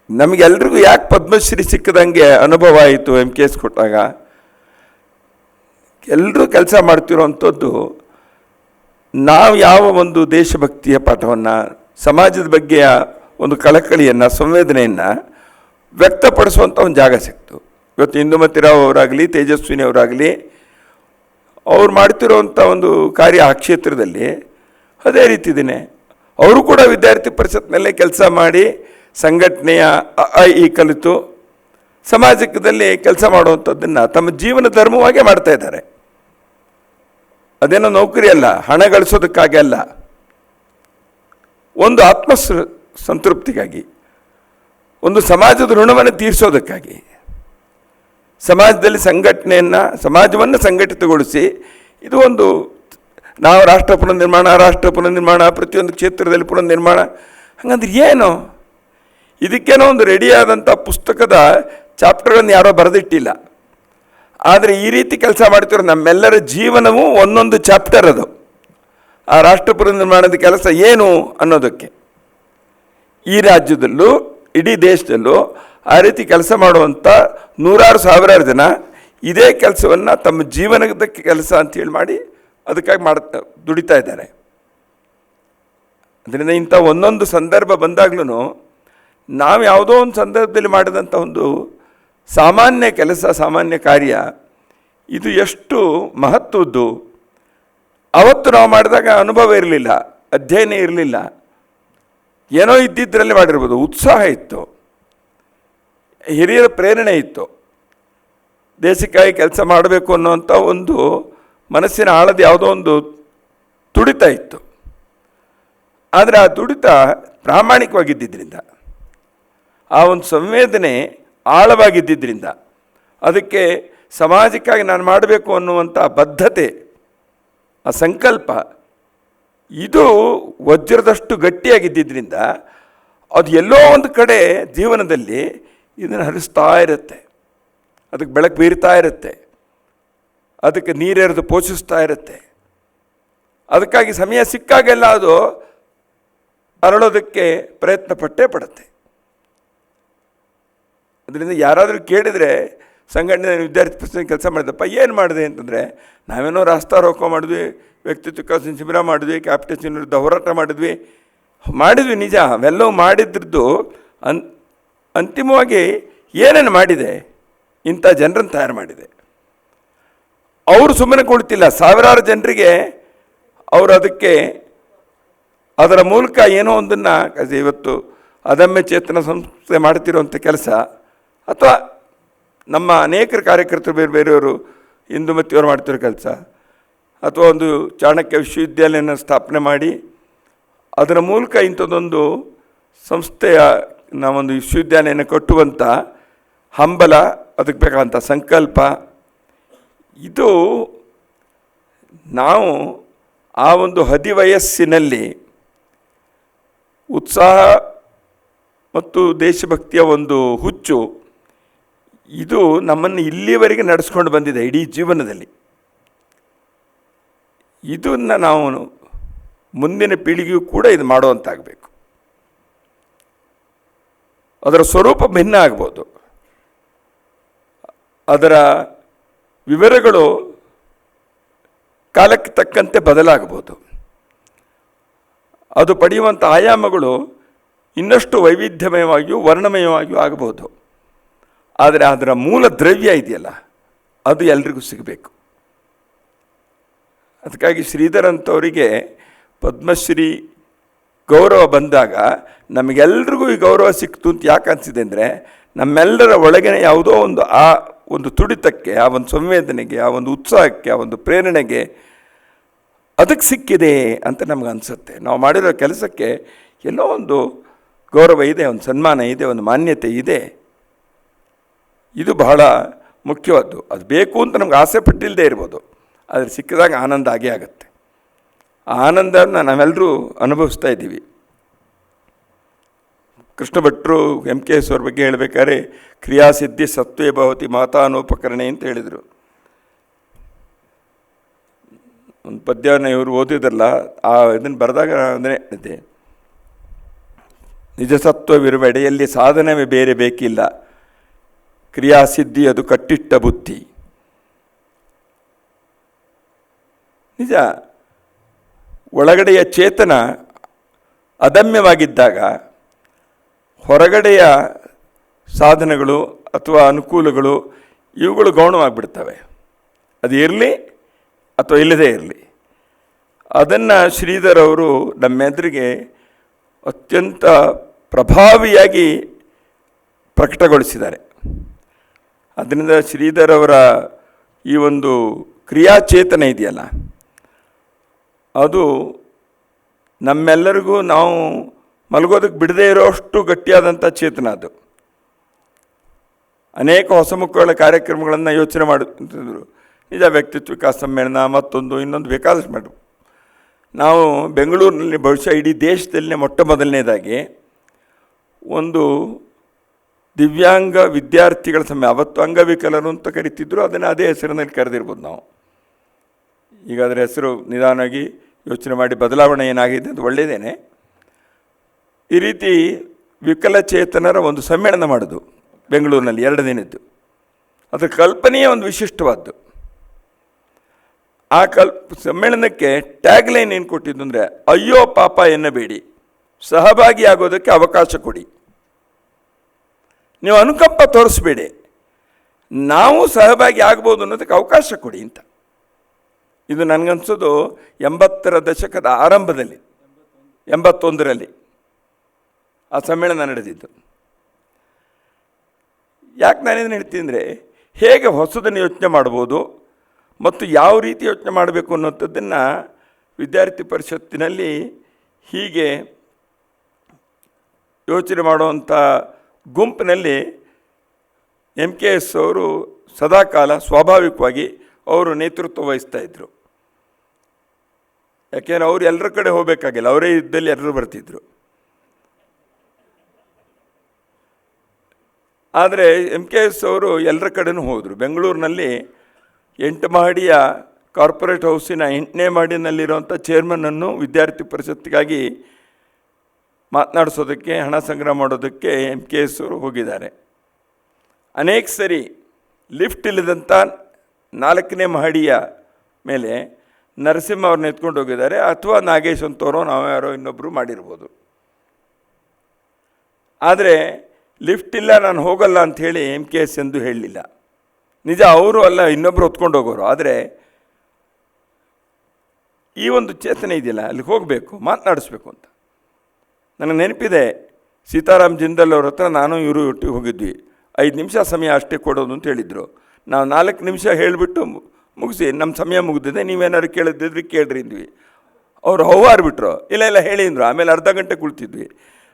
ನಮಗೆಲ್ರಿಗೂ ಯಾಕೆ ಪದ್ಮಶ್ರೀ ಸಿಕ್ಕದಂಗೆ ಅನುಭವ ಆಯಿತು MKS ಕೊಟ್ಟಾಗ? ಎಲ್ಲರೂ ಕೆಲಸ ಮಾಡ್ತಿರೋವಂಥದ್ದು ನಾವು ಯಾವ ಒಂದು ದೇಶಭಕ್ತಿಯ ಪಾಠವನ್ನು, ಸಮಾಜದ ಬಗ್ಗೆಯ ಒಂದು ಕಳಕಳಿಯನ್ನು, ಸಂವೇದನೆಯನ್ನು ವ್ಯಕ್ತಪಡಿಸುವಂಥ ಒಂದು ಜಾಗ ಸಿಕ್ತು. ಇವತ್ತು ಇಂದುಮತಿ ರಾವ್ ಅವರಾಗಲಿ, ತೇಜಸ್ವಿನಿ ಅವರಾಗಲಿ, ಅವ್ರು ಮಾಡ್ತಿರೋವಂಥ ಒಂದು ಕಾರ್ಯ ಆ ಕ್ಷೇತ್ರದಲ್ಲಿ ಅದೇ ರೀತಿನೇ ಅವರು ಕೂಡ ವಿದ್ಯಾರ್ಥಿ ಪರಿಷತ್ನಲ್ಲೇ ಕೆಲಸ ಮಾಡಿ ಸಂಘಟನೆಯ ಈ ಕಲಿತು ಸಮಾಜದಲ್ಲಿ ಕೆಲಸ ಮಾಡುವಂಥದ್ದನ್ನು ತಮ್ಮ ಜೀವನ ಧರ್ಮವಾಗೇ ಮಾಡ್ತಾ ಇದ್ದಾರೆ. ಅದೇನೋ ನೌಕರಿ ಅಲ್ಲ, ಹಣ ಗಳಿಸೋದಕ್ಕಾಗಿ ಅಲ್ಲ, ಒಂದು ಸಂತೃಪ್ತಿಗಾಗಿ, ಒಂದು ಸಮಾಜದ ಋಣವನ್ನು ತೀರಿಸೋದಕ್ಕಾಗಿ, ಸಮಾಜದಲ್ಲಿ ಸಮಾಜವನ್ನು ಸಂಘಟಿತಗೊಳಿಸಿ ಇದು ಒಂದು ನಾವು ರಾಷ್ಟ್ರ ಪುನರ್ನಿರ್ಮಾಣ ಪ್ರತಿಯೊಂದು ಕ್ಷೇತ್ರದಲ್ಲಿ ಪುನರ್ನಿರ್ಮಾಣ. ಹಾಗಂದ್ರೆ ಏನು? ಇದಕ್ಕೇನೋ ಒಂದು ರೆಡಿಯಾದಂಥ ಪುಸ್ತಕದ ಚಾಪ್ಟರನ್ನು ಯಾರೋ ಬರೆದಿಟ್ಟಿಲ್ಲ. ಆದರೆ ಈ ರೀತಿ ಕೆಲಸ ಮಾಡ್ತಿರೋ ನಮ್ಮೆಲ್ಲರ ಜೀವನವೂ ಒಂದೊಂದು ಚಾಪ್ಟರ್. ಅದು ಆ ರಾಷ್ಟ್ರ ಪುನರ್ನಿರ್ಮಾಣದ ಕೆಲಸ ಏನು ಅನ್ನೋದಕ್ಕೆ ಈ ರಾಜ್ಯದಲ್ಲೂ ಇಡೀ ದೇಶದಲ್ಲೂ ಆ ರೀತಿ ಕೆಲಸ ಮಾಡುವಂಥ ಸಾವಿರಾರು ಜನ ಇದೇ ಕೆಲಸವನ್ನು ತಮ್ಮ ಜೀವನದ ಕೆಲಸ ಅಂತೇಳಿ ಮಾಡಿ ಅದಕ್ಕಾಗಿ ದುಡಿತಾ ಇದ್ದಾರೆ. ಅದರಿಂದ ಇಂಥ ಒಂದೊಂದು ಸಂದರ್ಭ ಬಂದಾಗ್ಲೂ ನಾವು ಯಾವುದೋ ಒಂದು ಸಂದರ್ಭದಲ್ಲಿ ಮಾಡಿದಂಥ ಒಂದು ಸಾಮಾನ್ಯ ಕೆಲಸ, ಸಾಮಾನ್ಯ ಕಾರ್ಯ ಇದು ಎಷ್ಟು ಮಹತ್ವದ್ದು. ಅವತ್ತು ನಾವು ಮಾಡಿದಾಗ ಅನುಭವ ಇರಲಿಲ್ಲ, ಅಧ್ಯಯನ ಇರಲಿಲ್ಲ, ಏನೋ ಇದ್ದಿದ್ದರಲ್ಲಿ ಮಾಡಿರ್ಬೋದು. ಉತ್ಸಾಹ ಇತ್ತು, ಹಿರಿಯರ ಪ್ರೇರಣೆ ಇತ್ತು, ದೇಶಕ್ಕಾಗಿ ಕೆಲಸ ಮಾಡಬೇಕು ಅನ್ನೋವಂಥ ಒಂದು ಮನಸ್ಸಿನ ಆಳದ ಯಾವುದೋ ಒಂದು ತುಡಿತ ಇತ್ತು. ಆದರೆ ಆ ತುಡಿತ ಪ್ರಾಮಾಣಿಕವಾಗಿದ್ದರಿಂದ, ಆ ಒಂದು ಸಂವೇದನೆ ಆಳವಾಗಿದ್ದರಿಂದ, ಅದಕ್ಕೆ ಸಮಾಜಕ್ಕಾಗಿ ನಾನು ಮಾಡಬೇಕು ಅನ್ನುವಂಥ ಬದ್ಧತೆ, ಆ ಸಂಕಲ್ಪ ಇದು ವಜ್ರದಷ್ಟು ಗಟ್ಟಿಯಾಗಿದ್ದರಿಂದ ಅದು ಎಲ್ಲೋ ಒಂದು ಕಡೆ ಜೀವನದಲ್ಲಿ ಇದನ್ನು ಹರಿಸ್ತಾ ಇರುತ್ತೆ, ಅದಕ್ಕೆ ಬೆಳಕು ಬೀರ್ತಾ ಇರುತ್ತೆ, ಅದಕ್ಕೆ ನೀರೆರೆದು ಪೋಷಿಸ್ತಾ ಇರುತ್ತೆ. ಅದಕ್ಕಾಗಿ ಸಮಯ ಸಿಕ್ಕಾಗೆಲ್ಲ ಅದು ಅರಳೋದಕ್ಕೆ ಪ್ರಯತ್ನ ಪಡುತ್ತೆ. ಅದರಿಂದ ಯಾರಾದರೂ ಕೇಳಿದರೆ ಸಂಘಟನೆ ವಿದ್ಯಾರ್ಥಿ ಪರಿಷತ್ ಕೆಲಸ ಮಾಡಿದಪ್ಪ ಏನು ಮಾಡಿದೆ ಅಂತಂದರೆ, ನಾವೇನೋ ರಾಸ್ತಾ ರೋಕೋ ಮಾಡಿದ್ವಿ, ವ್ಯಕ್ತಿತ್ವ ವಿಕಾಸ ಶಿಬಿರ ಮಾಡಿದ್ವಿ, ಕ್ಯಾಪಿಟೇಷನ್ ವಿರುದ್ಧ ಹೋರಾಟ ಮಾಡಿದ್ವಿ ನಿಜ. ಅವೆಲ್ಲವೂ ಮಾಡಿದ್ರದ್ದು ಅಂತಿಮವಾಗಿ ಏನೇನು ಮಾಡಿದೆ? ಇಂಥ ಜನರನ್ನು ತಯಾರು ಮಾಡಿದೆ. ಅವರು ಸುಮ್ಮನೆ ಕೊಡ್ತಿಲ್ಲ, ಸಾವಿರಾರು ಜನರಿಗೆ ಅವರು ಅದರ ಮೂಲಕ ಏನೋ ಒಂದನ್ನು, ಇವತ್ತು ಅದಮ್ಯ ಚೇತನ ಸಂಸ್ಥೆ ಮಾಡ್ತಿರೋಂಥ ಕೆಲಸ, ಅಥವಾ ನಮ್ಮ ಅನೇಕರ ಕಾರ್ಯಕರ್ತರು ಬೇರೆಯವರು ಇಂದುಮತಿಯವರು ಮಾಡ್ತಿರೋ ಕೆಲಸ, ಅಥವಾ ಒಂದು ಚಾಣಕ್ಯ ವಿಶ್ವವಿದ್ಯಾಲಯನ ಸ್ಥಾಪನೆ ಮಾಡಿ ಅದರ ಮೂಲಕ ಇಂಥದ್ದೊಂದು ಸಂಸ್ಥೆಯ ನಾವೊಂದು ವಿಶ್ವವಿದ್ಯಾಲಯನ ಕಟ್ಟುವಂಥ ಹಂಬಲ, ಅದಕ್ಕೆ ಬೇಕಾದಂಥ ಸಂಕಲ್ಪ, ಇದು ನಾವು ಆ ಒಂದು ಹದಿವಯಸ್ಸಿನಲ್ಲಿ ಉತ್ಸಾಹ ಮತ್ತು ದೇಶಭಕ್ತಿಯ ಒಂದು ಹುಚ್ಚು ಇದು ನಮ್ಮನ್ನು ಇಲ್ಲಿವರೆಗೆ ನಡೆಸ್ಕೊಂಡು ಬಂದಿದೆ ಇಡೀ ಜೀವನದಲ್ಲಿ. ಇದನ್ನು ನಾವು ಮುಂದಿನ ಪೀಳಿಗೆಯೂ ಕೂಡ ಇದು ಮಾಡುವಂತಾಗಬೇಕು. ಅದರ ಸ್ವರೂಪ ಭಿನ್ನ ಆಗ್ಬೋದು, ಅದರ ವಿವರಗಳು ಕಾಲಕ್ಕೆ ತಕ್ಕಂತೆ ಬದಲಾಗಬಹುದು, ಅದು ಪಡೆಯುವಂಥ ಆಯಾಮಗಳು ಇನ್ನಷ್ಟು ವೈವಿಧ್ಯಮಯವಾಗಿಯೂ ವರ್ಣಮಯವಾಗಿಯೂ ಆಗಬಹುದು. ಆದರೆ ಅದರ ಮೂಲ ದ್ರವ್ಯ ಇದೆಯಲ್ಲ, ಅದು ಎಲ್ರಿಗೂ ಸಿಗಬೇಕು. ಅದಕ್ಕಾಗಿ ಶ್ರೀಧರ್ ಅಂಥವರಿಗೆ ಪದ್ಮಶ್ರೀ ಗೌರವ ಬಂದಾಗ ನಮಗೆಲ್ರಿಗೂ ಈ ಗೌರವ ಸಿಕ್ತು ಅಂತ ಯಾಕೆ ಅನಿಸಿದೆ ಅಂದರೆ, ನಮ್ಮೆಲ್ಲರ ಒಳಗಿನ ಯಾವುದೋ ಒಂದು ಆ ಒಂದು ತುಡಿತಕ್ಕೆ, ಆ ಒಂದು ಸಂವೇದನೆಗೆ, ಆ ಒಂದು ಉತ್ಸಾಹಕ್ಕೆ, ಆ ಒಂದು ಪ್ರೇರಣೆಗೆ ಅದಕ್ಕೆ ಸಿಕ್ಕಿದೆ ಅಂತ ನಮ್ಗೆ ಅನಿಸುತ್ತೆ. ನಾವು ಮಾಡಿರೋ ಕೆಲಸಕ್ಕೆ ಎಲ್ಲೋ ಒಂದು ಗೌರವ ಇದೆ, ಒಂದು ಸನ್ಮಾನ ಇದೆ, ಒಂದು ಮಾನ್ಯತೆ ಇದೆ. ಇದು ಬಹಳ ಮುಖ್ಯವಾದ್ದು. ಅದು ಬೇಕು ಅಂತ ನಮ್ಗೆ ಆಸೆ ಪಟ್ಟಿಲ್ಲದೆ ಇರ್ಬೋದು, ಆದರೆ ಸಿಕ್ಕಿದಾಗ ಆನಂದ ಆಗೇ ಆಗುತ್ತೆ. ಆ ಆನಂದವನ್ನು ನಾವೆಲ್ಲರೂ ಅನುಭವಿಸ್ತಾ ಇದ್ದೀವಿ. ಕೃಷ್ಣ ಭಟ್ರು ಎಂ ಕೆ ಎಸ್ ಅವ್ರ ಬಗ್ಗೆ ಹೇಳಬೇಕಾದ್ರೆ ಕ್ರಿಯಾಸಿದ್ಧಿ ಸತ್ವೇ ಭವತಿ ಮಾತಾನೋಪಕರಣೆ ಅಂತ ಹೇಳಿದರು. ಒಂದು ಪದ್ಯವನ್ನು ಇವರು ಓದಿದ್ರಲ್ಲ, ಆ ಇದನ್ನು ಬರೆದಾಗ ಅಂದರೆ ಇದೆ, ನಿಜ ಸತ್ವವಿರುವ ಎಡೆಯಲ್ಲಿ ಸಾಧನವೇ ಬೇರೆ ಬೇಕಿಲ್ಲ, ಕ್ರಿಯಾಸಿದ್ಧಿ ಅದು ಕಟ್ಟಿಟ್ಟ ಬುದ್ಧಿ. ನಿಜ, ಒಳಗಡೆಯ ಚೇತನ ಅದಮ್ಯವಾಗಿದ್ದಾಗ ಹೊರಗಡೆಯ ಸಾಧನಗಳು ಅಥವಾ ಅನುಕೂಲಗಳು ಇವುಗಳು ಗೌಣವಾಗಿಬಿಡ್ತವೆ. ಅದು ಇರಲಿ ಅಥವಾ ಇಲ್ಲದೇ ಇರಲಿ. ಅದನ್ನು ಶ್ರೀಧರ್ ಅವರು ನಮ್ಮೆದುರಿಗೆ ಅತ್ಯಂತ ಪ್ರಭಾವಿಯಾಗಿ ಪ್ರಕಟಗೊಳಿಸಿದ್ದಾರೆ. ಅದರಿಂದ ಶ್ರೀಧರ್ ಅವರ ಈ ಒಂದು ಕ್ರಿಯಾಚೇತನ ಇದೆಯಲ್ಲ, ಅದು ನಮ್ಮೆಲ್ಲರಿಗೂ ನಾವು ಮಲಗೋದಕ್ಕೆ ಬಿಡದೇ ಇರೋಷ್ಟು ಗಟ್ಟಿಯಾದಂಥ ಚೇತನ ಅದು. ಅನೇಕ ಹೊಸ ಮುಖಗಳ ಕಾರ್ಯಕ್ರಮಗಳನ್ನು ಯೋಚನೆ ಮಾಡುತ್ತಿದ್ದರು. ನಿಜ, ವ್ಯಕ್ತಿತ್ವ ವಿಕಾಸ ಸಮ್ಮೇಳನ, ಮತ್ತೊಂದು ಇನ್ನೊಂದು ಬೇಕಾದಷ್ಟು ಮಾಡು. ನಾವು ಬೆಂಗಳೂರಿನಲ್ಲಿ ಬಹುಶಃ ಇಡೀ ದೇಶದಲ್ಲೇ ಮೊಟ್ಟ ಮೊದಲನೇದಾಗಿ ಒಂದು ದಿವ್ಯಾಂಗ ವಿದ್ಯಾರ್ಥಿಗಳ ಅವತ್ತು ಅಂಗವಿಕಲರು ಅಂತ ಕರಿತಿದ್ರು, ಅದನ್ನು ಅದೇ ಹೆಸರಿನಲ್ಲಿ ಕರೆದಿರ್ಬೋದು ನಾವು. ಈಗ ಅದರ ಹೆಸರು ನಿಧಾನವಾಗಿ ಯೋಚನೆ ಮಾಡಿ ಬದಲಾವಣೆ ಏನಾಗಿದೆ ಅದು ಒಳ್ಳೆಯದೇನೆ. ಈ ರೀತಿ ವಿಕಲಚೇತನರ ಒಂದು ಸಮ್ಮೇಳನ ಮಾಡೋದು ಬೆಂಗಳೂರಿನಲ್ಲಿ 2 ದಿನದ್ದು. ಅದರ ಕಲ್ಪನೆಯೇ ಒಂದು ವಿಶಿಷ್ಟವಾದ್ದು. ಆ ಸಮ್ಮೇಳನಕ್ಕೆ ಟ್ಯಾಗ್ಲೈನ್ ಏನು ಕೊಟ್ಟಿದ್ದು ಅಂದರೆ, ಅಯ್ಯೋ ಪಾಪ ಎನ್ನಬೇಡಿ, ಸಹಭಾಗಿಯಾಗೋದಕ್ಕೆ ಅವಕಾಶ ಕೊಡಿ, ನೀವು ಅನುಕಂಪ ತೋರಿಸ್ಬೇಡಿ, ನಾವು ಸಹಭಾಗಿ ಆಗ್ಬೋದು ಅನ್ನೋದಕ್ಕೆ ಅವಕಾಶ ಕೊಡಿ ಅಂತ. ಇದು ನನಗನ್ಸೋದು 80ರ ದಶಕದ ಆರಂಭದಲ್ಲಿ, 81ರಲ್ಲಿ ಆ ಸಮ್ಮೇಳನ ನಡೆದಿದ್ದು. ಯಾಕೆ ನಾನೇನು ಹೇಳ್ತೀನಿ ಅಂದರೆ, ಹೇಗೆ ಹೊಸದನ್ನು ಯೋಚನೆ ಮಾಡ್ಬೋದು ಮತ್ತು ಯಾವ ರೀತಿ ಯೋಚನೆ ಮಾಡಬೇಕು ಅನ್ನೋಂಥದ್ದನ್ನು ವಿದ್ಯಾರ್ಥಿ ಪರಿಷತ್ತಿನಲ್ಲಿ ಹೀಗೆ ಯೋಚನೆ ಮಾಡುವಂಥ ಗುಂಪಿನಲ್ಲಿ ಎಂ ಕೆ ಎಸ್ ಅವರು ಸದಾಕಾಲ ಸ್ವಾಭಾವಿಕವಾಗಿ ಅವರು ನೇತೃತ್ವ ವಹಿಸ್ತಾಯಿದ್ರು. ಯಾಕೆಂದರೆ ಅವರು ಎಲ್ಲರ ಕಡೆ ಹೋಗಬೇಕಾಗಿಲ್ಲ, ಅವರೇ ಇದ್ದಲ್ಲಿ ಎಲ್ಲರೂ ಬರ್ತಿದ್ರು. ಆದರೆ ಎಂ ಕೆ ಎಸ್ ಅವರು ಎಲ್ಲರ ಕಡೆನೂ ಹೋದರು. ಬೆಂಗಳೂರಿನಲ್ಲಿ 8 ಮಹಡಿಯ ಕಾರ್ಪೊರೇಟ್ ಹೌಸಿನ 8ನೇ ಮಹಡಿನಲ್ಲಿರುವಂಥ ಚೇರ್ಮನ್ನನ್ನು ವಿದ್ಯಾರ್ಥಿ ಪರಿಷತ್ತಿಗಾಗಿ ಮಾತನಾಡಿಸೋದಕ್ಕೆ, ಹಣ ಸಂಗ್ರಹ ಮಾಡೋದಕ್ಕೆ ಎಂ ಕೆ ಎಸ್ ಅವರು ಹೋಗಿದ್ದಾರೆ. ಅನೇಕ ಸರಿ ಲಿಫ್ಟ್ ಇಲ್ಲದಂಥ 4ನೇ ಮಹಡಿಯ ಮೇಲೆ ನರಸಿಂಹ ಅವ್ರನ್ನ ಎತ್ಕೊಂಡು ಹೋಗಿದ್ದಾರೆ, ಅಥವಾ ನಾಗೇಶ್ ಅಂತವರೋ ನಾವು ಯಾರೋ ಇನ್ನೊಬ್ಬರು ಮಾಡಿರ್ಬೋದು. ಆದರೆ ಲಿಫ್ಟ್ ಇಲ್ಲ, ನಾನು ಹೋಗಲ್ಲ ಅಂಥೇಳಿ ಎಂ ಕೆ ಎಸ್ ಎಂದು ಹೇಳಲಿಲ್ಲ. ನಿಜ, ಅವರು ಅಲ್ಲ, ಇನ್ನೊಬ್ಬರು ಹೊತ್ಕೊಂಡು ಹೋಗೋರು. ಆದರೆ ಈ ಒಂದು ಚೇತನೆ ಇದೆಯಲ್ಲ, ಅಲ್ಲಿಗೆ ಹೋಗಬೇಕು, ಮಾತನಾಡಿಸ್ಬೇಕು ಅಂತ. ನನಗೆ ನೆನಪಿದೆ, ಸೀತಾರಾಮ್ ಜಿಂದಲ್ ಅವ್ರ ಹತ್ರ ನಾನು ಇವರು ಒಟ್ಟಿಗೆ ಹೋಗಿದ್ವಿ. 5 ನಿಮಿಷ ಸಮಯ ಅಷ್ಟೇ ಕೊಡೋದು ಅಂತ ಹೇಳಿದರು. ನಾವು 4 ನಿಮಿಷ ಹೇಳಿಬಿಟ್ಟು ಮುಗಿಸಿ, ನಮ್ಮ ಸಮಯ ಮುಗಿದಿದೆ, ನೀವೇನಾದ್ರು ಕೇಳಿದ್ರಿ ಕೇಳ್ರಿ ಅಂದ್ವಿ. ಅವರು ಹೌವಾರ್ಬಿಟ್ರು, ಇಲ್ಲ ಹೇಳಿ ಅಂದರು. ಆಮೇಲೆ ಅರ್ಧ ಗಂಟೆ ಕುಳಿತಿದ್ವಿ.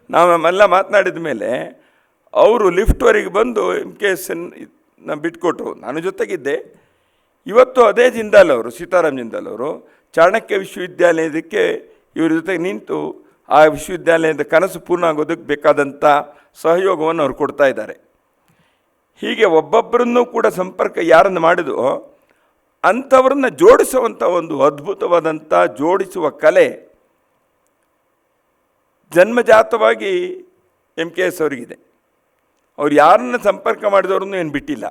ನಾವೆಲ್ಲ ಮಾತನಾಡಿದ ಮೇಲೆ ಅವರು ಲಿಫ್ಟ್ವರೆಗೆ ಬಂದು ಎಂ ಕೆ ಎಸ್ ಬಿಟ್ಕೊಟ್ರು. ನಾನು ಜೊತೆಗಿದ್ದೆ. ಇವತ್ತು ಅದೇ ಜಿಂದಾಲ್ ಅವರು, ಸೀತಾರಾಮ್ ಜಿಂದಾಲ್ ಅವರು, ಚಾಣಕ್ಯ ವಿಶ್ವವಿದ್ಯಾಲಯದಕ್ಕೆ ಇವ್ರ ಜೊತೆಗೆ ನಿಂತು ಆ ವಿಶ್ವವಿದ್ಯಾಲಯದ ಕನಸು ಪೂರ್ಣ ಆಗೋದಕ್ಕೆ ಬೇಕಾದಂಥ ಸಹಯೋಗವನ್ನು ಅವ್ರು ಕೊಡ್ತಾ ಇದ್ದಾರೆ. ಹೀಗೆ ಒಬ್ಬೊಬ್ಬರನ್ನೂ ಕೂಡ ಸಂಪರ್ಕ ಯಾರನ್ನು ಮಾಡಿದೋ ಅಂಥವ್ರನ್ನ ಜೋಡಿಸುವಂಥ ಒಂದು ಅದ್ಭುತವಾದಂಥ ಜೋಡಿಸುವ ಕಲೆ ಜನ್ಮಜಾತವಾಗಿ ಎಂ ಕೆ ಎಸ್ ಅವರಿಗಿದೆ. ಅವ್ರು ಯಾರನ್ನ ಸಂಪರ್ಕ ಮಾಡಿದವ್ರನ್ನೂ ಏನು ಬಿಟ್ಟಿಲ್ಲ.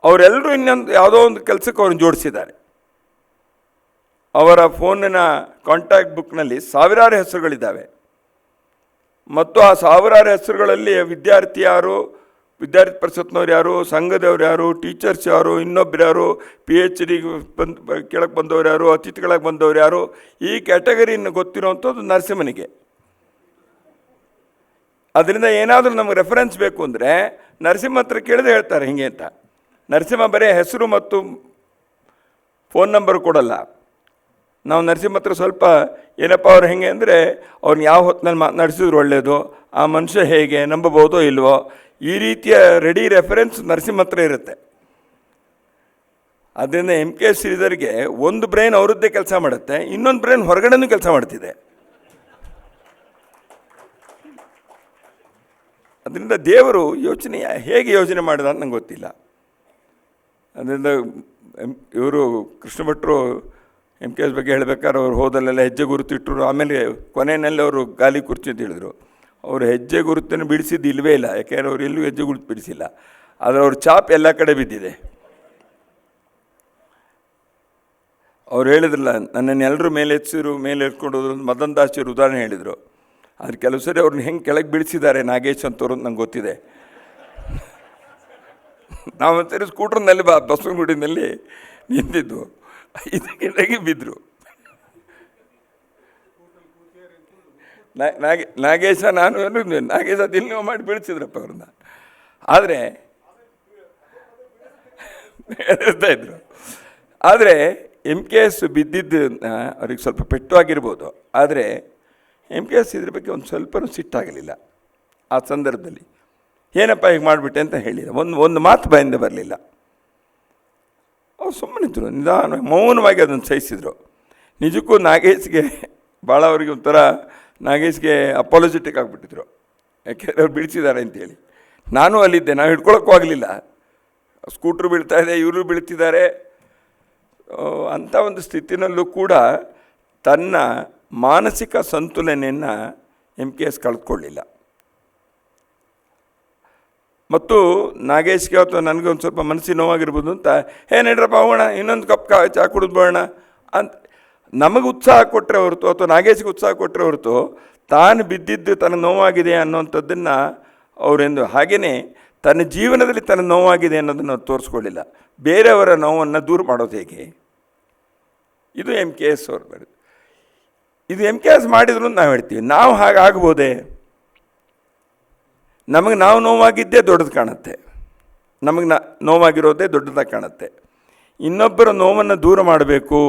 ಅವರೆಲ್ಲರೂ ಇನ್ನೊಂದು ಯಾವುದೋ ಒಂದು ಕೆಲಸಕ್ಕೆ ಅವ್ರನ್ನ ಜೋಡಿಸಿದ್ದಾರೆ. ಅವರ ಫೋನಿನ ಕಾಂಟ್ಯಾಕ್ಟ್ ಬುಕ್ನಲ್ಲಿ ಸಾವಿರಾರು ಹೆಸರುಗಳಿದ್ದಾವೆ. ಮತ್ತು ಆ ಸಾವಿರಾರು ಹೆಸರುಗಳಲ್ಲಿ ವಿದ್ಯಾರ್ಥಿ ಯಾರು, ವಿದ್ಯಾರ್ಥಿ ಪರಿಷತ್ನವ್ರು ಯಾರು, ಸಂಘದವ್ರು ಯಾರು, ಟೀಚರ್ಸ್ ಯಾರು, ಇನ್ನೊಬ್ರು ಯಾರು, PhD ಕೆಳಗೆ ಬಂದವ್ರು ಯಾರು, ಅತಿಥಿಗಳಾಗಿ ಬಂದವ್ರು ಯಾರು, ಈ ಕ್ಯಾಟಗರಿಯನ್ನು ಗೊತ್ತಿರೋವಂಥದ್ದು ನರಸಿಂಹನಿಗೆ. ಅದರಿಂದ ಏನಾದರೂ ನಮಗೆ ರೆಫರೆನ್ಸ್ ಬೇಕು ಅಂದರೆ ನರಸಿಂಹ ಹತ್ರ ಕೇಳಿದ್ರೆ ಹೇಳ್ತಾರೆ ಹಿಂಗೆ ಅಂತ. ನರಸಿಂಹ ಬರೀ ಹೆಸರು ಮತ್ತು ಫೋನ್ ನಂಬರ್ ಕೊಡಲ್ಲ. ನಾವು ನರಸಿಂಹ ಹತ್ರ ಸ್ವಲ್ಪ ಏನಪ್ಪ ಅವ್ರು ಹೆಂಗೆ ಅಂದರೆ ಅವ್ರನ್ನ ಯಾವ ಹೊತ್ತಿನಲ್ಲಿ ಮಾತನಾಡಿಸಿದ್ರು ಒಳ್ಳೆಯದು, ಆ ಮನುಷ್ಯ ಹೇಗೆ, ನಂಬಬಹುದೋ ಇಲ್ವೋ, ಈ ರೀತಿಯ ರೆಡಿ ರೆಫರೆನ್ಸ್ ನರಸಿಂಹ ಹತ್ರ ಇರುತ್ತೆ. ಅದರಿಂದ ಎಂ ಕೆ ಶ್ರೀಧರ್ಗೆ ಒಂದು ಬ್ರೈನ್ ಅವರದ್ದೇ ಕೆಲಸ ಮಾಡುತ್ತೆ, ಇನ್ನೊಂದು ಬ್ರೈನ್ ಹೊರಗಡೆನೂ ಕೆಲಸ ಮಾಡ್ತಿದೆ. ಅದರಿಂದ ದೇವರು ಯೋಚನೆ ಹೇಗೆ ಯೋಚನೆ ಮಾಡಿದ ಅಂತ ನಂಗೆ ಗೊತ್ತಿಲ್ಲ. ಅದರಿಂದ ಇವರು ಕೃಷ್ಣ ಭಟ್ರು MKS ಬಗ್ಗೆ ಹೇಳಬೇಕಾದ್ರೆ ಅವ್ರು ಹೋದಲ್ಲೆಲ್ಲ ಹೆಜ್ಜೆ ಗುರುತಿಟ್ಟರು. ಆಮೇಲೆ ಕೊನೆಯಲ್ಲಿ ಅವರು ಗಾಲಿ ಕುರ್ಚಿ ಅಂತ ಹೇಳಿದರು. ಅವರು ಹೆಜ್ಜೆ ಗುರುತನ್ನು ಬಿಡಿಸಿದ್ದು ಇಲ್ಲವೇ ಇಲ್ಲ, ಯಾಕೆಂದರೆ ಅವ್ರು ಎಲ್ಲೂ ಹೆಜ್ಜೆ ಗುರುತು ಬಿಡಿಸಿಲ್ಲ. ಆದರೆ ಅವ್ರ ಚಾಪ್ ಎಲ್ಲ ಕಡೆ ಬಿದ್ದಿದೆ. ಅವ್ರು ಹೇಳಿದ್ರಲ್ಲ, ನನ್ನನ್ನು ಎಲ್ಲರೂ ಮೇಲೆ ಎತ್ಕೊಂಡು ಹೋದ್ರು ಅಂತ ಮದನ್ ದಾಸರು ಉದಾಹರಣೆ ಹೇಳಿದರು. ಆದರೆ ಕೆಲವು ಸರಿ ಅವ್ರನ್ನ ಹೆಂಗೆ ಕೆಳಗೆ ಬಿಡಿಸಿದ್ದಾರೆ ನಾಗೇಶ್ ಅಂತವ್ರು ಅಂತ ನಂಗೆ ಗೊತ್ತಿದೆ. ನಾವು ಒಂದ್ಸರಿ ಸ್ಕೂಟ್ರ್ನಲ್ಲಿ ಬಸವನಗುಡಿನಲ್ಲಿ ನಿಂತಿದ್ದು, 5 ಗಂಟೆಗೆ ಬಿದ್ದರು. ನಾಗೇಶ ನಾನು ನಾಗೇಶ ತಿನ್ನೋ ಮಾಡಿ ಬೀಳಿಸಿದ್ರಪ್ಪ ಅವ್ರನ್ನ. ಆದರೆ ಹೇಳ್ತಾ ಇದ್ರು. ಆದರೆ MKS ಬಿದ್ದಿದ್ದು ಅವ್ರಿಗೆ ಸ್ವಲ್ಪ ಪೆಟ್ಟು ಆಗಿರ್ಬೋದು. ಆದರೆ MKS ಇದ್ರ ಬಗ್ಗೆ ಒಂದು ಸ್ವಲ್ಪನೂ ಸಿಟ್ಟಾಗಲಿಲ್ಲ ಆ ಸಂದರ್ಭದಲ್ಲಿ. ಏನಪ್ಪ ಹೀಗೆ ಮಾಡಿಬಿಟ್ಟೆ ಅಂತ ಹೇಳಿದ ಒಂದು ಮಾತು ಬಾಯಿಂದ ಬರಲಿಲ್ಲ. ಅವ್ರು ಸುಮ್ಮನಿದ್ರು, ನಿಧಾನ ಮೌನವಾಗಿ ಅದನ್ನು ಸಹಿಸಿದರು. ನಿಜಕ್ಕೂ ನಾಗೇಶ್ಗೆ ಭಾಳ ಅವ್ರಿಗೆ ಒಂಥರ ನಾಗೇಶ್ಗೆ ಅಪಾಲಜೆಟಿಕ್ ಆಗಿಬಿಟ್ಟಿದ್ರು, ಯಾಕೆಂದರೆ ಅವ್ರು ಬೀಳ್ಸಿದ್ದಾರೆ ಅಂತೇಳಿ. ನಾನು ಅಲ್ಲಿದ್ದೆ, ನಾವು ಹಿಡ್ಕೊಳಕ್ಕೂ ಆಗಲಿಲ್ಲ. ಸ್ಕೂಟ್ರು ಬೀಳ್ತಾಯಿದೆ, ಇವರು ಬೀಳ್ತಿದ್ದಾರೆ. ಅಂಥ ಒಂದು ಸ್ಥಿತಿನಲ್ಲೂ ಕೂಡ ತನ್ನ ಮಾನಸಿಕ ಸಂತುಲನೆಯನ್ನು MKS ಕಳೆದುಕೊಳ್ಳಿಲ್ಲ. ಮತ್ತು ನಾಗೇಶ್ಗೆ ಅಥವಾ ನನಗೆ ಒಂದು ಸ್ವಲ್ಪ ಮನಸ್ಸಿನ ನೋವಾಗಿರ್ಬೋದು ಅಂತ, ನಡ್ರಪ್ಪ ಹೋಗೋಣ, ಇನ್ನೊಂದು ಕಪ್ ಚಹಾ ಕುಡಿದು ಬರೋಣ ಅಂತ ನಮಗೆ ಉತ್ಸಾಹ ಕೊಟ್ಟರೆ ಹೊರತು, ಅಥವಾ ನಾಗೇಶ್ಗೆ ಉತ್ಸಾಹ ಕೊಟ್ಟರೆ ಹೊರತು, ತಾನು ಬಿದ್ದಿದ್ದು ತನಗೆ ನೋವಾಗಿದೆ ಅನ್ನೋಂಥದ್ದನ್ನು ಅವರೆಂದು, ಹಾಗೆಯೇ ತನ್ನ ಜೀವನದಲ್ಲಿ ತನಗೆ ನೋವಾಗಿದೆ ಅನ್ನೋದನ್ನು ಅವ್ರು ತೋರಿಸ್ಕೊಳ್ಳಿಲ್ಲ. ಬೇರೆಯವರ ನೋವನ್ನು ದೂರ ಮಾಡೋದು ಹೇಗೆ? ಇದು MKS ಅವ್ರು ಬರೋದು. ಇದು MKS ಮಾಡಿದ್ರು ಅಂತ ನಾವು ಹೇಳ್ತೀವಿ. ನಾವು ಹಾಗಾಗ್ಬೋದೇ? ನಮಗೆ ನಾವು ನೋವಾಗಿದ್ದೇ ದೊಡ್ಡದು ಕಾಣುತ್ತೆ, ನಮಗೆ ನೋವಾಗಿರೋದೇ ದೊಡ್ಡದಾಗಿ ಕಾಣುತ್ತೆ. ಇನ್ನೊಬ್ಬರ ನೋವನ್ನು ದೂರ ಮಾಡಬೇಕು,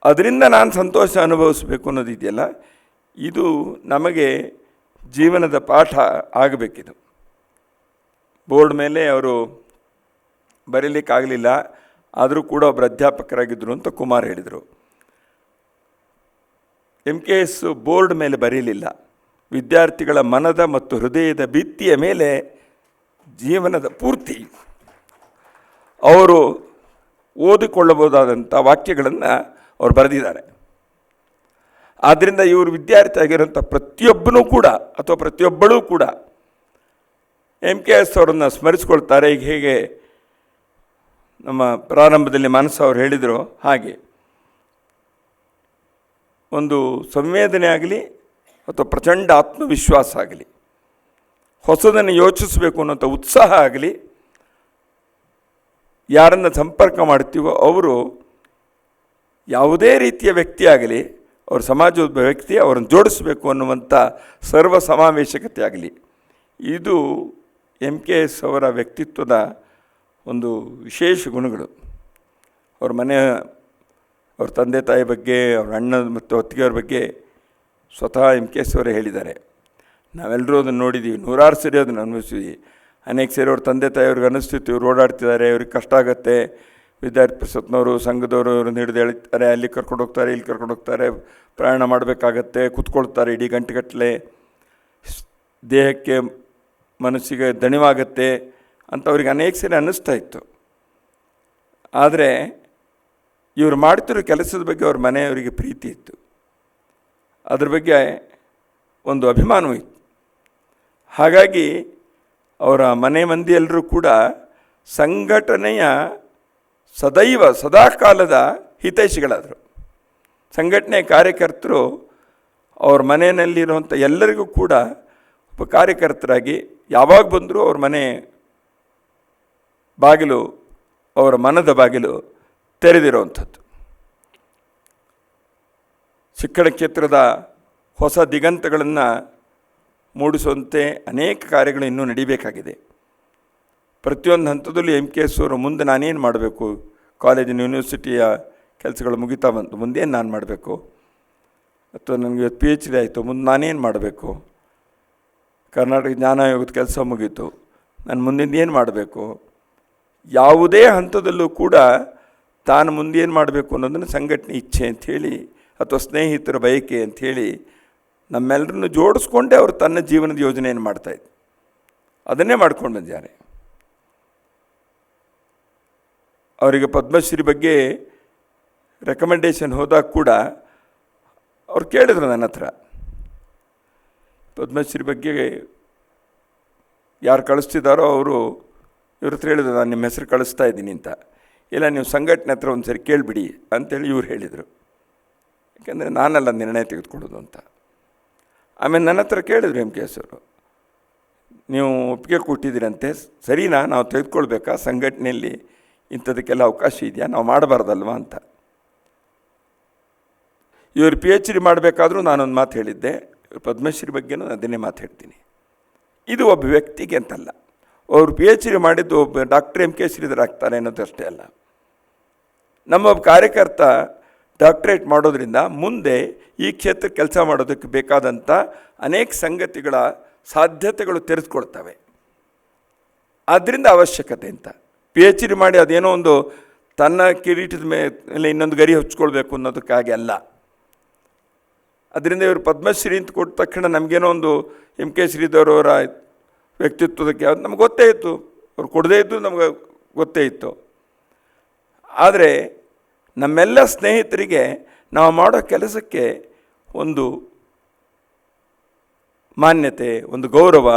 ಅದರಿಂದ ನಾನು ಸಂತೋಷ ಅನುಭವಿಸಬೇಕು ಅನ್ನೋದಿದೆಯಲ್ಲ, ಇದು ನಮಗೆ ಜೀವನದ ಪಾಠ ಆಗಬೇಕಿದು. ಬೋರ್ಡ್ ಮೇಲೆ ಅವರು ಬರೀಲಿಕ್ಕಾಗಲಿಲ್ಲ, ಆದರೂ ಕೂಡ ಒಬ್ಬರು ಅಧ್ಯಾಪಕರಾಗಿದ್ದರು ಅಂತ ಕುಮಾರ್ ಹೇಳಿದರು. MKS ಬೋರ್ಡ್ ಮೇಲೆ ಬರೀಲಿಲ್ಲ, ವಿದ್ಯಾರ್ಥಿಗಳ ಮನದ ಮತ್ತು ಹೃದಯದ ಭಿತ್ತಿಯ ಮೇಲೆ ಜೀವನದ ಪೂರ್ತಿ ಅವರು ಓದಿಕೊಳ್ಳಬಹುದಾದಂಥ ವಾಕ್ಯಗಳನ್ನು ಅವರು ಬರೆದಿದ್ದಾರೆ. ಆದ್ದರಿಂದ ಇವರು ವಿದ್ಯಾರ್ಥಿ ಆಗಿರೋಂಥ ಪ್ರತಿಯೊಬ್ಬನೂ ಕೂಡ ಅಥವಾ ಪ್ರತಿಯೊಬ್ಬಳೂ ಕೂಡ MKS ಅವರನ್ನು ಸ್ಮರಿಸ್ಕೊಳ್ತಾರೆ. ಈಗ ಹೇಗೆ ನಮ್ಮ ಪ್ರಾರಂಭದಲ್ಲಿ ಮನಸ್ಸು ಅವರು ಹೇಳಿದರು, ಹಾಗೆ ಒಂದು ಸಂವೇದನೆ ಆಗಲಿ ಅಥವಾ ಪ್ರಚಂಡ ಆತ್ಮವಿಶ್ವಾಸ ಆಗಲಿ, ಹೊಸದನ್ನು ಯೋಚಿಸಬೇಕು ಅನ್ನೋಂಥ ಉತ್ಸಾಹ ಆಗಲಿ, ಯಾರನ್ನು ಸಂಪರ್ಕ ಮಾಡ್ತೀವೋ ಅವರು ಯಾವುದೇ ರೀತಿಯ ವ್ಯಕ್ತಿ ಆಗಲಿ, ಅವ್ರ ಸಮಾಜದ ವ್ಯಕ್ತಿ, ಅವರನ್ನು ಜೋಡಿಸಬೇಕು ಅನ್ನುವಂಥ ಸರ್ವ ಸಮಾವೇಶಕತೆ ಆಗಲಿ, ಇದು MKS ಅವರ ವ್ಯಕ್ತಿತ್ವದ ಒಂದು ವಿಶೇಷ ಗುಣಗಳು. ಅವ್ರ ಮನೆ, ಅವ್ರ ತಂದೆ ತಾಯಿ ಬಗ್ಗೆ, ಅವ್ರ ಅಣ್ಣ ಮತ್ತು ಅತ್ತಿಗೆಯವ್ರ ಬಗ್ಗೆ ಸ್ವತಃ MKS ಅವರೇ ಹೇಳಿದ್ದಾರೆ. ನಾವೆಲ್ಲರೂ ಅದನ್ನು ನೋಡಿದ್ದೀವಿ, ನೂರಾರು ಸರಿ ಅದನ್ನು ಅನುಭವಿಸಿದ್ವಿ. ಅನೇಕ ಸೇರಿ ಅವ್ರ ತಂದೆ ತಾಯಿಯವ್ರಿಗೆ ಅನ್ನಿಸ್ತಿತ್ತು, ಇವ್ರು ಓಡಾಡ್ತಿದ್ದಾರೆ, ಇವ್ರಿಗೆ ಕಷ್ಟ ಆಗುತ್ತೆ, ವಿದ್ಯಾರ್ಥಿ ಪರಿಷತ್ನವರು ಸಂಘದವರು ಇವ್ರನ್ನ ಹಿಡಿದು ಹೇಳ್ತಾರೆ, ಅಲ್ಲಿ ಕರ್ಕೊಂಡು ಹೋಗ್ತಾರೆ, ಇಲ್ಲಿ ಕರ್ಕೊಂಡು ಹೋಗ್ತಾರೆ, ಪ್ರಯಾಣ ಮಾಡಬೇಕಾಗತ್ತೆ, ಕೂತ್ಕೊಳ್ತಾರೆ ಇಡೀ ಗಂಟೆಗಟ್ಟಲೆ, ದೇಹಕ್ಕೆ ಮನಸ್ಸಿಗೆ ದಣಿವಾಗತ್ತೆ ಅಂತ ಅವ್ರಿಗೆ ಅನೇಕ ಸರಿ ಅನ್ನಿಸ್ತಾ ಇತ್ತು. ಆದರೆ ಇವರು ಮಾಡ್ತಿರೋ ಕೆಲಸದ ಬಗ್ಗೆ ಅವ್ರ ಮನೆಯವರಿಗೆ ಪ್ರೀತಿ ಇತ್ತು, ಅದ್ರ ಬಗ್ಗೆ ಒಂದು ಅಭಿಮಾನವೂ ಇತ್ತು. ಹಾಗಾಗಿ ಅವರ ಮನೆ ಮಂದಿ ಎಲ್ಲರೂ ಕೂಡ ಸಂಘಟನೆಯ ಸದಾಕಾಲದ ಹಿತೈಷಿಗಳಾದರು. ಸಂಘಟನೆಯ ಕಾರ್ಯಕರ್ತರು ಅವ್ರ ಮನೆಯಲ್ಲಿರುವಂಥ ಎಲ್ಲರಿಗೂ ಕೂಡ ಒಬ್ಬ ಕಾರ್ಯಕರ್ತರಾಗಿ ಯಾವಾಗ ಬಂದರೂ ಅವ್ರ ಮನೆ ಬಾಗಿಲು, ಅವರ ಮನದ ಬಾಗಿಲು ತೆರೆದಿರುವಂಥದ್ದು. ಶಿಕ್ಷಣ ಕ್ಷೇತ್ರದ ಹೊಸ ದಿಗಂತಗಳನ್ನು ಮೂಡಿಸುವಂತೆ ಅನೇಕ ಕಾರ್ಯಗಳು ಇನ್ನೂ ನಡೀಬೇಕಾಗಿದೆ. ಪ್ರತಿಯೊಂದು ಹಂತದಲ್ಲೂ MKS ಅವರು ಮುಂದೆ ನಾನೇನು ಮಾಡಬೇಕು, ಕಾಲೇಜಿನ ಯೂನಿವರ್ಸಿಟಿಯ ಕೆಲಸಗಳು ಮುಗಿತಾ ಬಂತು, ಮುಂದೇನು ನಾನು ಮಾಡಬೇಕು, ಅಥವಾ ನನಗೆ PhD ಆಯಿತು, ಮುಂದೆ ನಾನೇನು ಮಾಡಬೇಕು, ಕರ್ನಾಟಕ ಜ್ಞಾನ ಆಯೋಗದ ಕೆಲಸ ಮುಗೀತು, ನಾನು ಮುಂದಿನ ಏನು ಮಾಡಬೇಕು, ಯಾವುದೇ ಹಂತದಲ್ಲೂ ಕೂಡ ತಾನು ಮುಂದೇನು ಮಾಡಬೇಕು ಅನ್ನೋದನ್ನು ಸಂಘಟನೆ ಇಚ್ಛೆ ಅಂಥೇಳಿ ಅಥವಾ ಸ್ನೇಹಿತರ ಬಯಕೆ ಅಂಥೇಳಿ ನಮ್ಮೆಲ್ಲರನ್ನು ಜೋಡಿಸ್ಕೊಂಡೇ ಅವರು ತನ್ನ ಜೀವನದ ಯೋಜನೆಯನ್ನು ಮಾಡ್ತಾಯಿದ್ರು. ಅದನ್ನೇ ಮಾಡ್ಕೊಂಡು ಬಂದಿದ್ದಾರೆ. ಅವರಿಗೆ ಪದ್ಮಶ್ರೀ ಬಗ್ಗೆ ರೆಕಮೆಂಡೇಶನ್ ಹೋದಾಗ ಕೂಡ ಅವ್ರು ಕೇಳಿದ್ರು ನನ್ನ ಹತ್ರ, ಪದ್ಮಶ್ರೀ ಬಗ್ಗೆ ಯಾರು ಕಳಿಸ್ತಿದ್ದಾರೋ ಅವರು ಇವ್ರ ಹತ್ರ ಹೇಳಿದ್ರು, ನಾನು ನಿಮ್ಮ ಹೆಸರು ಕಳಿಸ್ತಾ ಇದ್ದೀನಿ ಅಂತ. ಇಲ್ಲ, ನೀವು ಸಂಘಟನೆ ಹತ್ರ ಒಂದು ಸರಿ ಕೇಳಿಬಿಡಿ ಅಂತೇಳಿ ಇವ್ರು ಹೇಳಿದರು. ಯಾಕೆಂದರೆ ನಾನಲ್ಲ ನಿರ್ಣಯ ತೆಗೆದುಕೊಳ್ಳೋದು ಅಂತ. ಆಮೇಲೆ ನನ್ನ ಹತ್ರ ಕೇಳಿದ್ರು MKS ಅವರು, ನೀವು ಒಪ್ಪಿಗೆ ಕೊಟ್ಟಿದ್ದೀರಂತೆ, ಸರಿನಾ, ನಾವು ತೆಗೆದುಕೊಳ್ಬೇಕಾ, ಸಂಘಟನೆಯಲ್ಲಿ ಇಂಥದಕ್ಕೆಲ್ಲ ಅವಕಾಶ ಇದೆಯಾ, ನಾವು ಮಾಡಬಾರ್ದಲ್ವ ಅಂತ. ಇವರು PhD ಮಾಡಬೇಕಾದ್ರೂ ನಾನೊಂದು ಮಾತು ಹೇಳಿದ್ದೆ, ಪದ್ಮಶ್ರೀ ಬಗ್ಗೆನೂ ಅದನ್ನೇ ಮಾತು ಹೇಳ್ತೀನಿ. ಇದು ಒಬ್ಬ ವ್ಯಕ್ತಿಗೆ ಅಂತಲ್ಲ, ಅವರು PhD ಮಾಡಿದ್ದು ಒಬ್ಬ ಡಾಕ್ಟರ್ MK ಶ್ರೀಧರ್ ಆಗ್ತಾರೆ ಅನ್ನೋದು ಅಷ್ಟೇ ಅಲ್ಲ. ನಮ್ಮ ಒಬ್ಬ ಕಾರ್ಯಕರ್ತ ಡಾಕ್ಟ್ರೇಟ್ ಮಾಡೋದ್ರಿಂದ ಮುಂದೆ ಈ ಕ್ಷೇತ್ರ ಕೆಲಸ ಮಾಡೋದಕ್ಕೆ ಬೇಕಾದಂಥ ಅನೇಕ ಸಂಗತಿಗಳ ಸಾಧ್ಯತೆಗಳು ತೆರೆದುಕೊಳ್ತವೆ. ಆದ್ದರಿಂದ ಅವಶ್ಯಕತೆ ಅಂತ. PhD ಮಾಡಿ ಅದೇನೋ ಒಂದು ತನ್ನ ಕಿರೀಟದ ಮೇಲೆ ಇನ್ನೊಂದು ಗರಿ ಹಚ್ಕೊಳ್ಬೇಕು ಅನ್ನೋದಕ್ಕಾಗಿ ಅಲ್ಲ. ಅದರಿಂದ ಇವರು ಪದ್ಮಶ್ರೀ ಅಂತ ಕೊಟ್ಟ ತಕ್ಷಣ ನಮಗೇನೋ ಒಂದು MK ಶ್ರೀಧರ್ ಅವರ ವ್ಯಕ್ತಿತ್ವದಕ್ಕೆ ಅದು ನಮ್ಗೆ ಗೊತ್ತೇ ಇತ್ತು, ಅವ್ರು ಕೊಡದೇ ಇದ್ದು ನಮ್ಗೆ ಗೊತ್ತೇ ಇತ್ತು. ಆದರೆ ನಮ್ಮೆಲ್ಲ ಸ್ನೇಹಿತರಿಗೆ ನಾವು ಮಾಡೋ ಕೆಲಸಕ್ಕೆ ಒಂದು ಮಾನ್ಯತೆ, ಒಂದು ಗೌರವ,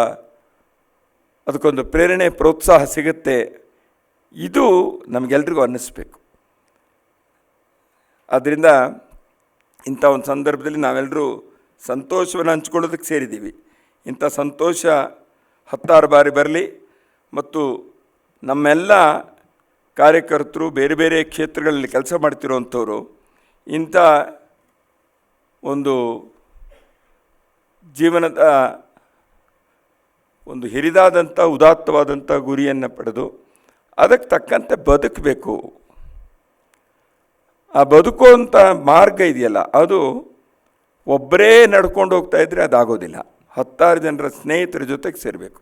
ಅದಕ್ಕೊಂದು ಪ್ರೇರಣೆ, ಪ್ರೋತ್ಸಾಹ ಸಿಗುತ್ತೆ. ಇದು ನಮಗೆಲ್ರಿಗೂ ಅನ್ನಿಸ್ಬೇಕು. ಆದ್ದರಿಂದ ಇಂಥ ಒಂದು ಸಂದರ್ಭದಲ್ಲಿ ನಾವೆಲ್ಲರೂ ಸಂತೋಷವನ್ನು ಹಂಚ್ಕೊಳ್ಳೋದಕ್ಕೆ ಸೇರಿದ್ದೀವಿ. ಇಂಥ ಸಂತೋಷ 10 ಬಾರಿ ಬರಲಿ. ಮತ್ತು ನಮ್ಮೆಲ್ಲ ಕಾರ್ಯಕರ್ತರು ಬೇರೆ ಬೇರೆ ಕ್ಷೇತ್ರಗಳಲ್ಲಿ ಕೆಲಸ ಮಾಡ್ತಿರೋವಂಥವ್ರು ಇಂಥ ಒಂದು ಜೀವನದ ಒಂದು ಹಿರಿದಾದಂಥ ಉದಾತ್ತವಾದಂಥ ಗುರಿಯನ್ನು ಪಡೆದು ಅದಕ್ಕೆ ತಕ್ಕಂತೆ ಬದುಕಬೇಕು. ಆ ಬದುಕುವಂಥ ಮಾರ್ಗ ಇದೆಯಲ್ಲ, ಅದು ಒಬ್ಬರೇ ನಡ್ಕೊಂಡು ಹೋಗ್ತಾ ಇದ್ದರೆ ಅದಾಗೋದಿಲ್ಲ. 10 ಜನರ ಸ್ನೇಹಿತರ ಜೊತೆಗೆ ಸೇರಬೇಕು.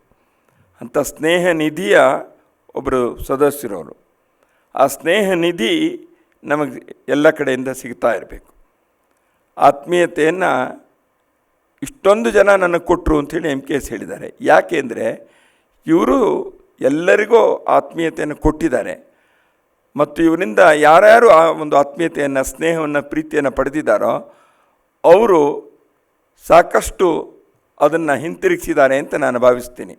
ಅಂಥ ಸ್ನೇಹ ನಿಧಿಯ ಒಬ್ಬರು ಸದಸ್ಯರವರು. ಆ ಸ್ನೇಹ ನಿಧಿ ನಮಗೆ ಎಲ್ಲ ಕಡೆಯಿಂದ ಸಿಗ್ತಾ ಇರಬೇಕು. ಆತ್ಮೀಯತೆಯನ್ನು ಇಷ್ಟೊಂದು ಜನ ನನಗೆ ಕೊಟ್ಟರು ಅಂಥೇಳಿ MKS ಹೇಳಿದ್ದಾರೆ. ಯಾಕೆಂದರೆ ಇವರು ಎಲ್ಲರಿಗೂ ಆತ್ಮೀಯತೆಯನ್ನು ಕೊಟ್ಟಿದ್ದಾರೆ. ಮತ್ತು ಇವರಿಂದ ಯಾರ್ಯಾರು ಆ ಒಂದು ಆತ್ಮೀಯತೆಯನ್ನು, ಸ್ನೇಹವನ್ನು, ಪ್ರೀತಿಯನ್ನು ಪಡೆದಿದ್ದಾರೋ ಅವರು ಸಾಕಷ್ಟು ಅದನ್ನು ಹಿಂತಿರುಗಿಸಿದ್ದಾರೆ ಅಂತ ನಾನು ಭಾವಿಸ್ತೀನಿ.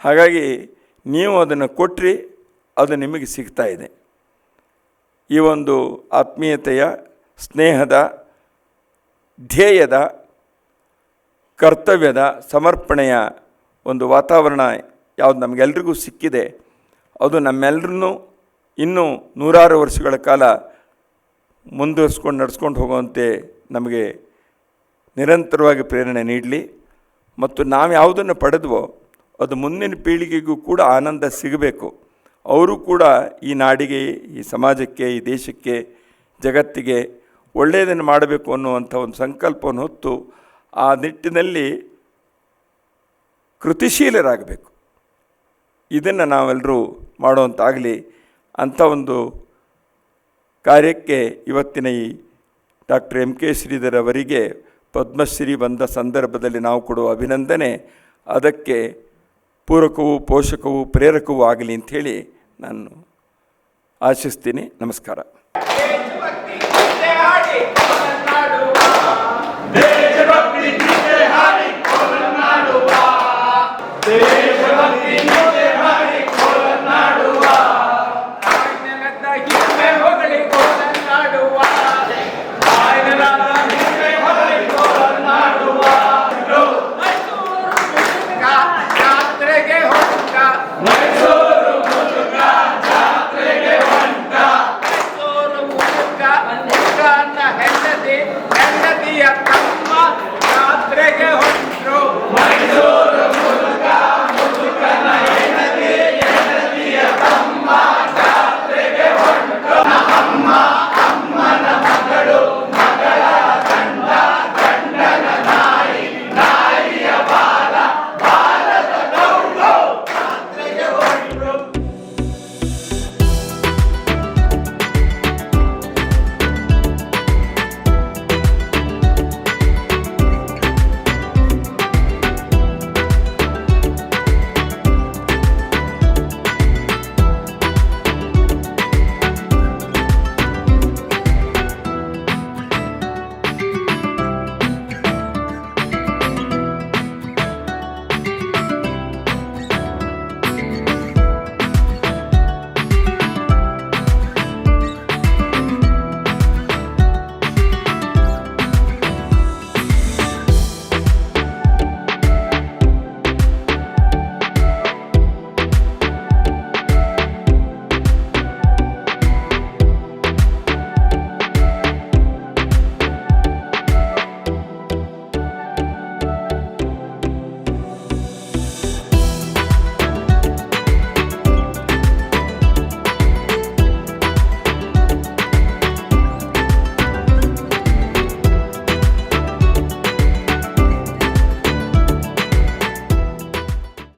ಹಾಗಾಗಿ ನೀವು ಅದನ್ನು ಕೊಟ್ಟರೆ ಅದು ನಿಮಗೆ ಸಿಗ್ತಾ ಇದೆ. ಈ ಒಂದು ಆತ್ಮೀಯತೆಯ, ಸ್ನೇಹದ, ಧ್ಯೇಯದ, ಕರ್ತವ್ಯದ, ಸಮರ್ಪಣೆಯ ಒಂದು ವಾತಾವರಣ ಯಾವುದು ನಮಗೆಲ್ರಿಗೂ ಸಿಕ್ಕಿದೆ, ಅದು ನಮ್ಮೆಲ್ಲರನ್ನೂ ಇನ್ನೂ 100 ವರ್ಷಗಳ ಕಾಲ ಮುಂದುವರಿಸ್ಕೊಂಡು ನಡೆಸ್ಕೊಂಡು ಹೋಗುವಂತೆ ನಮಗೆ ನಿರಂತರವಾಗಿ ಪ್ರೇರಣೆ ನೀಡಲಿ. ಮತ್ತು ನಾವು ಯಾವುದನ್ನು ಪಡೆದ್ವೋ ಅದು ಮುಂದಿನ ಪೀಳಿಗೆಗೂ ಕೂಡ ಆನಂದ ಸಿಗಬೇಕು. ಅವರು ಕೂಡ ಈ ನಾಡಿಗೆ, ಈ ಸಮಾಜಕ್ಕೆ, ಈ ದೇಶಕ್ಕೆ, ಜಗತ್ತಿಗೆ ಒಳ್ಳೆಯದನ್ನು ಮಾಡಬೇಕು ಅನ್ನುವಂಥ ಒಂದು ಸಂಕಲ್ಪವನ್ನು ಹೊತ್ತು ಆ ನಿಟ್ಟಿನಲ್ಲಿ ಕೃತಿಶೀಲರಾಗಬೇಕು. ಇದನ್ನು ನಾವೆಲ್ಲರೂ ಮಾಡುವಂತಾಗಲಿ. ಅಂಥ ಒಂದು ಕಾರ್ಯಕ್ಕೆ ಇವತ್ತಿನ ಈ ಡಾಕ್ಟರ್ MK ಶ್ರೀಧರ್ ಅವರಿಗೆ ಪದ್ಮಶ್ರೀ ಬಂದ ಸಂದರ್ಭದಲ್ಲಿ ನಾವು ಕೊಡುವ ಅಭಿನಂದನೆ ಅದಕ್ಕೆ ಪೂರಕವೂ, ಪೋಷಕವೂ, ಪ್ರೇರಕವೂ ಆಗಲಿ ಅಂಥೇಳಿ ನಾನು ಆಶಿಸ್ತೀನಿ. ನಮಸ್ಕಾರ.